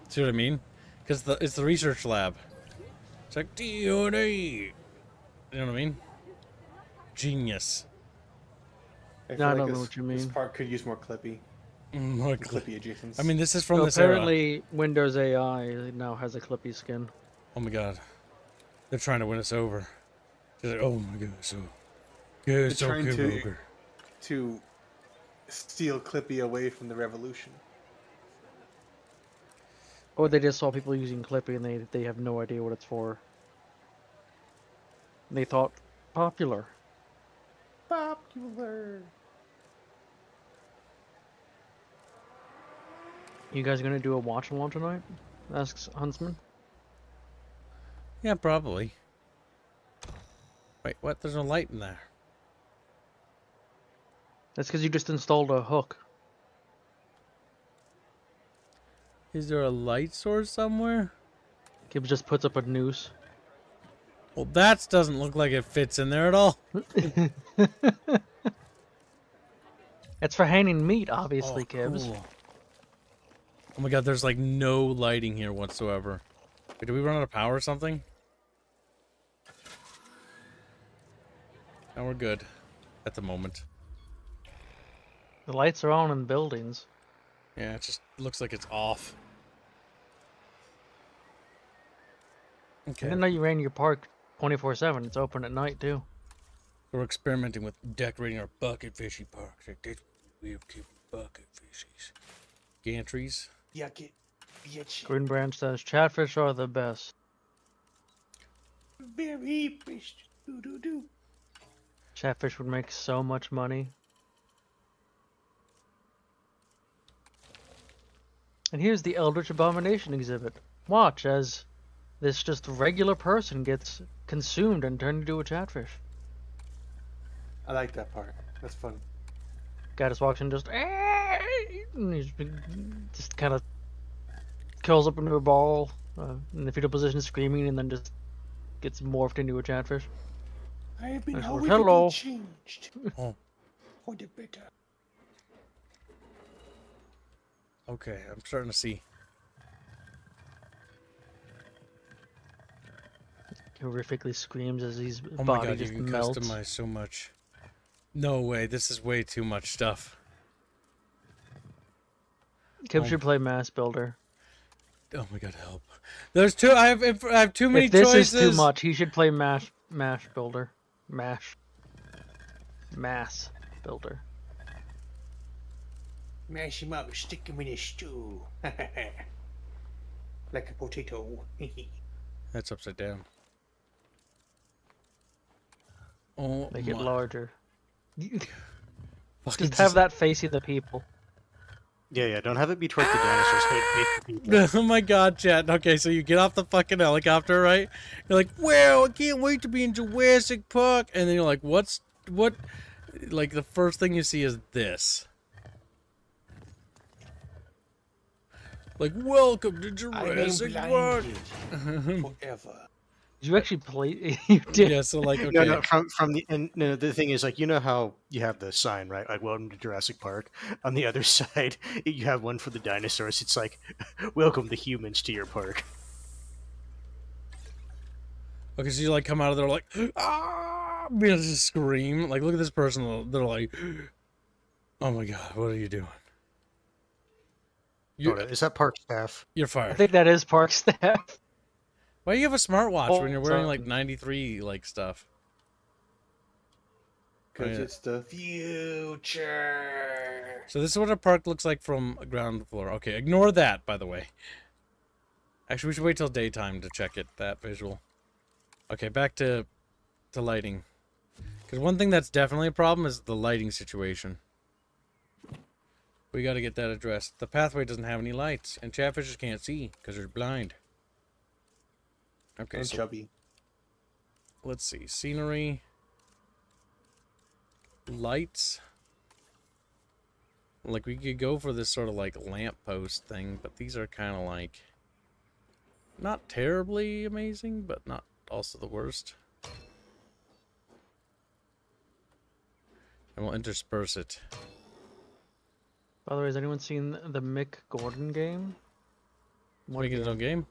See what I mean? Because it's the research lab. It's like DNA. You know what I mean? Genius. I No, feel I like don't know this, what you This mean. part could use more Clippy. More Clippy adjacents. I mean, this is from So this era. apparently, Windows AI now has a Clippy skin. Oh my god. They're trying to win us over. They're like, oh my god, so... Good, so trying good. to steal Clippy away from the revolution. Or they just saw people using Clippy and they have no idea what it's for. And they thought, popular. Popular. You guys gonna do a watch along tonight? Asks Huntsman. Yeah, probably. Wait, what? There's no light in there. That's because you just installed a hook. Is there a light source somewhere? Gibbs just puts up a noose. Well, that doesn't look like it fits in there at all. It's for hanging meat, obviously, Gibbs. Cool. Oh my god, there's like no lighting here whatsoever. Wait, did we run out of power or something? No, we're good at the moment. The lights are on in buildings. Yeah, it just looks like it's off. I Okay. didn't know you ran your park 24/7. It's open at night too. We're experimenting with decorating our bucket fishy park. We have kept bucket fishies. Gantries. Yuck it, bitch. Green Branch says chatfish are the best. Very fish. Do do do. Chatfish would make so much money. And here's the Eldritch Abomination exhibit. Watch as this just regular person gets consumed and turned into a chatfish. I like that part. That's fun. Guy just walks in, just and he's just kind of curls up into a ball in the fetal position, screaming, and then just gets morphed into a chatfish. I have been Nice word. horrifically Hello. changed. Oh, For the better. okay. I'm starting to see. Horrifically screams as his Oh my body god, you just can melts. customize so much. No way, this is way too much stuff. Kim Oh. should play Mass Builder. Oh my god, help. There's too I have too many If this choices. is too much, he should play Mash Builder. Mass Builder. Mash him up and stick him in a stew. Like a potato. That's upside down. Oh Make my. it larger. Fucking Just have that facing the people. Yeah, don't have it be toward the dinosaurs. Hate the people. Oh my god, chat. Okay, so you get off the fucking helicopter, right? You're like, wow, I can't wait to be in Jurassic Park. And then you're like, what? Like, the first thing you see is this. Like, welcome to Jurassic Park. Forever. Did you actually play? You did. Yeah, so like, okay. No, from the and no, the thing is, like, you know how you have the sign, right? Like, welcome to Jurassic Park. On the other side, you have one for the dinosaurs. It's like, welcome the humans to your park. Okay, so you like come out of there like, ah, being just scream. Like, look at this person. They're like, oh my god, what are you doing? Is that park staff? You're I fired. think that is park staff. Why do you have a smartwatch when you're wearing sorry. like 93 like stuff? Because yeah. it's the future. So this is what a park looks like from ground floor. Okay, ignore that, by the way. Actually, we should wait till daytime to check it, that visual. Okay, back to lighting. Because one thing that's definitely a problem is the lighting situation. We got to get that addressed. The pathway doesn't have any lights, and chatfishers can't see because they're blind. Okay, And so chubby. let's see. Scenery. Lights. Like, we could go for this sort of like lamppost thing, but these are kind of like not terribly amazing, but not also the worst. And we'll intersperse it. By the way, has anyone seen the Mick Gordon game? Making his own game?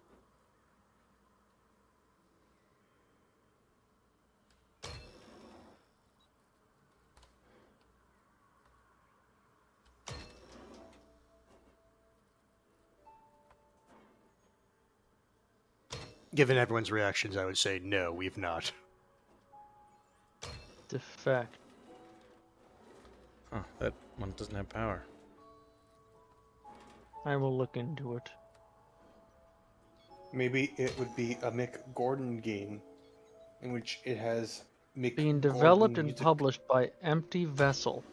Given everyone's reactions, I would say no, we've not. Defect. Huh, that one doesn't have power. I will look into it. Maybe it would be a Mick Gordon game, in which it has Mick Being Gordon developed and music. published by Empty Vessel.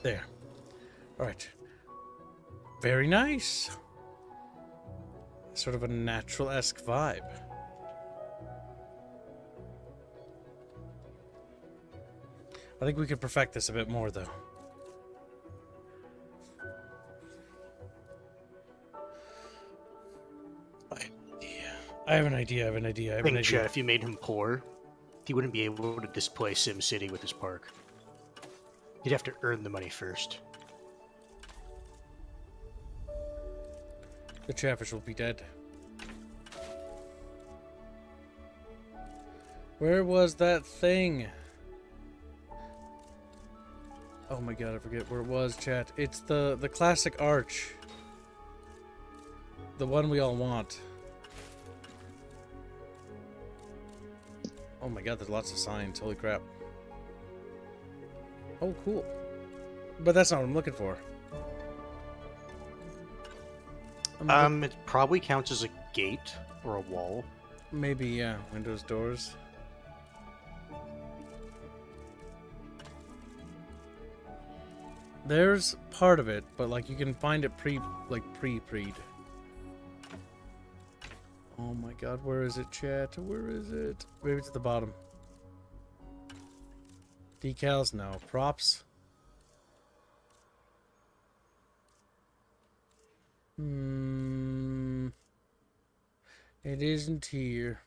There. All right. Very nice. Sort of a natural-esque vibe. I think we could perfect this a bit more, though. I have an idea. I think, Chet, if you made him poor, he wouldn't be able to display SimCity with his park. He'd have to earn the money first. The Chatfish will be dead. Where was that thing? Oh my god, I forget where it was, chat. It's the classic arch. The one we all want. Oh my god, there's lots of signs. Holy crap. Oh, cool. But that's not what I'm looking for. It probably counts as a gate or a wall. Maybe, yeah. Windows, doors. There's part of it, but like you can find it pre'd. Oh my god, where is it, chat? Where is it? Maybe it's at the bottom. Decals? No. Props? It isn't here.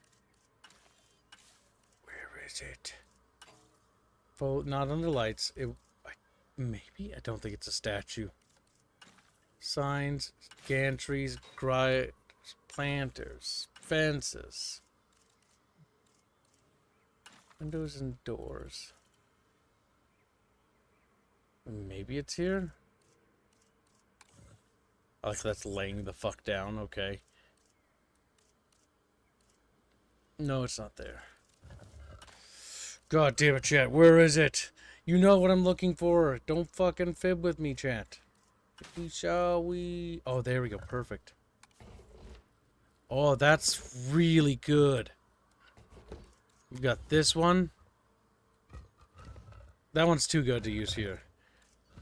Where is it? Not under lights. Maybe? I don't think it's a statue. Signs, gantries, planters, fences, windows and doors. Maybe it's here? I like that's laying the fuck down, okay. No, it's not there. God damn it, chat, where is it? You know what I'm looking for. Don't fucking fib with me, chat. Shall we? Oh, there we go. Perfect. Oh, that's really good. We've got this one. That one's too good to use here.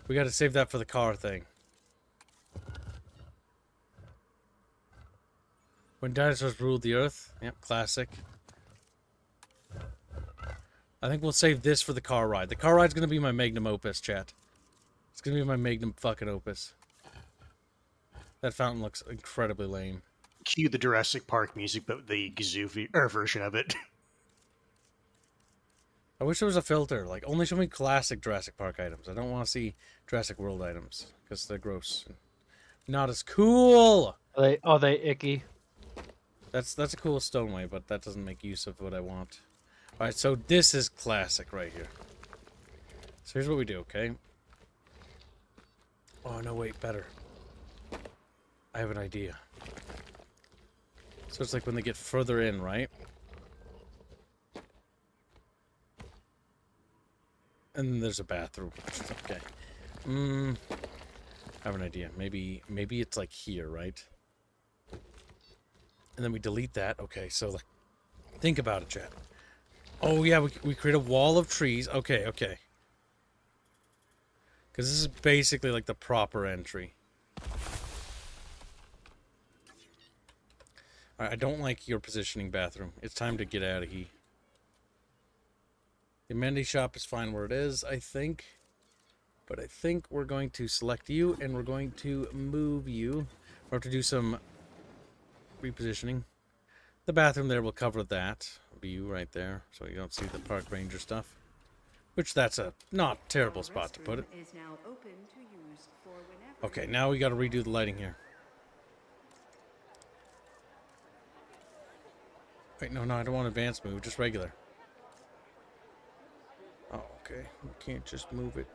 We got to save that for the car thing. When dinosaurs ruled the earth. Yep, classic. I think we'll save this for the car ride. The car ride's going to be my magnum opus, chat. It's going to be my magnum fucking opus. That fountain looks incredibly lame. Cue the Jurassic Park music, but the Gazoo version of it. I wish there was a filter. Like, only show me classic Jurassic Park items. I don't want to see Jurassic World items. Because they're gross. Not as cool! Are they icky? That's a cool stoneway, but that doesn't make use of what I want. Alright, so this is classic right here. So here's what we do, okay? Oh, no, wait, better. I have an idea. So it's like when they get further in, right? And then there's a bathroom. Okay. I have an idea. Maybe it's like here, right? And then we delete that. Okay, so like, think about it, chat. Oh, yeah, we create a wall of trees. Okay. Because this is basically like the proper entry. Alright, I don't like your positioning, bathroom. It's time to get out of here. The amenity shop is fine where it is, I think. But I think we're going to select you, and we're going to move you. We'll have to do some repositioning. The bathroom there will cover that view right there, so you don't see the park ranger stuff. Which that's a not terrible spot to put it. Okay, now we got to redo the lighting here. Wait, no, I don't want advanced move, just regular. Oh, okay. You can't just move it.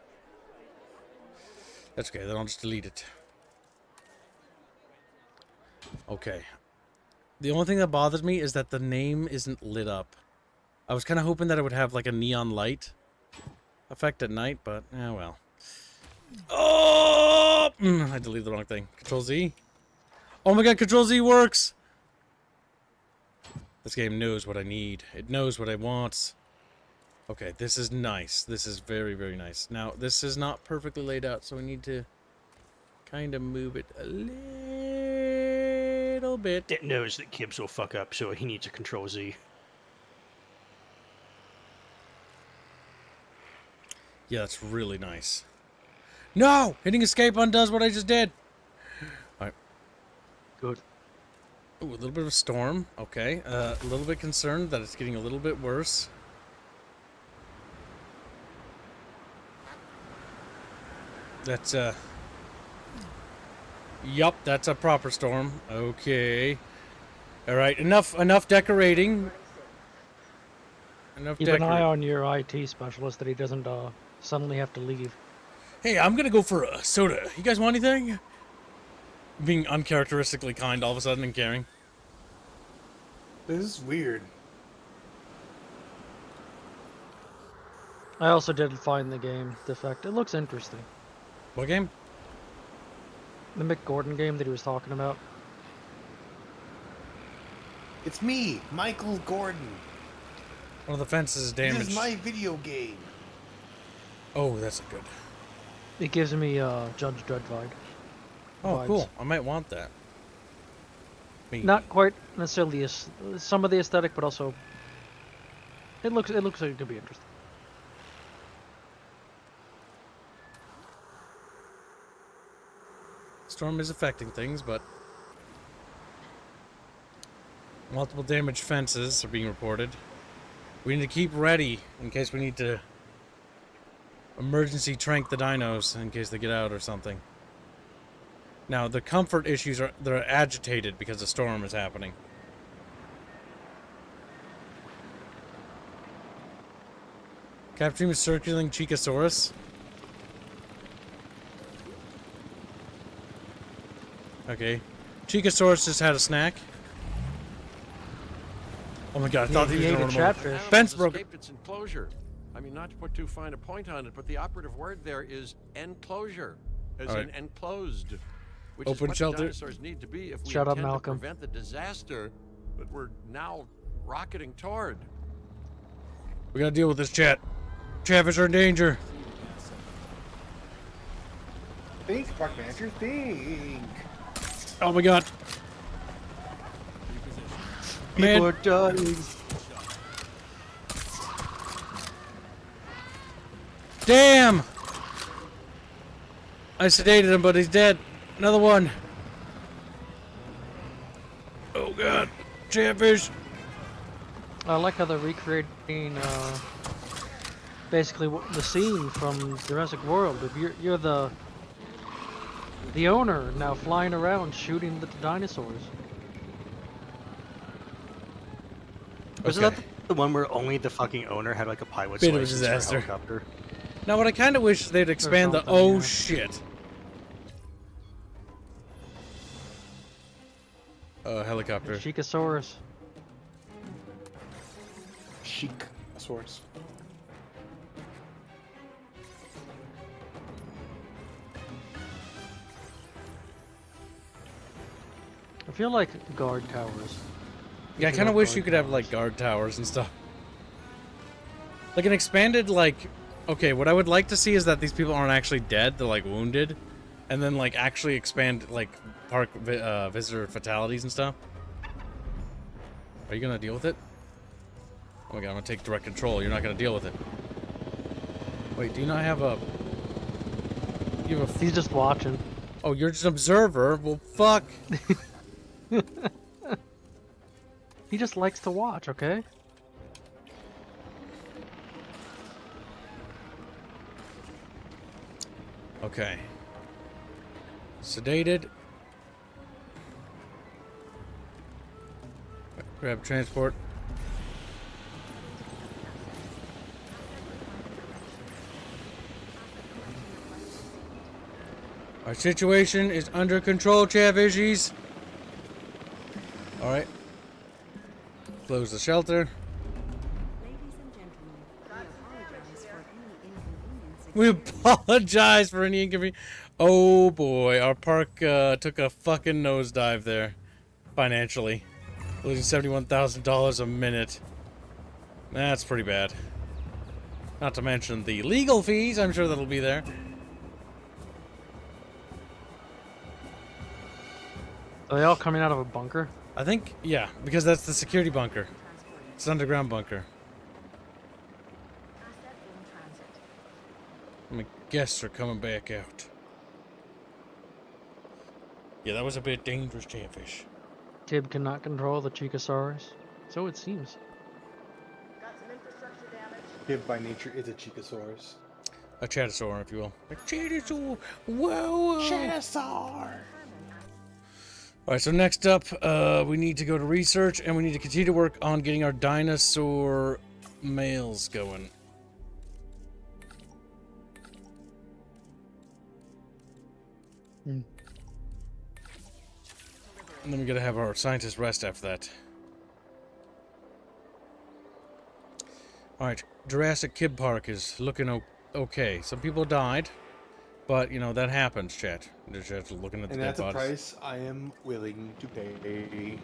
That's okay, then I'll just delete it. Okay. The only thing that bothers me is that the name isn't lit up. I was kind of hoping that it would have like a neon light effect at night, but well. Oh! I deleted the wrong thing. Control Z. Oh my god, Control Z works! This game knows what I need. It knows what I want. Okay, this is nice. This is very, very nice. Now, this is not perfectly laid out, so we need to kind of move it a little bit. It knows that Gibbs will fuck up, so he needs a Control Z. Yeah, that's really nice. No! Hitting escape undoes what I just did! Alright. Good. Ooh, a little bit of a storm. Okay. A little bit concerned that it's getting a little bit worse. That's, yup, that's a proper storm. Okay. Alright, enough decorating. Keep an eye on your IT specialist that he doesn't suddenly have to leave. Hey, I'm gonna go for a soda. You guys want anything? Being uncharacteristically kind all of a sudden and caring. This is weird. I also did find the game defect. It looks interesting. What game? The Mick Gordon game that he was talking about. It's me, Michael Gordon. One of the fences is damaged. This is my video game. Oh, that's good. It gives me Judge Dredd vibe. Oh, cool. I might want that. Me. Not quite necessarily some of the aesthetic, but also it looks like it could be interesting. Storm is affecting things, but multiple damaged fences are being reported. We need to keep ready in case we need to emergency trank the dinos in case they get out or something. Now, the comfort issues they're agitated because the storm is happening. Capturing a circulating Chicosaurus. Okay. Chicosaurus just had a snack. Oh my god, I thought he was ate going a to run chatfish. Fence broke. Escaped its enclosure. I mean, not to put too fine a point on it, but the operative word there is enclosure, as in enclosed, which Open is what shelter. the dinosaurs need to be if we Shut up, intend to Malcolm. prevent the disaster that we're now rocketing toward. We gotta deal with this chat. Chatfish are in danger. Think, Park Manager, think. Oh my god. People are dying. Damn! I sedated him, but he's dead. Another one. Oh god. Chatfish. I like how they're recreating basically the scene from Jurassic World. If you're the owner now flying around shooting the dinosaurs. Wasn't that the one where only the fucking owner had like a pilot's Bit of a license for a disaster. helicopter? Now, what I kind of wish they'd expand the. something, Oh yeah. shit. Helicopter. Chicosaurus. Chic-saurus. I feel like guard towers. Yeah, I kind of wish you could have like guard towers and stuff. Like an expanded like. Okay, what I would like to see is that these people aren't actually dead; they're like wounded, and then like actually expand like park visitor fatalities and stuff. Are you gonna deal with it? Oh my god, I'm gonna take direct control. You're not gonna deal with it. Wait, do you not have a? You have a. He's just watching. Oh, you're just an observer. Well, fuck. He just likes to watch, okay? Okay. Sedated. Grab transport. Our situation is under control, Chatfishies. Alright. Close the shelter. Ladies and gentlemen, we apologize for any inconvenience. We apologize for any inconvenience. Oh boy, our park took a fucking nosedive there. Financially. Losing $71,000 a minute. That's pretty bad. Not to mention the legal fees, I'm sure that'll be there. Are they all coming out of a bunker? I think, yeah, because that's the security bunker. It's an underground bunker. My guests are coming back out. Yeah, that was a bit dangerous, Chatfish. Tib cannot control the Chicosaurus. So it seems. Tib by nature is a Chicosaurus. A Chatosaur, if you will. A Chatosaur! Whoa! Chatosaur! Alright, so next up, we need to go to research, and we need to continue to work on getting our dinosaur males going. And then we gotta have our scientists rest after that. Alright, Jurassic Kid Park is looking okay. Some people died, but, you know, that happens, chat. Just looking at the And dead that's a bodies. price I am willing to pay.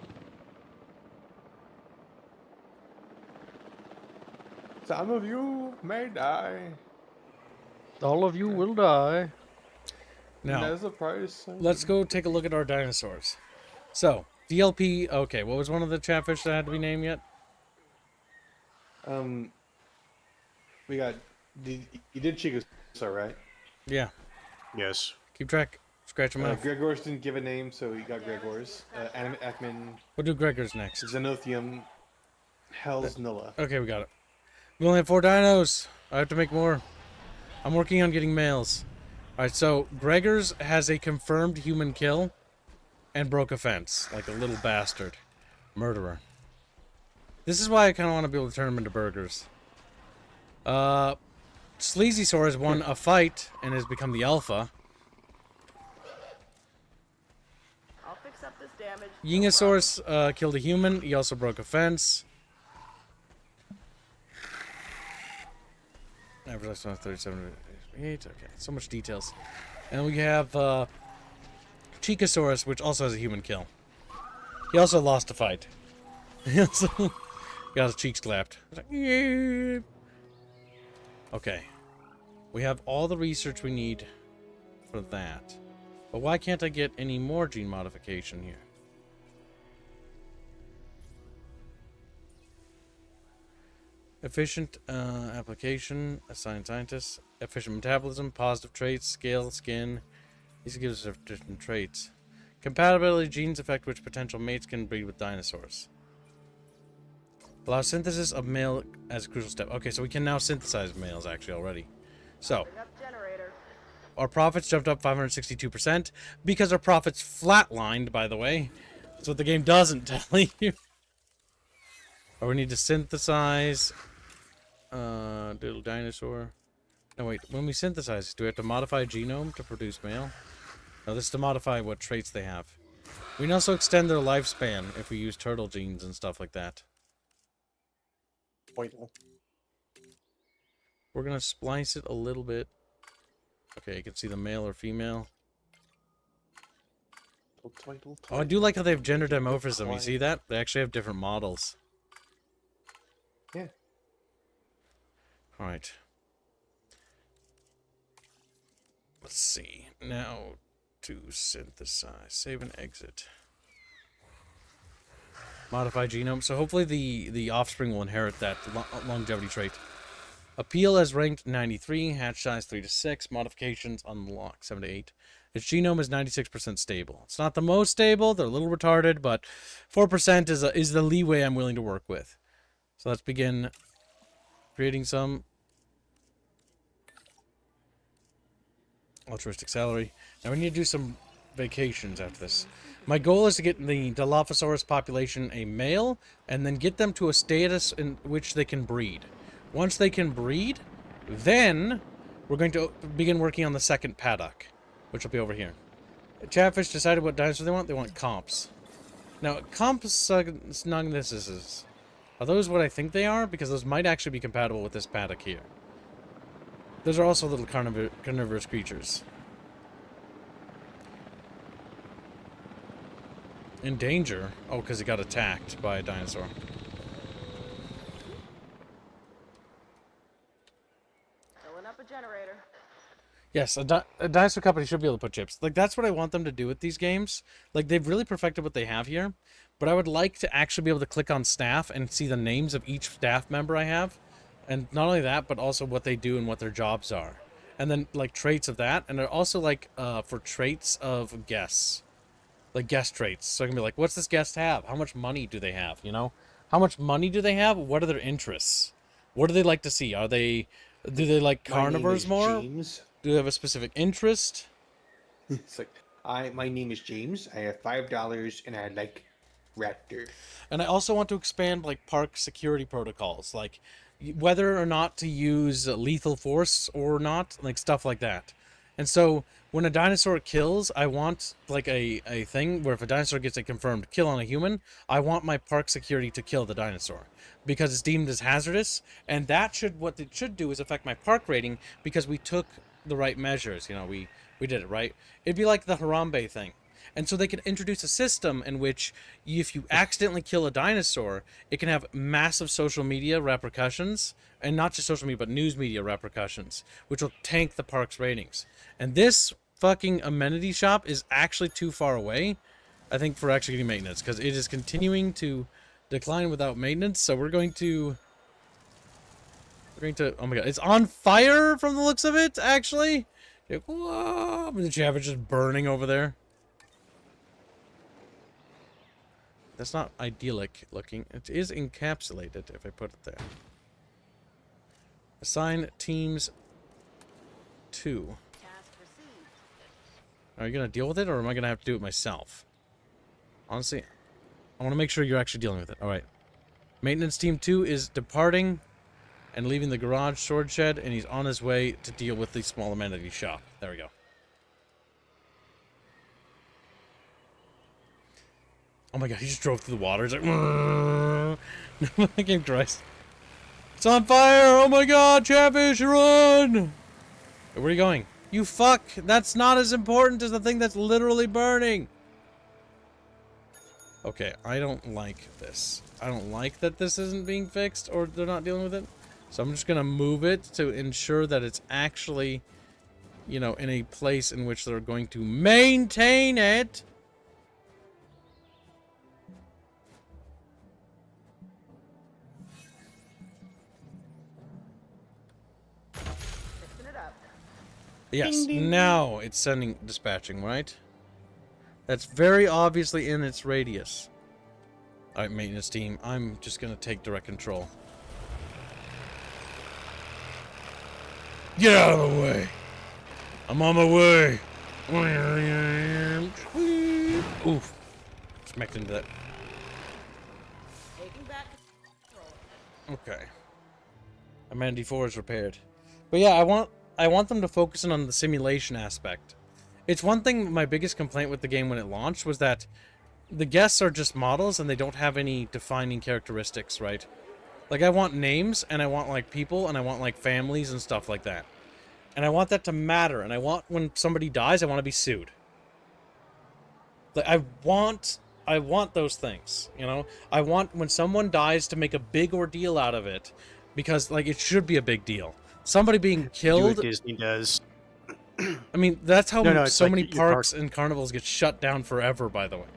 Some of you may die. All of you will die. Now, And that's a price. let's go take a look at our dinosaurs. So, DLP, okay, what was one of the Chatfish that had to be named yet? We got, you did Chicosaur, right? Yeah, Yes. keep track. Scratch them out. Gregor's didn't give a name, so he got Gregor's. Animate Ekman, We'll do Gregor's next. Xenothium, Hell's Nulla. Okay, we got it. We only have 4 dinos. I have to make more. I'm working on getting males. Alright, so Gregor's has a confirmed human kill and broke a fence, like a little bastard. Murderer. This is why I kind of want to be able to turn them into burgers. Sleazysaur has won a fight and has become the alpha. I'll fix up this damage. Yingosaurus killed a human. He also broke a fence. Average lifespan 37.8. Okay, so much details. And we have Chicosaurus, which also has a human kill. He also lost a fight. He also got his cheeks clapped. Like, yeah. Okay. We have all the research we need for that. But why can't I get any more gene modification here? Efficient application, assign scientists, efficient metabolism, positive traits, scale, skin. These give us different traits. Compatibility genes affect which potential mates can breed with dinosaurs. Allow synthesis of male as a crucial step. Okay, so we can now synthesize males actually already. So, our profits jumped up 562% because our profits flatlined, by the way. That's what the game doesn't tell you. Or we need to synthesize little dinosaur. No, wait. When we synthesize, do we have to modify a genome to produce male? No, this is to modify what traits they have. We can also extend their lifespan if we use turtle genes and stuff like that. Pointle. We're going to splice it a little bit. Okay, you can see the male or female. Oh, I do like how they have gender dimorphism. You see that? They actually have different models. Yeah. Alright. Let's see. Now to synthesize. Save and exit. Modify genome. So hopefully the offspring will inherit that longevity trait. Appeal as ranked 93. Hatch size 3 to 6. Modifications unlocked 7 to 8. Its genome is 96% stable. It's not the most stable. They're a little retarded, but 4% is the leeway I'm willing to work with. So let's begin creating some altruistic salary. Now we need to do some vacations after this. My goal is to get the Dilophosaurus population a male and then get them to a status in which they can breed. Once they can breed, then we're going to begin working on the second paddock, which will be over here. Chatfish decided what dinosaur they want. They want comps. Now, Compsognathus. Are those what I think they are? Because those might actually be compatible with this paddock here. Those are also little carnivorous creatures. In danger? Oh, because it got attacked by a dinosaur. the generator. Yes, a dinosaur company should be able to put chips. Like, that's what I want them to do with these games. Like, they've really perfected what they have here. But I would like to actually be able to click on staff and see the names of each staff member I have. And not only that, but also what they do and what their jobs are. And then, like, traits of that. And also, like, for traits of guests. Like, guest traits. So I can be like, what's this guest have? How much money do they have, you know? How much money do they have? What are their interests? What do they like to see? Do they like carnivores more? James. Do they have a specific interest? It's like, my name is James. I have $5 and I like raptor. And I also want to expand like park security protocols, like whether or not to use lethal force or not, like stuff like that. And so when a dinosaur kills, I want like a thing where if a dinosaur gets a confirmed kill on a human, I want my park security to kill the dinosaur because it's deemed as hazardous. And that what it should do is affect my park rating because we took the right measures. You know, we did it right. It'd be like the Harambe thing. And so they could introduce a system in which if you accidentally kill a dinosaur, it can have massive social media repercussions, and not just social media, but news media repercussions, which will tank the park's ratings. And this fucking amenity shop is actually too far away, I think, for actually getting maintenance, because it is continuing to decline without maintenance. So we're going to, oh my god, it's on fire from the looks of it, actually. Like, whoa, the Java just burning over there. That's not idyllic looking. It is encapsulated if I put it there. Assign teams 2. Are you going to deal with it, or am I going to have to do it myself? Honestly, I want to make sure you're actually dealing with it. Alright. Maintenance team 2 is departing and leaving the garage sword shed, and he's on his way to deal with the small amenity shop. There we go. Oh my god, he just drove through the water. He's like, fucking Christ. It's on fire! Oh my god, Chatfish, run! Where are you going? You fuck! That's not as important as the thing that's literally burning! Okay, I don't like this. I don't like that this isn't being fixed, or they're not dealing with it. So I'm just gonna move it to ensure that it's actually, you know, in a place in which they're going to maintain it. Yes, Ding, ding, now it's sending dispatching, right? That's very obviously in its radius. Alright, maintenance team, I'm just gonna take direct control. Get out of the way! I'm on my way! Oof. Smacked into that. Taking back control. Okay. Amenity 4 is repaired. But yeah, I want them to focus in on the simulation aspect. It's one thing, my biggest complaint with the game when it launched was that the guests are just models and they don't have any defining characteristics, right? Like, I want names, and I want, like, people, and I want, like, families and stuff like that. And I want that to matter, and I want, when somebody dies, I want to be sued. Like, I want those things, you know? I want, when someone dies, to make a big ordeal out of it, because, like, it should be a big deal. Somebody being killed... Do what Disney does. I mean, that's how so like many your parks and carnivals get shut down forever, by the way.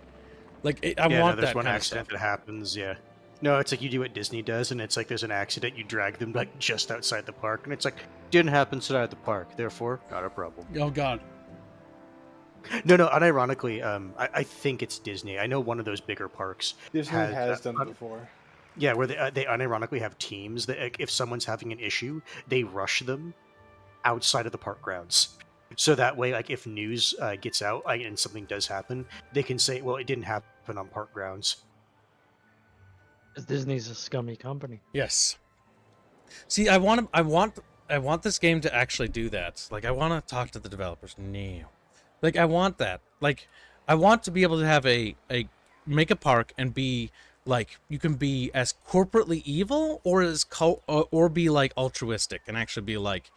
Like, I yeah, want there's that one kind accident of stuff. that happens, yeah. No, it's like you do what Disney does, and it's like there's an accident, you drag them like just outside the park, and it's like, didn't happen outside the park, therefore, not a problem. Oh, God. No, unironically, I think it's Disney. I know one of those bigger parks Disney has done it before. Yeah, where they unironically have teams that like, if someone's having an issue, they rush them outside of the park grounds. So that way, like, if news gets out and something does happen, they can say, well, it didn't happen on park grounds. Disney's a scummy company. Yes. See, I want this game to actually do that. Like, I want to talk to the developers now. Like, I want that. Like, I want to be able to have make a park and be like, you can be as corporately evil or be like altruistic and actually be like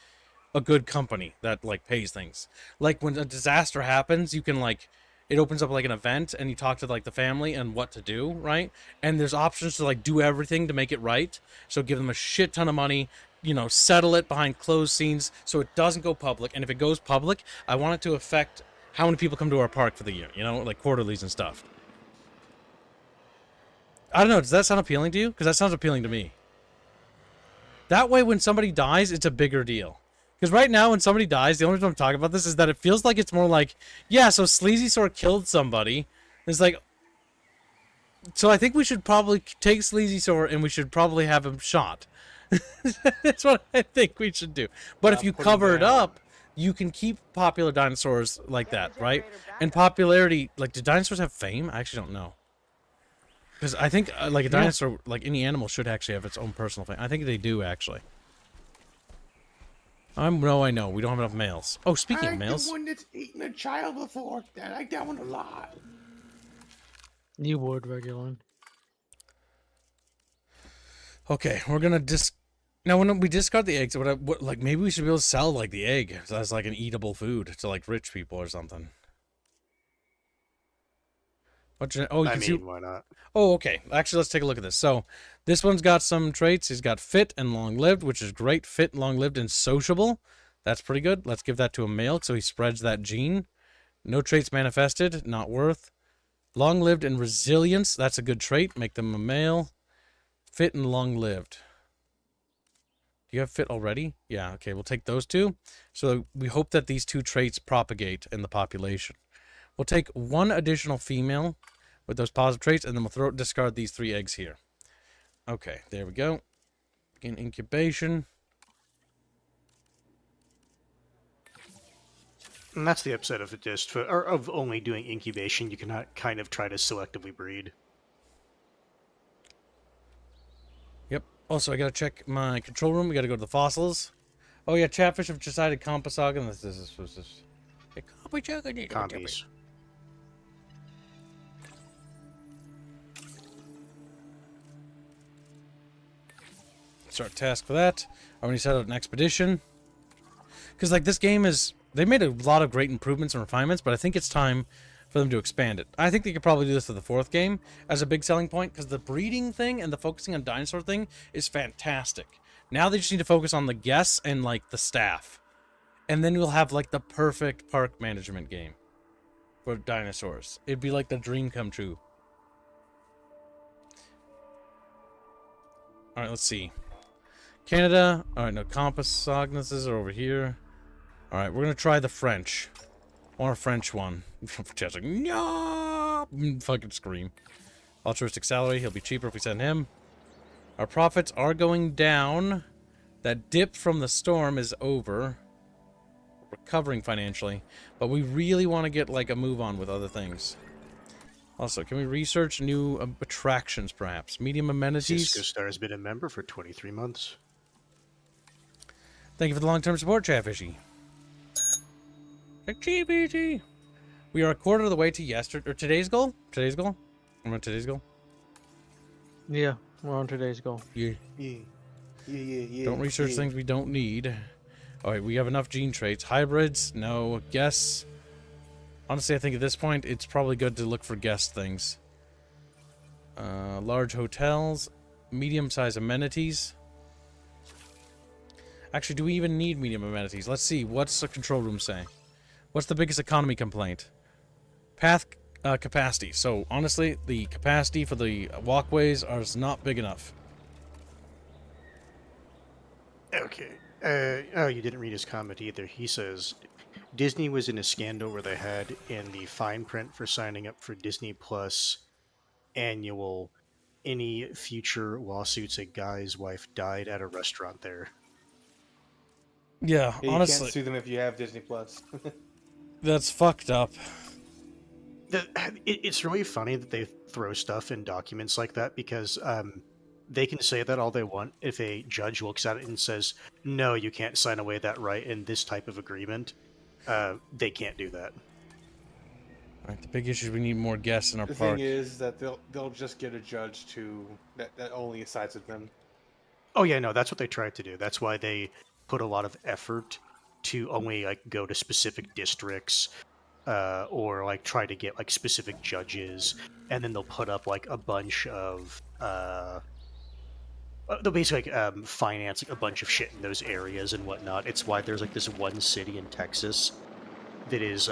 a good company that like pays things. Like, when a disaster happens, you can like, it opens up like an event and you talk to like the family and what to do, right? And there's options to like do everything to make it right. So give them a shit ton of money, you know, settle it behind closed scenes so it doesn't go public. And if it goes public, I want it to affect how many people come to our park for the year, you know, like quarterlies and stuff. I don't know, does that sound appealing to you? Because that sounds appealing to me. That way, when somebody dies, it's a bigger deal. Because right now, when somebody dies, the only reason I'm talking about this is that it feels like it's more like, yeah, so Sleazy Sword killed somebody. It's like, so I think we should probably take Sleazy Sword and we should probably have him shot. That's what I think we should do. But if you cover it up, you can keep popular dinosaurs like that, right? And popularity, like, do dinosaurs have fame? I actually don't know. Because I think, like, a dinosaur, like any animal, should actually have its own personal fame. I think they do, actually. I know. We don't have enough males. Oh, speaking of males. The one that's eaten a child before. I like that one a lot. You would, Regulon. Okay, we're gonna now when we discard the eggs, what like maybe we should be able to sell like the egg as like an eatable food to like rich people or something. I mean, why not? Oh, okay. Actually, let's take a look at this. So, this one's got some traits. He's got fit and long-lived, which is great. Fit, long-lived, and sociable. That's pretty good. Let's give that to a male so he spreads that gene. No traits manifested. Not worth. Long-lived and resilience. That's a good trait. Make them a male. Fit and long-lived. Do you have fit already? Yeah, okay. We'll take those two. So, we hope that these two traits propagate in the population. We'll take one additional female with those positive traits, and then we'll discard these 3 eggs here. Okay, there we go. Begin incubation. And that's the upside of of only doing incubation. You cannot kind of try to selectively breed. Yep. Also, I gotta check my control room. We gotta go to the fossils. Oh yeah, Chatfish have decided Compasaga. This is. Compies. Start task for that. I'm gonna set out an expedition. Because like this game is, they made a lot of great improvements and refinements, but I think it's time for them to expand it. I think they could probably do this for the 4th game as a big selling point, because the breeding thing and the focusing on dinosaur thing is fantastic. Now they just need to focus on the guests and like the staff. And then we'll have like the perfect park management game for dinosaurs. It'd be like the dream come true. Alright, let's see. Canada. Alright, no, Compasognuses are over here. Alright, we're gonna try the French. I want a French one. Just like, no! Fucking scream. Altruistic salary, he'll be cheaper if we send him. Our profits are going down. That dip from the storm is over. Recovering financially. But we really want to get like a move on with other things. Also, can we research new attractions, perhaps? Medium amenities? Cisco Star has been a member for 23 months. Thank you for the long-term support, Chatfishy. GBG. We are a quarter of the way to today's goal? Today's goal? I'm on today's goal? Yeah, we're on today's goal. Yeah. Don't research things we don't need. Alright, we have enough gene traits. Hybrids? No. Guests? Honestly, I think at this point, it's probably good to look for guest things. Large hotels. Medium-sized amenities. Actually, do we even need medium amenities? Let's see. What's the control room say? What's the biggest economy complaint? Path capacity. So, honestly, the capacity for the walkways is not big enough. Okay. Oh, you didn't read his comment either. He says, Disney was in a scandal where they had in the fine print for signing up for Disney Plus annual, any future lawsuits a guy's wife died at a restaurant there. Yeah, you honestly. can't sue them if you have Disney Plus. That's fucked up. It's really funny that they throw stuff in documents like that because they can say that all they want. If a judge looks at it and says, no, you can't sign away that right in this type of agreement, they can't do that. Right, the big issue is we need more guests in our park. park. The thing is that they'll just get a judge that only sides with them. Oh yeah, no, that's what they tried to do. That's why they put a lot of effort to only like go to specific districts or like try to get like specific judges, and then they'll put up like a bunch of they'll basically like, finance like, a bunch of shit in those areas and whatnot. It's why there's like this one city in Texas that is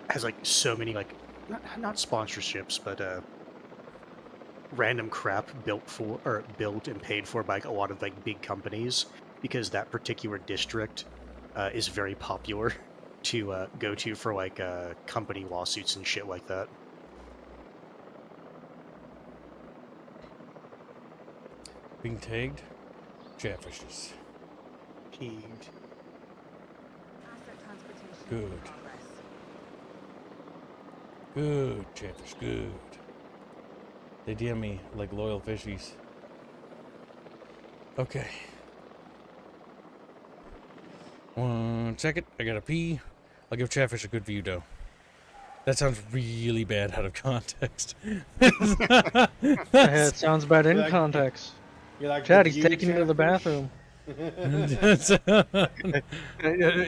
has like so many like not sponsorships, but random crap built and paid for by like, a lot of like big companies because that particular district is very popular to go to for like company lawsuits and shit like that. Being tagged? Chatfishes. Peeved. Good. Good, Chatfish, good. They DM me like loyal fishies. Okay. 1 second, I gotta pee. I'll give Chatfish a good view, though. That sounds really bad out of context. It sounds bad in Like- context. You like Chad, the he's view, taking you to the Chatfish? bathroom.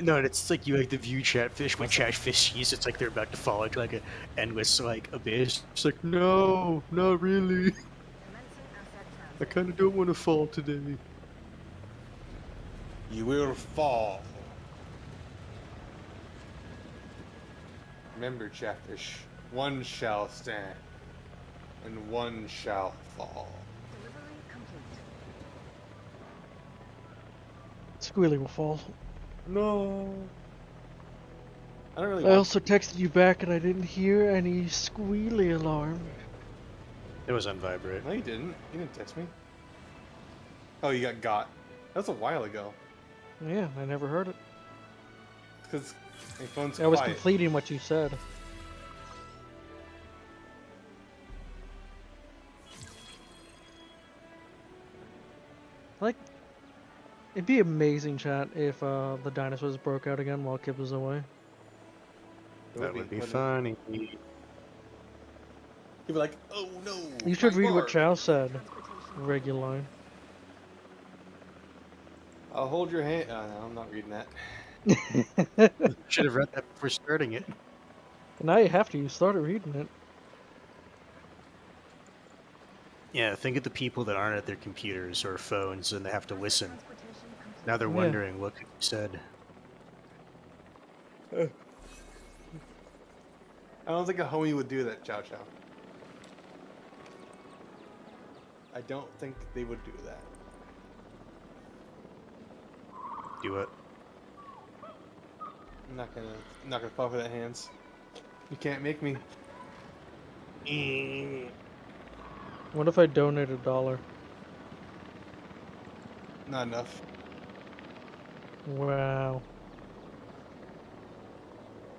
No, it's like you like the view Chatfish when Chatfish sees it's like they're about to fall into like an endless like abyss. It's like no, not really. I kind of don't want to fall today. You will fall. Remember, Chatfish, one shall stand, and one shall fall. Squealy will fall. No. I don't really I want also texted you back and I didn't hear any squealy alarm. It was on vibrate. No, you didn't. You didn't text me. Oh, you got. That was a while ago. Yeah, I never heard it. Because my phone's I was quiet. completing what you said. Like, it'd be amazing, chat, if the dinosaurs broke out again while Kip was away. It That would be wouldn't funny. You'd be like, oh no. You should my read what bar." Chow said. Regular. I'll hold your hand. Oh, no, I'm not reading that. Should have read that before starting it. Now you have to. You started reading it. Yeah, think of the people that aren't at their computers or phones and they have to listen. Now they're Yeah. wondering what you said. I don't think a homie would do that, Chow Chow. I don't think they would do that. Do it. I'm not gonna fall for that hands. You can't make me. What if I donate $1? Not enough. Wow.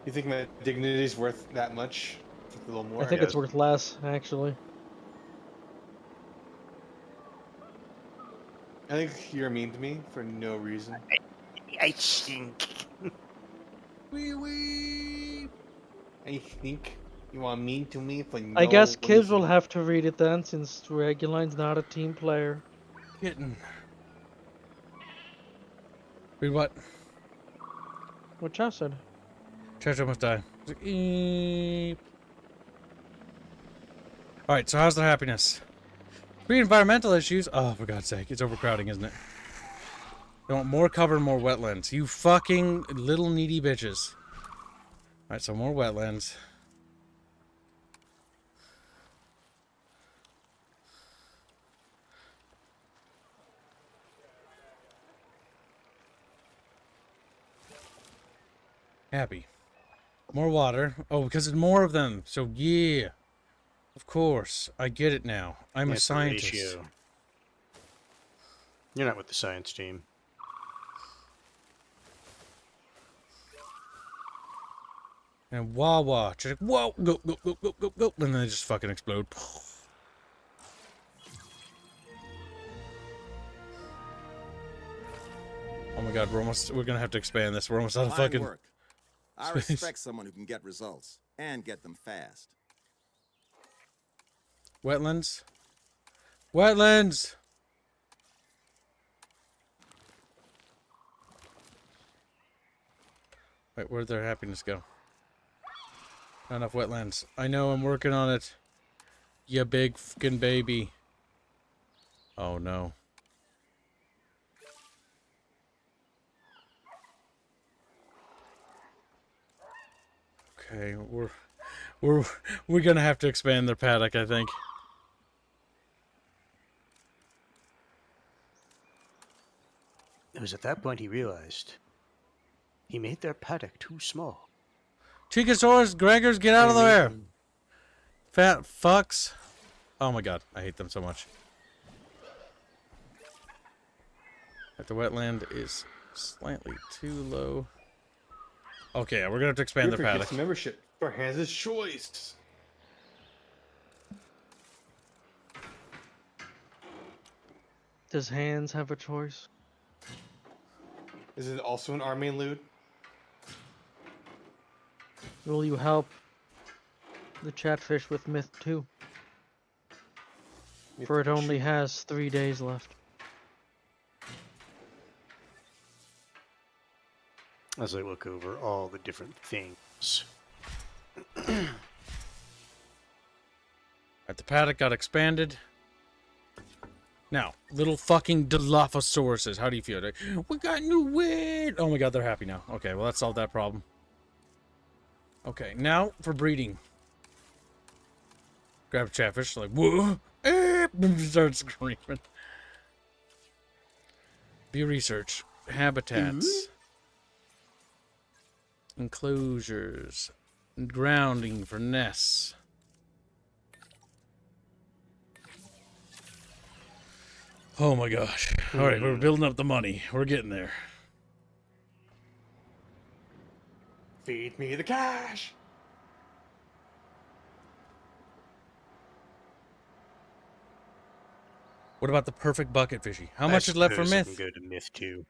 You think my dignity's worth that much? Worth a little more? I think Yeah. it's worth less, actually. I think you're mean to me for no reason. I think. Wee wee. I think you are mean to me for no I guess Kibbs reason. will have to read it then, since Reguline's not a team player. Kitten. Read what? What Chow said. Treasure must die. It's like, eep. Alright, so how's their happiness? Three environmental issues? Oh, for God's sake. It's overcrowding, isn't it? They want more cover and more wetlands. You fucking little needy bitches. Alright, so more wetlands. Happy. More water. Oh, because there's more of them. So, yeah. Of course. I get it now. I'm a That's the scientist. ratio. You're not with the science team. And Wawa. Just like, whoa, go, go, go, go, go, go. And then they just fucking explode. Oh my god, we're gonna have to expand this. We're almost out of Fine fucking work. I space. respect someone who can get results and get them fast. Wetlands. Wetlands! Wait, where'd their happiness go? Not enough wetlands. I know, I'm working on it. You big fucking baby. Oh no. Okay, we're gonna have to expand their paddock, I think. It was at that point he realized he made their paddock too small. Chicosaurus, Gregors, get out of there! Fat fucks. Oh my god, I hate them so much. The wetland is slightly too low. Okay, we're gonna have to expand their paddock. Membership for Hans' choice. Does Hans have a choice? Is it also an army loot? Will you help the Chatfish with Myth 2? For it only has 3 days left. As I look over all the different things. Alright, the paddock got expanded. Now, little fucking Dilophosauruses, how do you feel? Like, we got new weight! Oh my god, they're happy now. Okay, well that solved that problem. Okay, now for breeding. Grab a Chatfish, like, whoa! Start screaming. View research. Habitats. Enclosures. Grounding for nests. Oh my gosh. Alright, we're building up the money. We're getting there. Feed me the cash. What about the perfect bucket fishy? How much is left for Myth? Go to Myth 2.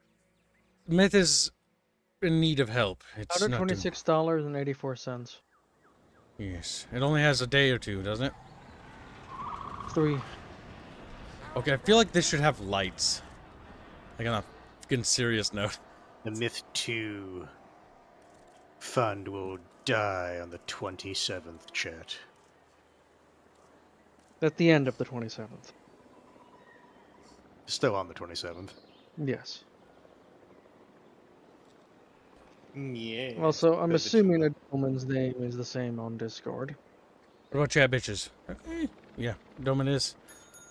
Myth is in need of help. It's not doing... $126.84. Yes. It only has a day or two, doesn't it? 3. Okay, I feel like this should have lights. Like on a fucking serious note. The Myth 2 fund will die on the 27th, chat. At the end of the 27th. Still on the 27th. Yes. Yeah. Also, I'm assuming a gentleman's name is the same on Discord. What about chat bitches? Okay. Yeah, Doman is.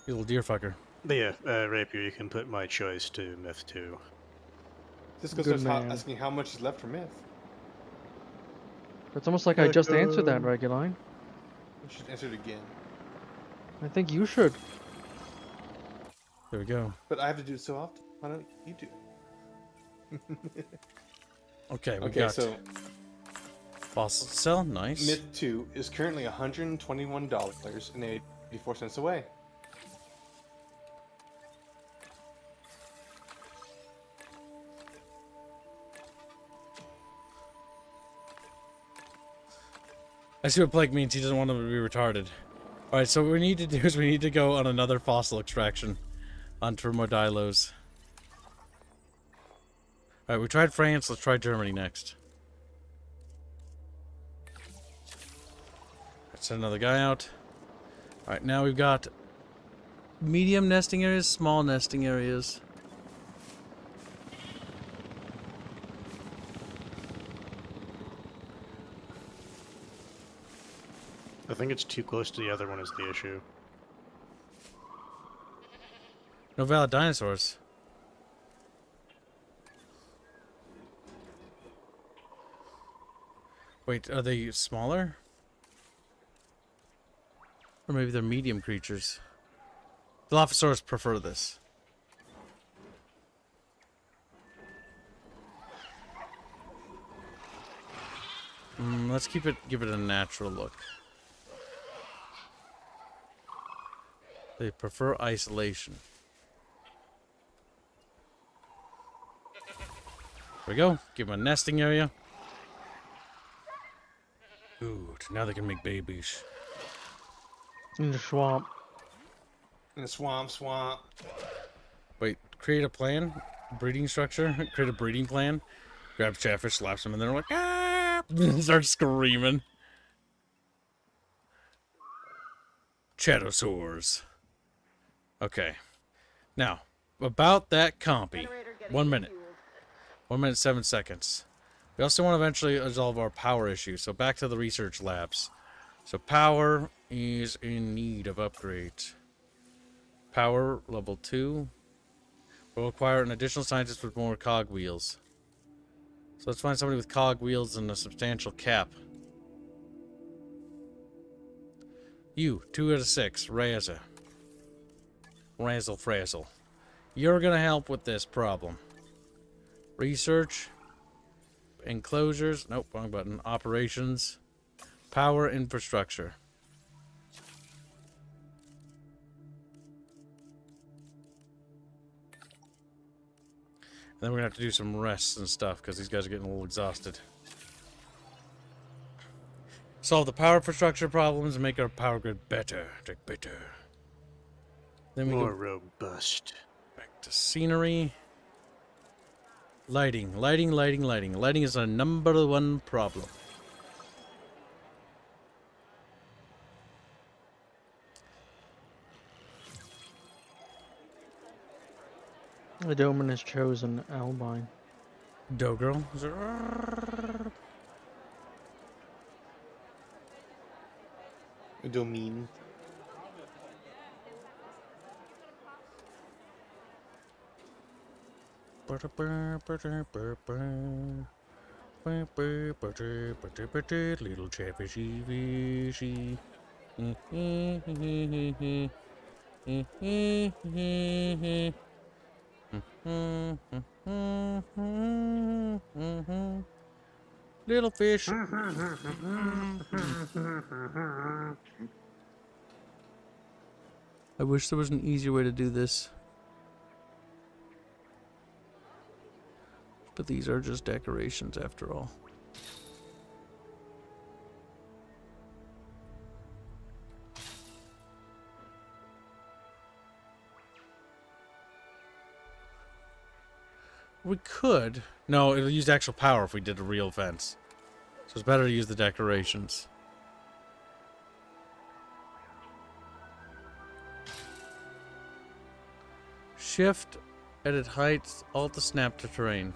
You little deer fucker. But yeah, Rapier, you can put my choice to Myth 2. Cisco Good starts man. asking how much is left for Myth. It's almost like I just answered that, Reguline. We should answer it again. I think you should. There we go. But I have to do it so often. Why don't you do it? Okay, we Okay, got so fossil cell. Nice. Myth 2 is currently $121.84 away. I see what Blake means. He doesn't want them to be retarded. Alright, so what we need to do is we need to go on another fossil extraction on Termodilos. Alright, we tried France. Let's try Germany next. Let's send another guy out. Alright, now we've got medium nesting areas, small nesting areas. I think it's too close to the other one is the issue. No valid dinosaurs. Wait, are they smaller? Or maybe they're medium creatures. Dilophosaurus prefer this. Let's give it a natural look. They prefer isolation. There we go. Give them a nesting area. Good. Now they can make babies. In the swamp. In the swamp. Wait, create a plan? Breeding structure? Create a breeding plan? Grab Chatfish, slaps them, and they're like, ah! Start screaming. Chatosaurs. Okay. Now, about that compy. 1 minute. 1 minute, 7 seconds. We also want to eventually resolve our power issue. So back to the research labs. So power is in need of upgrades. Power level 2 will require an additional scientist with more cog wheels. So let's find somebody with cog wheels and a substantial cap. You, 2 out of 6, Raza. Razzle frazzle. You're gonna help with this problem. Research. Enclosures. Nope, wrong button. Operations. Power infrastructure. And then we're gonna have to do some rests and stuff because these guys are getting a little exhausted. Solve the power infrastructure problems and make our power grid better. Better. Then we More go robust. back to scenery. Lighting. Lighting is our number one problem. The Doman has chosen Albine. Dogirl. Domain. Little chappy fishy. Little fish. I wish there was an easier way to do this. But these are just decorations after all. We could. No, it'll use actual power if we did a real fence. So it's better to use the decorations. Shift, edit heights, alt to snap to terrain.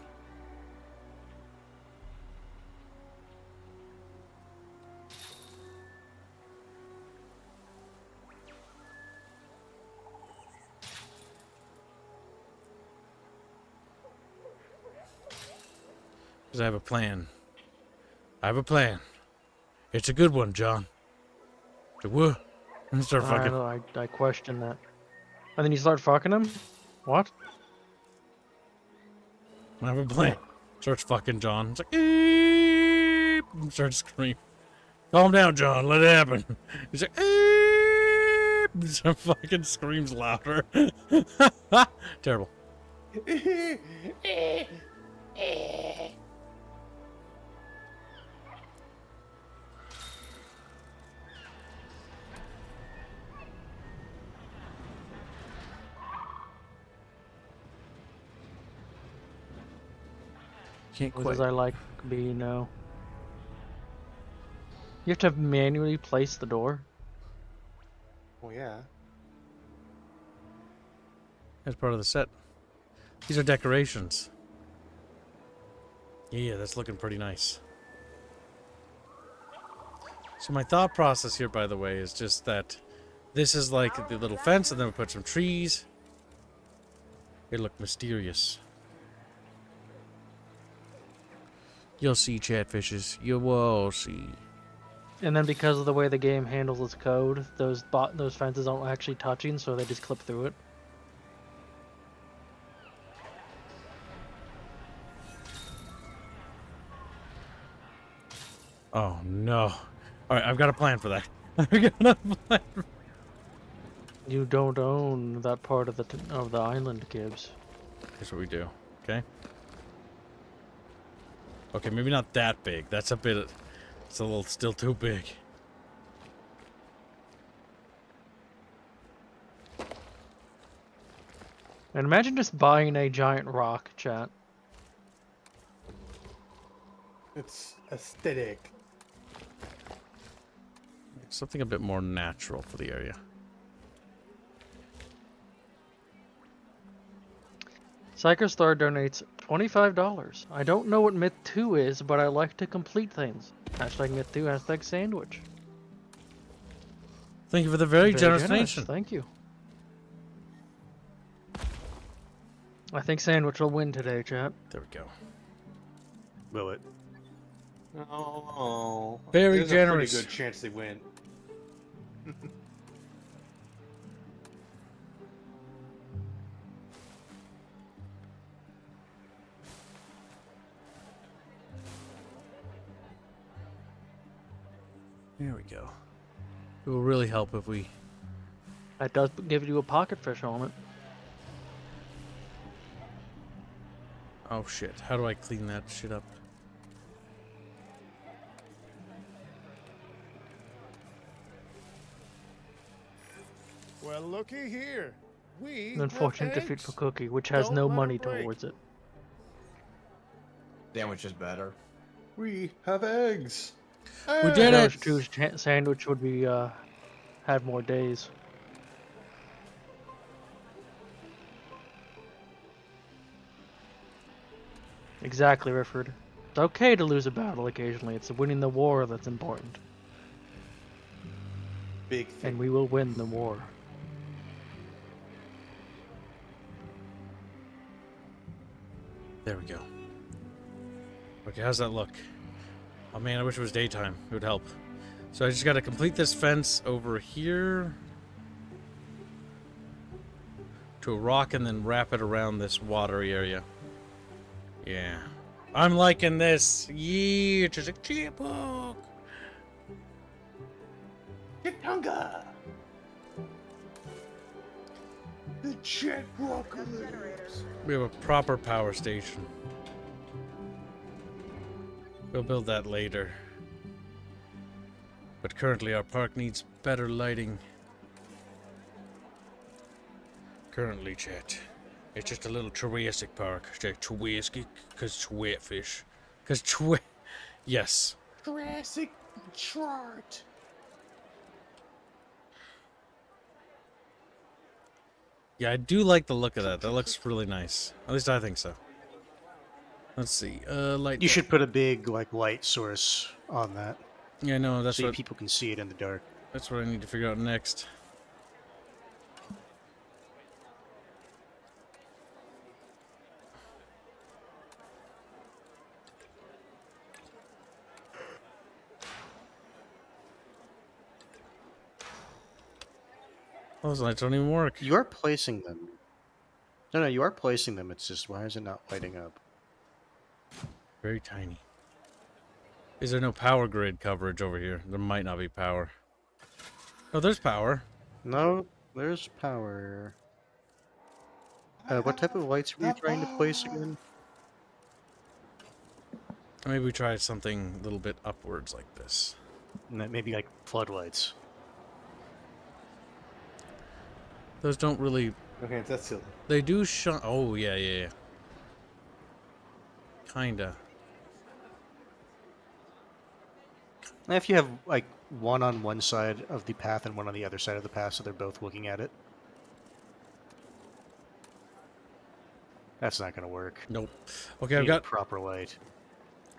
Because I have a plan. I have a plan. It's a good one, John. Whoa. Start fucking. I question that. And then you start fucking him? What? I have a plan. Starts fucking John. It's like, eep! Starts screaming. Calm down, John. Let it happen. He's like, eep! Some fucking screams louder. Terrible. Can't What quite. does I like B? No. You have to manually place the door. Oh yeah. That's part of the set. These are decorations. Yeah, that's looking pretty nice. So my thought process here, by the way, is just that this is like the little fence, and then we put some trees. It'll look mysterious. You'll see, chatfishes. You will see. And then because of the way the game handles its code, those fences aren't actually touching, so they just clip through it. Oh no! All right, I've got a plan for that. I've got a plan. You don't own that part of the island, Gibbs. Here's what we do. Okay. Okay, maybe not that big. That's a bit. It's a little still too big. And imagine just buying a giant rock, chat. It's aesthetic. Something a bit more natural for the area. Psychostar donates $25. I don't know what Myth 2 is, but I like to complete things. Hashtag Myth 2, hashtag sandwich. Thank you for the very generous donation. Thank you. I think sandwich will win today, chat. There we go. Will it? Oh, Very there's generous. a pretty good chance they win. There we go. It will really help if we... That does give you a pocket fish helmet. Oh shit, how do I clean that shit up? Well, looky here. We An unfortunate have defeat eggs. for Cookie, which has Don't no let 'em money break. towards it. Sandwich is better. We have eggs. We did it! Josh 2's sandwich would be, have more days. Exactly, Rifford. It's okay to lose a battle occasionally. It's winning the war that's important. Big thing. And we will win the war. There we go. Okay, how's that look? Oh man, I wish it was daytime. It would help. So I just gotta complete this fence over here to a rock and then wrap it around this watery area. Yeah. I'm liking this. Yeah, it's just a chipmunk. Chitunga. The jet apocalypse. We have a proper power station. We'll build that later. But currently our park needs better lighting. Currently, chat. It's just a little Jurassic Park. Jurassic, cause Chatfish. Yes. Jurassic chart. Yeah, I do like the look of that. That looks really nice. At least I think so. Let's see. Light. You should put a big light source on that, Yeah, no, that's so what. people can see it in the dark. That's what I need to figure out next. Those lights don't even work. You are placing them. No, you are placing them. It's just, why is it not lighting up? Very tiny. Is there no power grid coverage over here? There might not be power. Oh, there's power. No, there's power. What type of lights were you trying to place again? Maybe we try something a little bit upwards like this. Maybe like floodlights. Those don't really... Okay, that's silly. They do shine... Oh, yeah. Kinda. If you have like one on one side of the path and one on the other side of the path, so they're both looking at it. That's not going to work. Nope. Okay, You I've need got... proper light.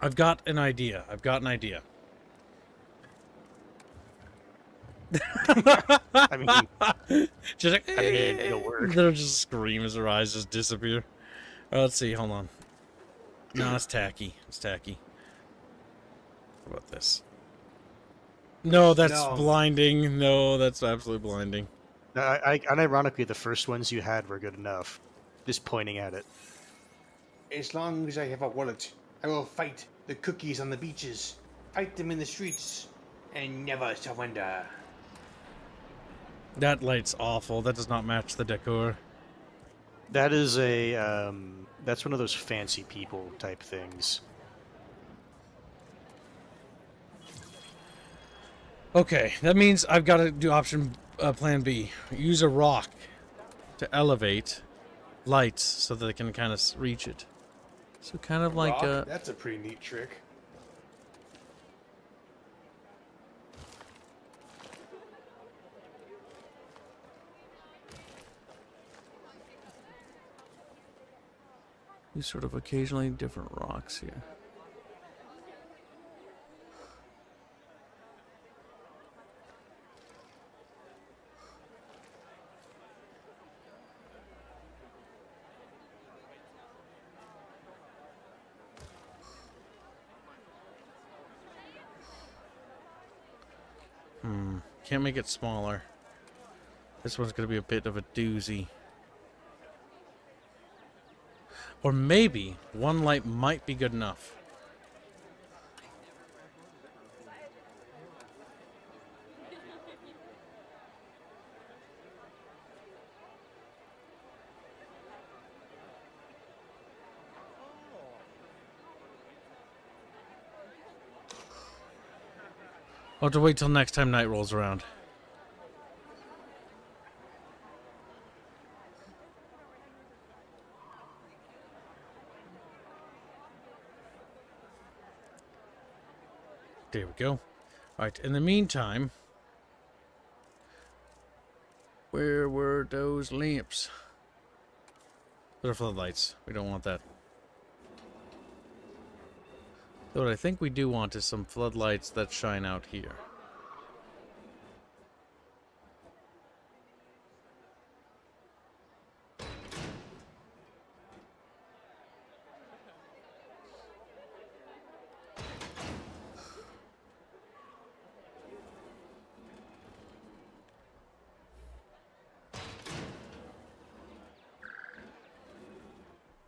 I've got an idea. I mean, Just like, it'll work. They'll just scream as their eyes just disappear. Let's see, hold on. No, it's tacky. How about this? No, that's No. blinding. No, that's absolutely blinding. No, unironically, the first ones you had were good enough. Just pointing at it. As long as I have a wallet, I will fight the cookies on the beaches, fight them in the streets, and never surrender. That light's awful. That does not match the decor. That is a, that's one of those fancy people type things. Okay, that means I've got to do plan B. Use a rock to elevate lights so that they can kind of reach it. So kind of like Rock? That's a pretty neat trick. These sort of occasionally different rocks here. Can't make it smaller. This one's going to be a bit of a doozy. Or maybe one light might be good enough. I'll have to wait till next time night rolls around. There we go. Alright, in the meantime, where were those lamps? Those are floodlights. We don't want that. What I think we do want is some floodlights that shine out here.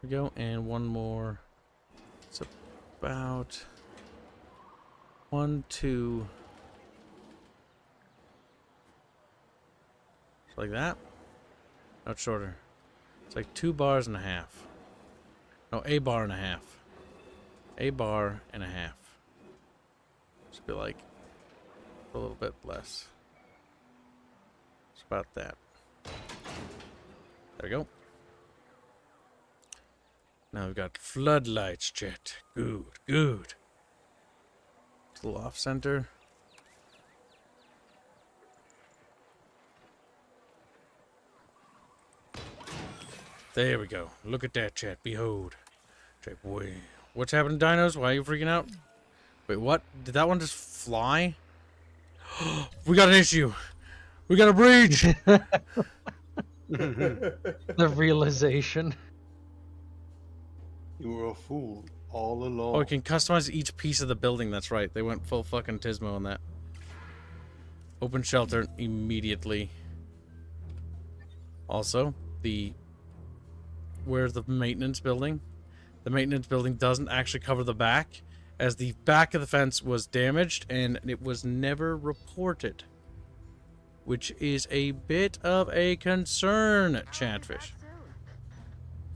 There we go, and one more. It's about 1, 2, like that. Not shorter. It's like 2 bars and a half. No, a bar and a half. A bar and a half. Should be like a little bit less. It's about that. There we go. Now we've got floodlights, chat. Good, good. It's a little off center. There we go. Look at that, chat. Behold. Chat, boy. What's happening, dinos? Why are you freaking out? Wait, what? Did that one just fly? We got an issue. We got a breach. The realization. You were a fool all along. Oh, we can customize each piece of the building. That's right. They went full fucking Tismo on that. Open shelter immediately. Also, where's the maintenance building? The maintenance building doesn't actually cover the back, as the back of the fence was damaged and it was never reported. Which is a bit of a concern, Chatfish.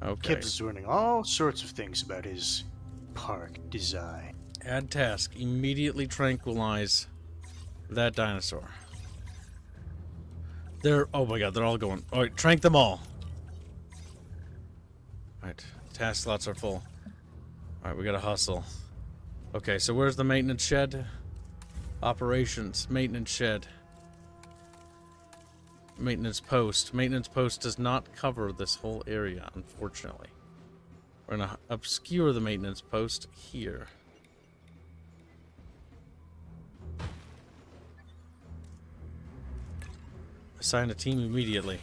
Okay. Kibbs is learning all sorts of things about his park design. Add task. Immediately tranquilize that dinosaur. Oh my god, they're all going. Alright, trank them all. Alright, task slots are full. Alright, we gotta hustle. Okay, so where's the maintenance shed? Operations, maintenance shed. Maintenance post. Maintenance post does not cover this whole area, unfortunately. We're gonna obscure the maintenance post here. Assign a team immediately.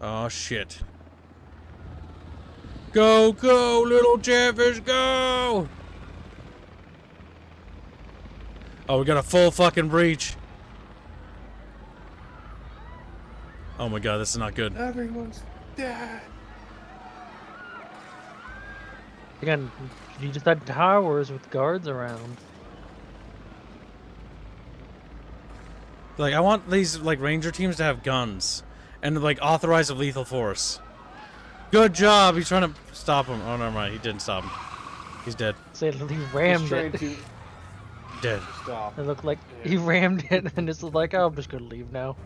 Oh shit. Go, go, little Chatfish, go! Oh, we got a full fucking breach. Oh my god, this is not good. Everyone's dead. Again, you just had towers with guards around. Like, I want these, like, ranger teams to have guns. And, like, authorize a lethal force. Good job! He's trying to stop him. Oh, never mind. He didn't stop him. He's dead. Say he rammed He's trying it. to Dead. stop. It looked like he rammed it, and it's like, oh, I'm just gonna leave now.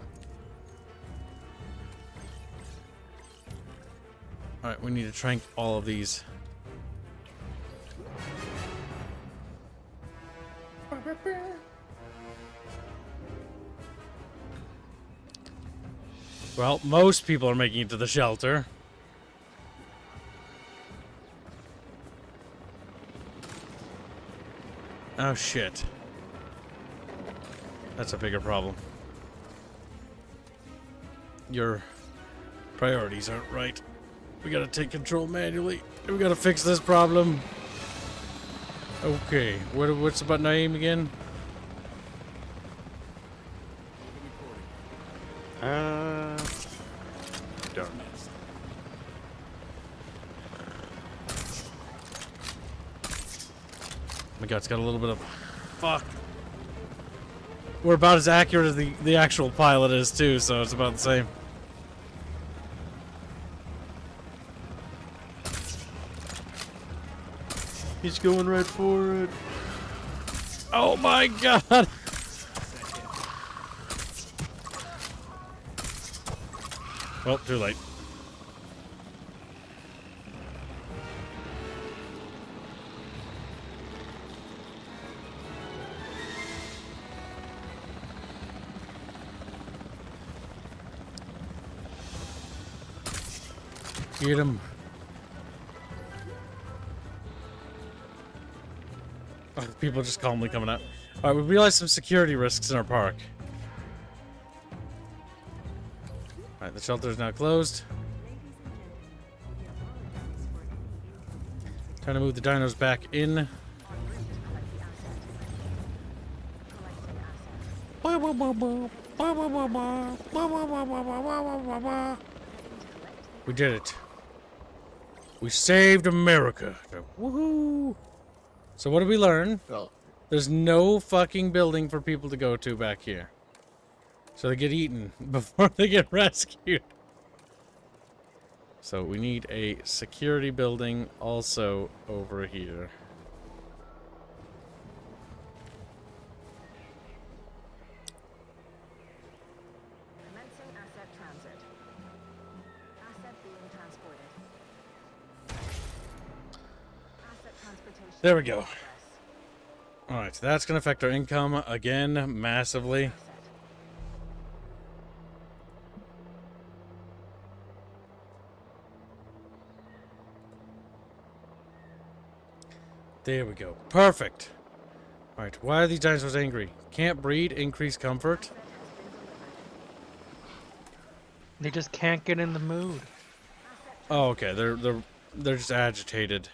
Alright, we need to trank all of these. Well, most people are making it to the shelter. Oh, shit. That's a bigger problem. Your priorities aren't right. We gotta take control manually. We gotta fix this problem. Okay, what's about Naeem again? Darn. Oh my god, it's got a little bit of... Fuck. We're about as accurate as the actual pilot is, too, so it's about the same. He's going right for it. Oh my god! Well, too late. Get him. Oh, people just calmly coming out. Alright, we realized some security risks in our park. Alright, the shelter is now closed. Time to move the dinos back in. We did it. We saved America. Woohoo! So what did we learn? Well, There's no fucking building for people to go to back here. So they get eaten before they get rescued. So we need a security building also over here. Commencing asset transit. Asset being transported. Asset transportation. There we go. Alright, so that's going to affect our income again massively. There we go. Perfect. Alright, why are these dinosaurs angry? Can't breed, increase comfort. They just can't get in the mood. Oh, okay. They're just agitated.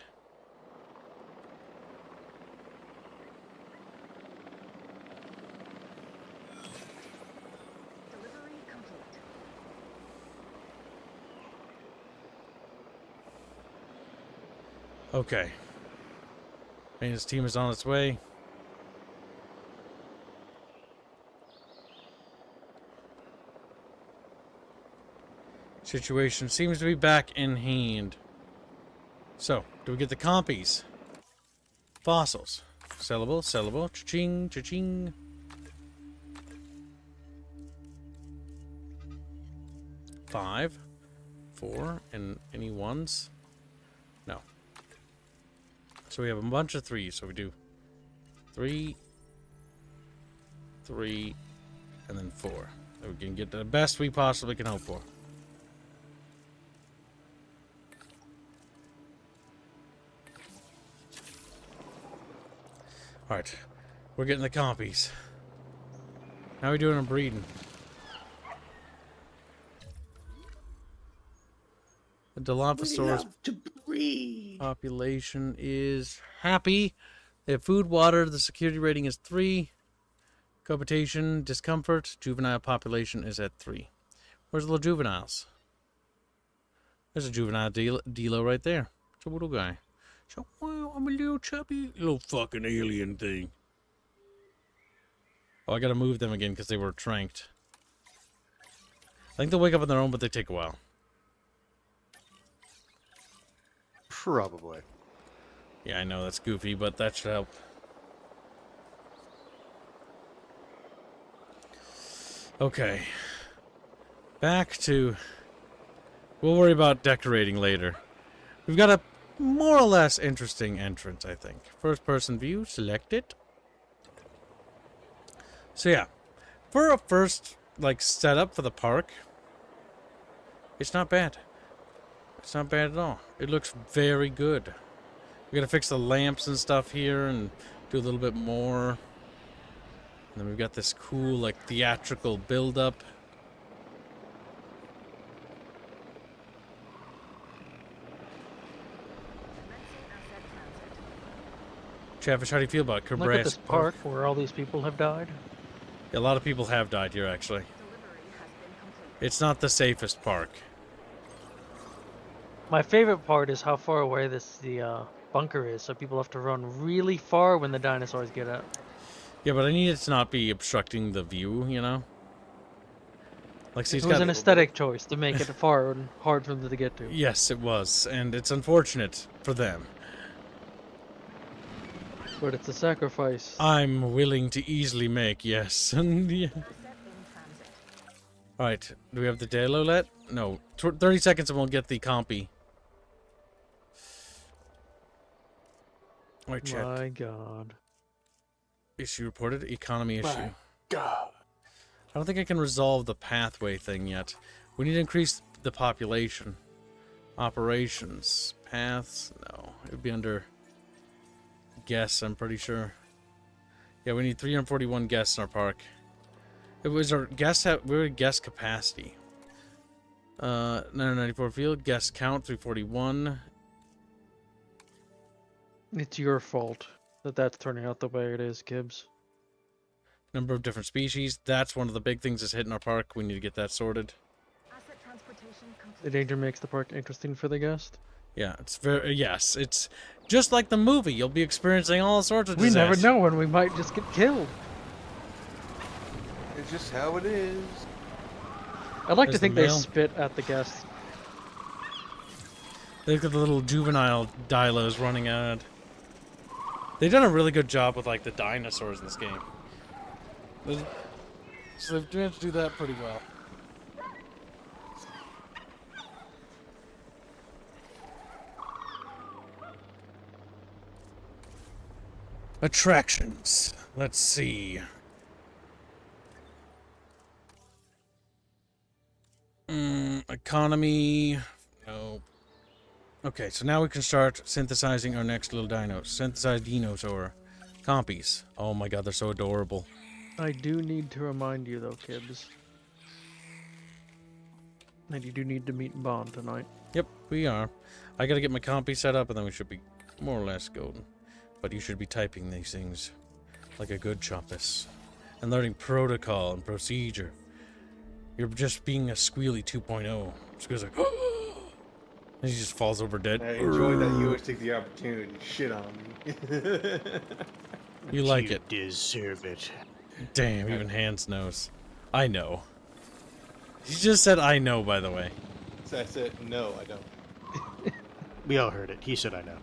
Delivery complete. Okay. Maintenance team is on its way. Situation seems to be back in hand. So, do we get the compies? Fossils. Sellable, sellable. Cha-ching, cha-ching. Five. 4. And any ones? No. So we have a bunch of 3s. So we do 3, 3, and then 4. So we can get the best we possibly can hope for. Alright, we're getting the compies. How are we doing on breeding? The Dilophosaurus population is happy. They have food, water. The security rating is 3. Cohabitation, discomfort. Juvenile population is at 3. Where's the little juveniles? There's a juvenile Dilo right there. It's a little guy. So, wow, I'm a little chubby little fucking alien thing. Oh, I gotta move them again because they were tranked. I think they'll wake up on their own, but they take a while. Probably. Yeah, I know that's goofy, but that should help. Okay. Back to... We'll worry about decorating later. We've got a more or less interesting entrance, I think. First person view, select it. So yeah, for a first, like, setup for the park, It's not bad. It's not bad at all. It looks very good. We gotta fix the lamps and stuff here and do a little bit more. And then we've got this cool, like, theatrical build-up. Chatfish, how do you feel about Look at Jurassic this park where all these people have died. Yeah, a lot of people have died here, actually. It's not the safest park. My favorite part is how far away the bunker is, so people have to run really far when the dinosaurs get out. Yeah, but I need it to not be obstructing the view, you know? Like, see, It it's was got... an aesthetic choice to make it far and hard for them to get to. Yes, it was, and it's unfortunate for them. But it's a sacrifice. I'm willing to easily make, yes. And yeah. Alright, do we have the Delo let? No. 30 seconds and we'll get the compy. Alright, chat. My god. Issue reported. Economy issue. My God. I don't think I can resolve the pathway thing yet. We need to increase the population. Operations. Paths? No. It would be under guests, I'm pretty sure. Yeah, we need 341 guests in our park. It was our guest we're at guest capacity. 994 field, guest count 341. It's your fault that that's turning out the way it is, Gibbs. Number of different species. That's one of the big things that's hitting our park. We need to get that sorted. The danger makes the park interesting for the guest. Yeah, it's very... Yes, it's just like the movie. You'll be experiencing all sorts of We never disaster. know when we might just get killed. It's just how it is. I'd like There's to think the they mail. spit at the guests. Look at the little juvenile dilos running out. They've done a really good job with, like, the dinosaurs in this game. So they've managed to do that pretty well. Attractions. Let's see. Economy. No. Okay, so now we can start synthesizing our next little dinos. Synthesized dinosaur. Compies. Oh my god, they're so adorable. I do need to remind you, though, Gibbs, that you do need to meet Bond tonight. Yep, we are. I gotta get my compy set up and then we should be more or less golden. But you should be typing these things like a good chompus. And learning protocol and procedure. You're just being a squealy 2.0. Squeal's like, and he just falls over dead. I enjoy that you always take the opportunity to shit on me. You like You it. deserve it. Damn, even Hans knows. I know. He just said I know, by the way. So I said, no, I don't. We all heard it. He said I know.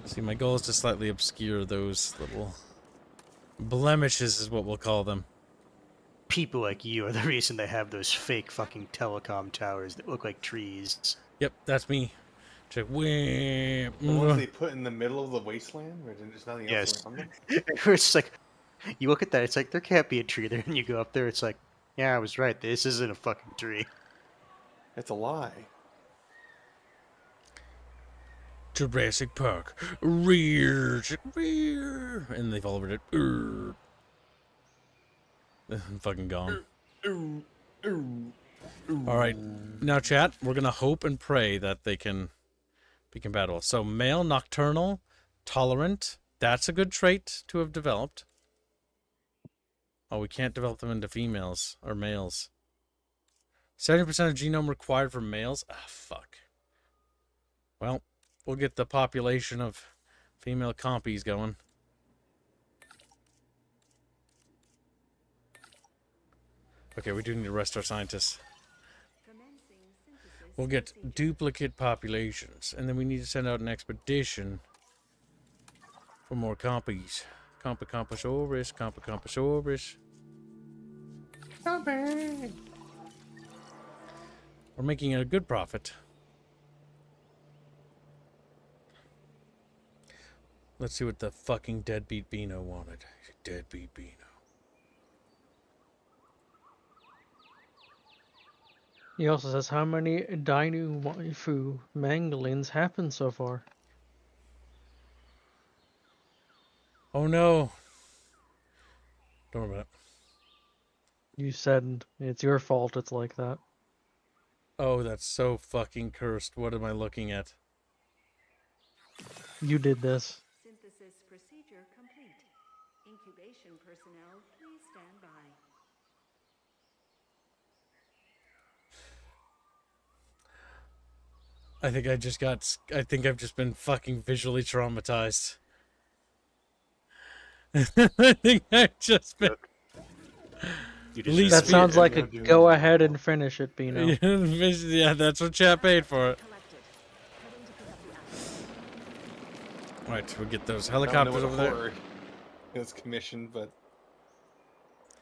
See, my goal is to slightly obscure those little blemishes, is what we'll call them. People like you are the reason they have those fake fucking telecom towers that look like trees. Yep, that's me. Check. The ones they put in the middle of the wasteland where there's nothing else Yes. around them? It's like, you look at that, it's like, there can't be a tree there. And you go up there, it's like, yeah, I was right. This isn't a fucking tree. It's a lie. Jurassic Park. Rear. And they fall over it. Fucking gone. Alright. Now, chat, we're going to hope and pray that they can be compatible. So, male, nocturnal, tolerant. That's a good trait to have developed. Oh, we can't develop them into females or males. 70% of genome required for males? Ah, fuck. Well, we'll get the population of female compies going. Okay, we do need to rest our scientists. We'll get duplicate populations, and then we need to send out an expedition for more compies. Compasauris. We're making a good profit. Let's see what the fucking deadbeat Beano wanted. Deadbeat Beano. He also says how many Dinu waifu manglings happened so far. Oh no. Don't worry about it. You said it's your fault it's like that. Oh, that's so fucking cursed. What am I looking at? You did this. Synthesis procedure complete. Incubation personnel, please stand by. I think I've just been fucking visually traumatized. I think I've just been... That sounds like a go ahead and finish it, Bino. Yeah, that's what chat paid for it. Right, we'll get those helicopters over there. It's commissioned, but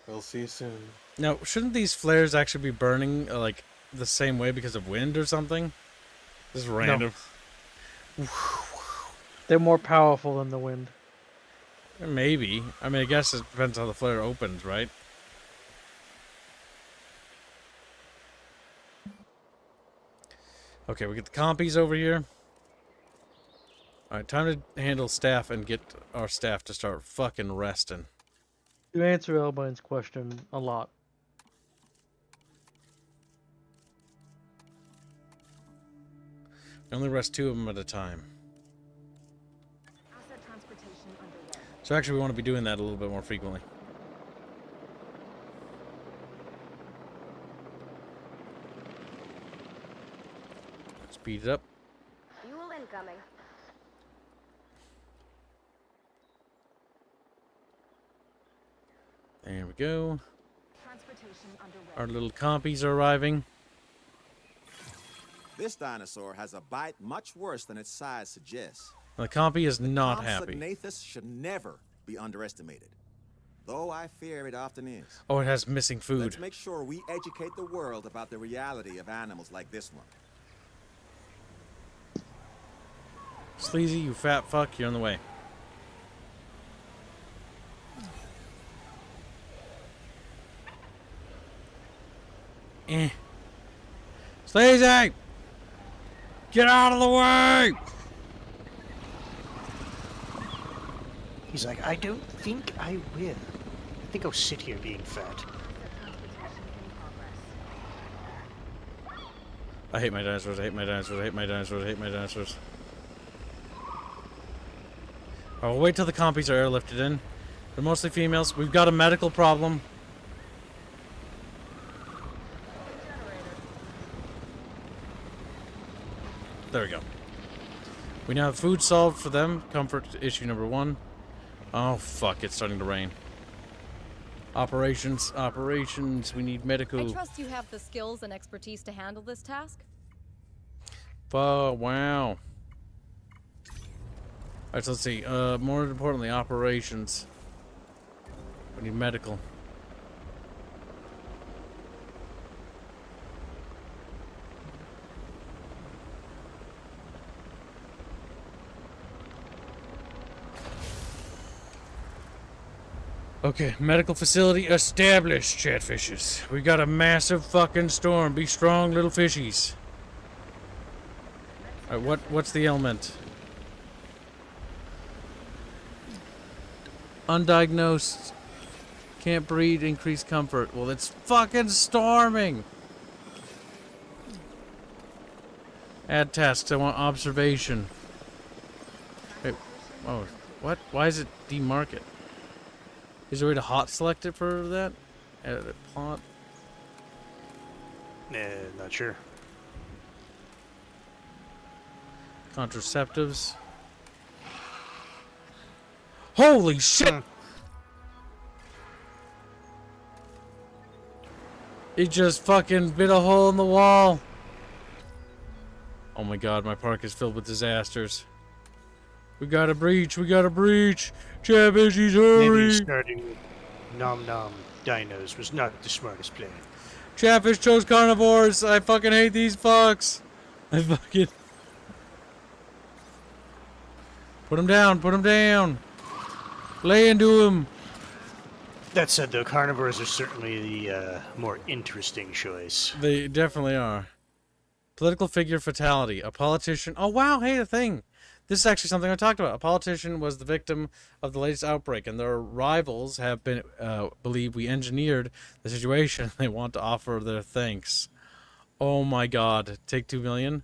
we'll see soon. Now, shouldn't these flares actually be burning like the same way because of wind or something? This is random. No. They're more powerful than the wind. Maybe. I mean, I guess it depends how the flare opens, right? Okay, we get the compies over here. Alright, time to handle staff and get our staff to start fucking resting. You answer Elbine's question a lot. I only rest 2 of them at a time. So actually we want to be doing that a little bit more frequently. Speed it up. Fuel incoming. There we go. Our little compies are arriving. This dinosaur has a bite much worse than its size suggests. The compy is not happy. Compsognathus should never be underestimated, though I fear it often is. Oh, it has missing food. Let's make sure we educate the world about the reality of animals like this one. Sleazy, you fat fuck, you're on the way. Sleazy! Get out of the way! He's like, I don't think I will. I think I'll sit here being fat. I hate my dinosaurs, I hate my dinosaurs, I hate my dinosaurs, I hate my dinosaurs. Alright, we'll wait till the compies are airlifted in. They're mostly females. We've got a medical problem. There we go. We now have food solved for them. Comfort issue number 1. Oh, fuck. It's starting to rain. Operations. Operations. We need medical. I trust you have the skills and expertise to handle this task. Oh, wow. Alright, so let's see. More importantly, operations. We need medical. Okay, medical facility established, chatfishes. We got a massive fucking storm. Be strong, little fishies. Alright, what's the ailment? Undiagnosed. Can't breathe, increased comfort. Well, it's fucking storming! Add tasks, I want observation. Wait, oh, what? Why is it demark it? Is there a way to hot select it for that? Edit plot? Not sure. Contraceptives. Holy shit! It just fucking bit a hole in the wall. Oh my god, my park is filled with disasters. We got a breach, we got a breach! Chatfishies, hurry! Maybe starting with nom nom dinos was not the smartest plan. Chatfish chose carnivores! I fucking hate these fucks! I fucking... Put him down, put him down! Lay into him! That said, though, carnivores are certainly the more interesting choice. They definitely are. Political figure fatality. A politician. Oh, wow. Hey, a thing. This is actually something I talked about. A politician was the victim of the latest outbreak, and their rivals have been believe we engineered the situation. They want to offer their thanks. Oh my God. Take 2 million?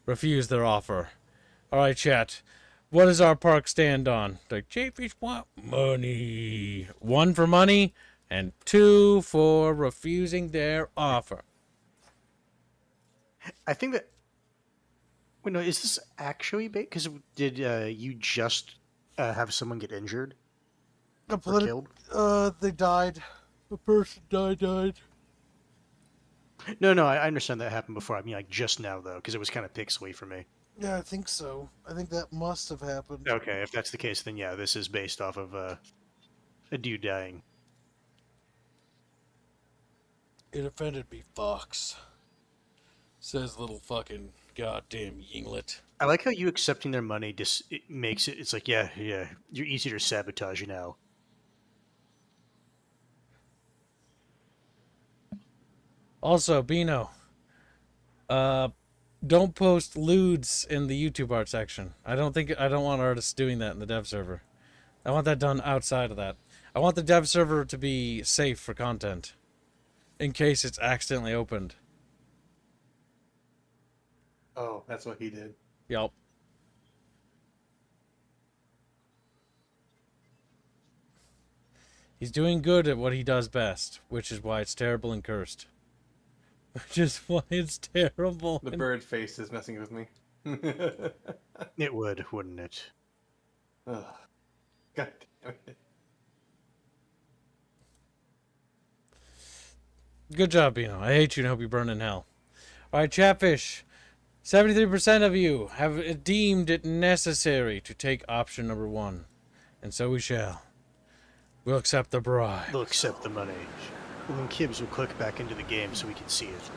Refuse their offer. All right, chat. What does our park stand on? The Chatfish want money. 1 for money, and 2 for refusing their offer. I think that. Wait, no, is this actually bait? Because did you just have someone get injured or killed? They died. The person died. No, I understand that happened before. I mean, like just now though, because it was kind of pixely for me. Yeah, I think so. I think that must have happened. Okay, if that's the case, then yeah, this is based off of a dude dying. It offended me, Fox. Says little fucking goddamn yinglet. I like how you accepting their money just it makes it. It's like yeah, you're easier to sabotage now. Also, Bino, don't post lewds in the YouTube art section. I don't want artists doing that in the dev server. I want that done outside of that. I want the dev server to be safe for content, in case it's accidentally opened. Oh, that's what he did. Yup. He's doing good at what he does best, which is why it's terrible and cursed. Which is why it's terrible. The bird face is messing with me. It would, wouldn't it? Ugh. God damn it. Good job, Bino. I hate you and hope you burn in hell. Alright, Chatfish. 73% of you have deemed it necessary to take option number 1. And so we shall. We'll accept the bribe. They'll accept the money. Well, then Kibbs will click back into the game so we can see it.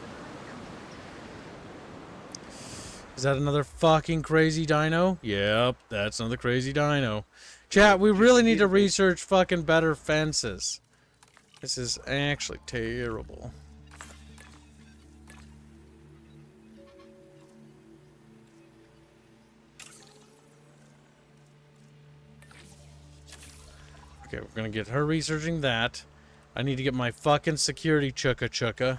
Is that another fucking crazy dino? Yep, that's another crazy dino. Chat, we really need to research fucking better fences. This is actually terrible. Okay, we're gonna get her researching that. I need to get my fucking security chukka.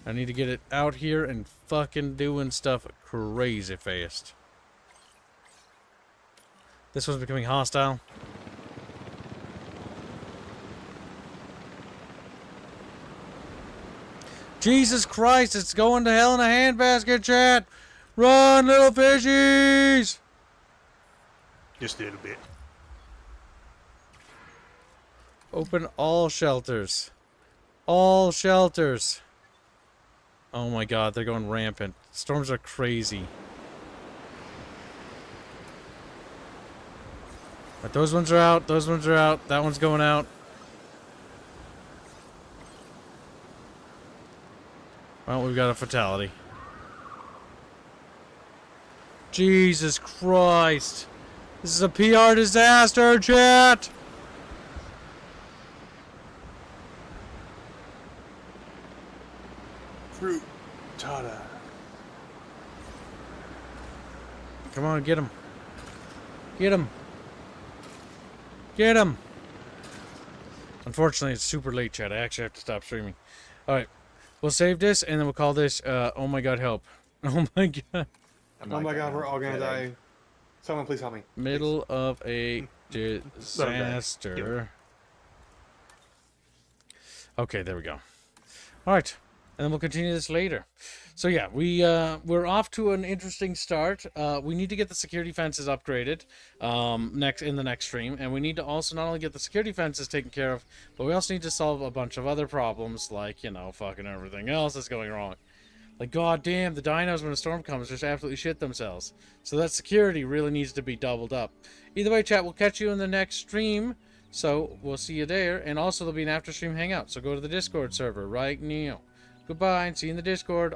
I need to get it out here and fucking doing stuff crazy fast. This one's becoming hostile. Jesus Christ, it's going to hell in a handbasket, chat! Run, little fishies! Just a little bit. Open all shelters. All shelters. Oh my god, they're going rampant. Storms are crazy. But those ones are out. Those ones are out. That one's going out. Well, we've got a fatality. Jesus Christ. This is a PR disaster, chat! Fruit Tata. Come on, get him. Get him. Get him. Unfortunately, it's super late, chat. I actually have to stop streaming. Alright. We'll save this, and then we'll call this, oh my god, help. Oh my god. Oh my god, we're all gonna die. Someone please help me. Middle of a disaster. Okay, there we go. Alright. And then we'll continue this later. So yeah, we're off to an interesting start. We need to get the security fences upgraded in the next stream, and we need to also not only get the security fences taken care of, but we also need to solve a bunch of other problems, like, you know, fucking everything else that's going wrong. Like, goddamn, the dinos when a storm comes just absolutely shit themselves. So that security really needs to be doubled up. Either way, chat, we'll catch you in the next stream. So we'll see you there, and also there'll be an after stream hangout. So go to the Discord server right now. Goodbye, and see you in the Discord.